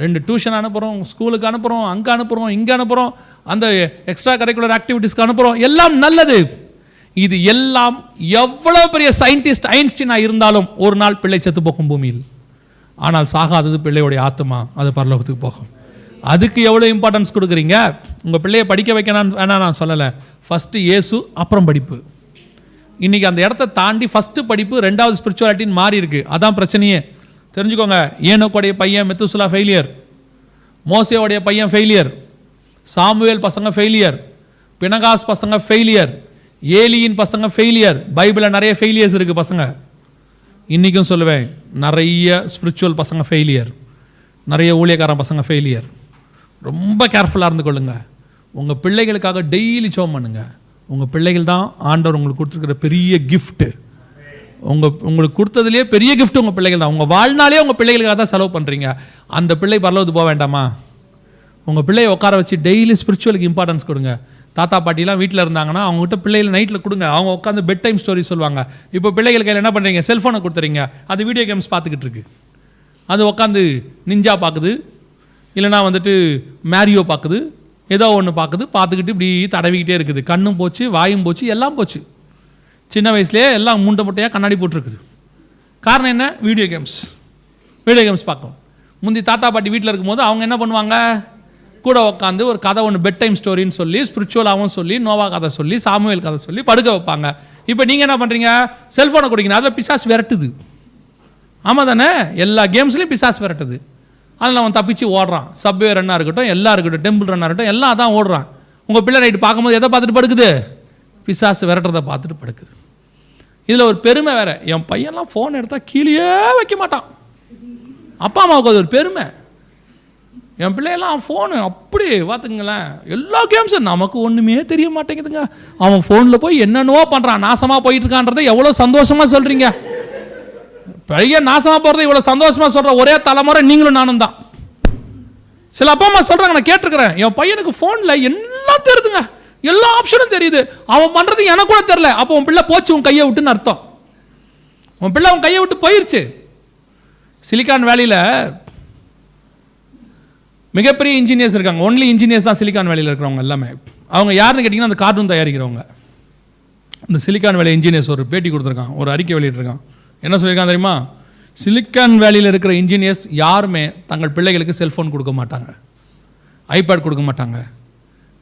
2 டியூஷன் அனுப்புகிறோம், ஸ்கூலுக்கு அனுப்புகிறோம், அங்கே அனுப்புகிறோம், இங்கே அனுப்புகிறோம், அந்த எக்ஸ்ட்ரா கரிக்குலர் ஆக்டிவிட்டீஸ்க்கு அனுப்புகிறோம். எல்லாம் நல்லது. இது எல்லாம் எவ்வளோ பெரிய சயின்டிஸ்ட் ஐன்ஸ்டீனாக இருந்தாலும் ஒரு நாள் பிள்ளை செத்து போகும் பூமியில். ஆனால் சாகாதது பிள்ளையோடைய ஆத்மா, அது பரலோகத்துக்கு போகும். அதுக்கு எவ்வளோ இம்பார்ட்டன்ஸ் கொடுக்குறீங்க? உங்கள் பிள்ளையை படிக்க வைக்கணும் வேணாம் நான் சொல்லலை. ஃபஸ்ட்டு இயேசு, அப்புறம் படிப்பு. இன்றைக்கி அந்த இடத்த தாண்டி ஃபஸ்ட்டு படிப்பு, 2வது ஸ்பிரிச்சுவாலிட்டின்னு மாறி இருக்குது. அதான் பிரச்சனையே. தெரிஞ்சுக்கோங்க. ஏனோக்குடைய பையன் மெத்துசுலா ஃபெயிலியர், மோசேயோடைய பையன் ஃபெயிலியர், சாமுவேல் பசங்க ஃபெயிலியர், பினகாஸ் பசங்க ஃபெயிலியர், ஏலியின் பசங்க ஃபெயிலியர். பைபிளில் நிறைய ஃபெயிலியர்ஸ் இருக்குது பசங்க. இன்றைக்கும் சொல்லுவேன், நிறைய ஸ்பிரிச்சுவல் பசங்க ஃபெயிலியர், நிறைய ஊழியக்காரன் பசங்க ஃபெயிலியர். ரொம்ப கேர்ஃபுல்லாக இருந்து கொள்ளுங்க. உங்கள் பிள்ளைகளுக்காக டெய்லி ஜெபம் பண்ணுங்க. உங்கள் பிள்ளைகள் தான் ஆண்டவர் உங்களுக்கு கொடுத்துருக்கிற பெரிய கிஃப்ட்டு. உங்களுக்கு கொடுத்ததுலேயே பெரிய கிஃப்ட் உங்கள் பிள்ளைகள் தான். உங்கள் வாழ்நாளே உங்கள் பிள்ளைகளுக்காக தான் செலவு பண்ணுறீங்க. அந்த பிள்ளை பரலோகத்துக்கு போக வேண்டாமா? உங்கள் பிள்ளையை உட்கார வச்சு டெய்லி ஸ்பிரிச்சுவலுக்கு இம்பார்ட்டன்ஸ் கொடுங்க. தாத்தா பாட்டிலாம் வீட்டில் இருந்தாங்கன்னா அவங்ககிட்ட பிள்ளைகள் நைட்டில் கொடுங்க. அவங்க உட்காந்து பெட் டைம் ஸ்டோரி சொல்லுவாங்க. இப்போ பிள்ளைகள் கையில் என்ன பண்ணுறீங்க? செல்ஃபோனை கொடுத்துறீங்க. அது வீடியோ கேம்ஸ் பார்த்துக்கிட்டு இருக்கு. அது உட்காந்து நிஞ்சா பார்க்குது, இல்லைனா வந்துட்டு மேரியோ பார்க்குது, ஏதோ ஒன்று பார்த்துக்கிட்டு இப்படி தடவிக்கிட்டே இருக்குது. கண்ணும் போச்சு, வாயும் போச்சு, எல்லாம் போச்சு. சின்ன வயசுலேயே எல்லாம் மூண்டை முட்டையாக கண்ணாடி போட்டிருக்குது. காரணம் என்ன? வீடியோ கேம்ஸ் பார்க்கும். முந்தி தாத்தா பாட்டி வீட்டில் இருக்கும்போது அவங்க என்ன பண்ணுவாங்க? கூட உட்காந்து ஒரு கதை ஒன்று, பெட் டைம் ஸ்டோரின்னு சொல்லி, ஸ்பிரிச்சுவலாகவும் சொல்லி, நோவா கதை சொல்லி, சாமுவேல் கதை சொல்லி படுக்க வைப்பாங்க. இப்போ நீங்கள் என்ன பண்ணுறீங்க? செல்ஃபோனை கொடுக்கணும். அதில் பிசாசு விரட்டுது. ஆமாம் தானே? எல்லா கேம்ஸ்லையும் பிசாசு விரட்டுது. அதில் அவன் தப்பிச்சு ஓடுறான். சப்வே ரன்னாக இருக்கட்டும், எல்லாம் இருக்கட்டும், டெம்பிள் ரன்னாக இருக்கட்டும், எல்லாம் அதான் ஓடுறான். உங்கள் பிள்ளை நைட்டு பார்க்கும்போது எதை பார்த்துட்டு படுக்குது? பிசாசு விரட்டுறதை பார்த்துட்டு படுக்குது. இதில் ஒரு பெருமை வேறு. என் பையன்லாம் ஃபோன் எடுத்தால் கீழே வைக்க மாட்டான். அப்பா அம்மாவுக்கு அது ஒரு பெருமை. என் பிள்ளையெல்லாம் ஃபோனு அப்படி பார்த்துங்களேன், எல்லா கேம்ஸும் நமக்கு ஒன்றுமே தெரிய மாட்டேங்குதுங்க. அவன் ஃபோனில் போய் என்னென்னவோ பண்ணுறான், நாசமாக போயிட்டுருக்கான்றதை எவ்வளோ சந்தோஷமாக சொல்கிறீங்க. பையன் நாசமாக போகிறது இவ்வளோ சந்தோஷமாக சொல்கிற ஒரே தலைமுறை நீங்களும் நானும் தான். சில அப்பா அம்மா சொல்கிறாங்க, நான் கேட்டிருக்கிறேன், என் பையனுக்கு ஃபோனில் எல்லாம் தெரியுதுங்க, எல்லா ஆப்ஷனும் தெரியுது, அவன் பண்ணுறது எனக்கு கூட தெரில. அப்போ உன் பிள்ளை போச்சு உன் கையை விட்டுன்னு அர்த்தம். உன் பிள்ளை உன் கையை விட்டு போயிடுச்சு. சிலிக்கான் வேலியில் மிகப்பெரிய இன்ஜினியர்ஸ் இருக்காங்க. ஒன்லி இன்ஜினியர்ஸ் தான் சிலிக்கான் வேலியில் இருக்கிறவங்க எல்லாமே. அவங்க யாருன்னு கேட்டிங்கன்னா அந்த கார்ட்டூன் தயாரிக்கிறவங்க. இந்த சிலிக்கான் வேலி இன்ஜினியர்ஸ் ஒரு பேட்டி கொடுத்துருக்கான், ஒரு அறிக்கை வெளியிட்டிருக்கான். என்ன சொல்லியிருக்கான் தெரியுமா? சிலிக்கான் வேலியில் இருக்கிற இன்ஜினியர்ஸ் யாருமே தங்கள் பிள்ளைகளுக்கு செல்ஃபோன் கொடுக்க மாட்டாங்க, ஐபேட் கொடுக்க மாட்டாங்க.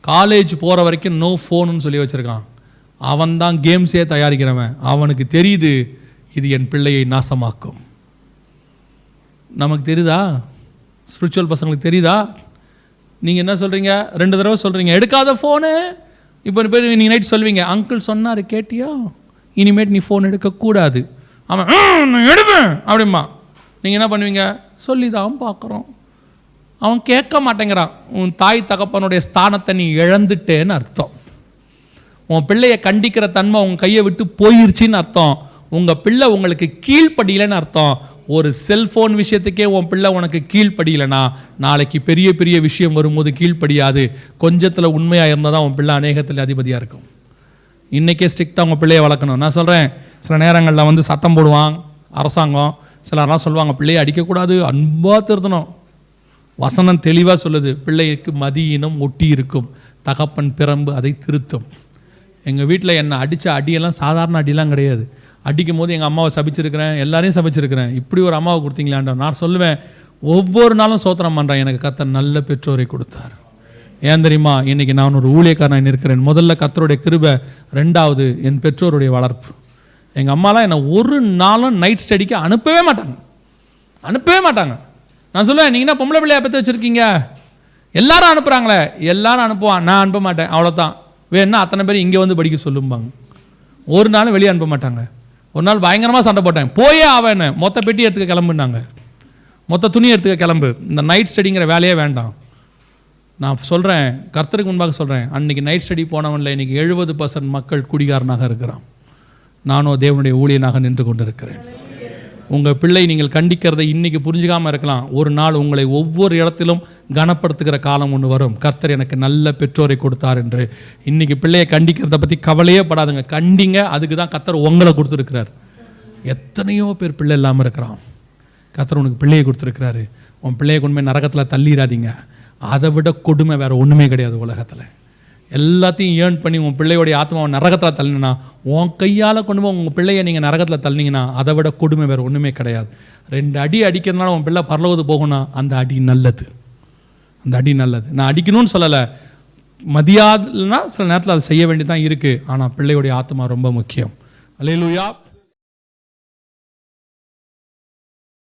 காலேஜ் போகிற வரைக்கும் நோ ஃபோனுன்னு சொல்லி வச்சுருக்கான். அவன் தான் கேம்ஸே தயாரிக்கிறவன். அவனுக்கு தெரியுது இது என் பிள்ளையை நாசமாக்கும். நமக்கு தெரியுதா? ஸ்பிரிச்சுவல் பசங்களுக்கு தெரியுதா? நீங்கள் என்ன சொல்கிறீங்க? 2 தடவை சொல்கிறீங்க எடுக்காத ஃபோனு. இப்போ பேர் நீங்கள் நைட் சொல்வீங்க, அங்கிள் சொன்னார் கேட்டியா, இனிமேட் நீ ஃபோன் எடுக்கக்கூடாது. அவன் நான் எடுப்பேன் அப்படிமா. நீங்கள் என்ன பண்ணுவீங்க? சொல்லி தான் பார்க்குறோம். அவன் கேட்க மாட்டேங்கிறான். உன் தாய் தகப்பனுடைய ஸ்தானத்தை நீ இழந்துட்டேன்னு அர்த்தம். உன் பிள்ளையை கண்டிக்கிற தன்மை உன் கையை விட்டு போயிருச்சின்னு அர்த்தம். உங்கள் பிள்ளை உங்களுக்கு கீழ்ப்படியலைன்னு அர்த்தம். ஒரு செல்ஃபோன் விஷயத்துக்கே உன் பிள்ளை உனக்கு கீழ்ப்படியலைனா நாளைக்கு பெரிய பெரிய விஷயம் வரும்போது கீழ்ப்படியாது. கொஞ்சத்தில் உண்மையாக இருந்தால் தான் உன் பிள்ளை அநேகத்தில் அதிபதியாக இருக்கும். இன்றைக்கே ஸ்ட்ரிக்டாக உங்கள் பிள்ளையை வளர்க்கணும். நான் சொல்கிறேன், சில நேரங்களில் சட்டம் போடுவாங்க அரசாங்கம். சிலர்லாம் சொல்லுவாங்க பிள்ளையை அடிக்கக்கூடாது, அன்பாக திருத்தணும். வசனம் தெளிவாக சொல்லுது, பிள்ளைக்கு மதியினம் ஒட்டி இருக்கும், தகப்பன் பிரம்பு அதை திருத்தும். எங்கள் வீட்டில் என்னை அடித்த அடியெல்லாம் சாதாரண அடியெல்லாம் கிடையாது. அடிக்கும் போது எங்கள் அம்மாவை சபிச்சிருக்கிறேன், எல்லாரையும் சபிச்சிருக்கிறேன். இப்படி ஒரு அம்மாவை கொடுத்தீங்களான்ற நான் சொல்லுவேன், ஒவ்வொரு நாளும் சோத்திரம் பண்ணுறேன், எனக்கு கர்த்தர் நல்ல பெற்றோரை கொடுத்தார். ஏன் தெரியுமா? இன்றைக்கி நான் ஒரு ஊழியக்காரன் இருக்கிறேன். முதல்ல கர்த்தருடைய கிருபை, 2வது என் பெற்றோருடைய வளர்ப்பு. எங்கள் அம்மாலாம் என்னை ஒரு நாளும் நைட் ஸ்டடிக்கு அனுப்பவே மாட்டாங்க. நான் சொல்லுவேன், நீங்கள் என்ன பொம்பளை பிள்ளையை பற்றி வச்சுருக்கீங்க, எல்லாரும் அனுப்புகிறாங்களே, எல்லாரும் அனுப்புவான், நான் அனுப்ப மாட்டேன், அவ்வளோதான். வேணுன்னா அத்தனை பேர் இங்கே வந்து படிக்க சொல்லும்பாங்க. ஒரு நாள் வெளியே அனுப்ப மாட்டாங்க. ஒரு நாள் பயங்கரமாக சண்டை போட்டேன், போயே ஆவேன்னு. மொத்த பெட்டி எடுத்துக்க கிளம்புனாங்க, மொத்த துணி எடுத்துக்க கிளம்பு, இந்த நைட் ஸ்டடிங்கிற வேலையே வேண்டாம். நான் சொல்கிறேன், கர்த்தருக்கு முன்பாக சொல்கிறேன், அன்றைக்கி நைட் ஸ்டடி போனவனில் இன்றைக்கி 70% மக்கள் குடிகாரனாக இருக்கிறான். நானும் தேவனுடைய ஊழியனாக நின்று கொண்டு இருக்கிறேன். உங்கள் பிள்ளை நீங்கள் கண்டிக்கிறதை இன்றைக்கி புரிஞ்சுக்காமல் இருக்கலாம். ஒரு நாள் உங்களை ஒவ்வொரு இடத்திலும் கனப்படுத்துகிற காலம் ஒன்று வரும். கர்த்தர் எனக்கு நல்ல பெற்றோரை கொடுத்தார் என்று. இன்றைக்கி பிள்ளையை கண்டிக்கிறத பற்றி கவலையே படாதுங்க, கண்டிங்க. அதுக்கு தான் கர்த்தர் உங்களை கொடுத்துருக்கிறார். எத்தனையோ பேர் பிள்ளை இல்லாமல் இருக்கிறான். கர்த்தர் உனக்கு பிள்ளையை கொடுத்துருக்கிறாரு. உன் பிள்ளையை கொண்டு போய் நரகத்தில் தள்ளிடாதீங்க. அதை விட கொடுமை வேறு ஒன்றுமே கிடையாது உலகத்தில். எல்லாத்தையும் ஏர்ன் பண்ணி உன் பிள்ளையோடைய ஆத்மாவை நரகத்தில் தள்ளினா, உன் கையால் கொண்டு போய் உங்கள் பிள்ளையை நீங்கள் நரகத்தில் தள்ளினீங்கன்னா அதை விட கொடுமை வேறு ஒன்றுமே கிடையாது. 2 அடி அடிக்கிறதுனால உன் பிள்ளை பரலோகத்து போகணும்னா அந்த அடி நல்லது, அந்த அடி நல்லது. நான் அடிக்கணும்னு சொல்லலை, மதியாதுன்னா சில நேரத்தில் அதை செய்ய வேண்டியதான் இருக்குது. ஆனால் பிள்ளையோடைய ஆத்மா ரொம்ப முக்கியம். அல்லேலூயா.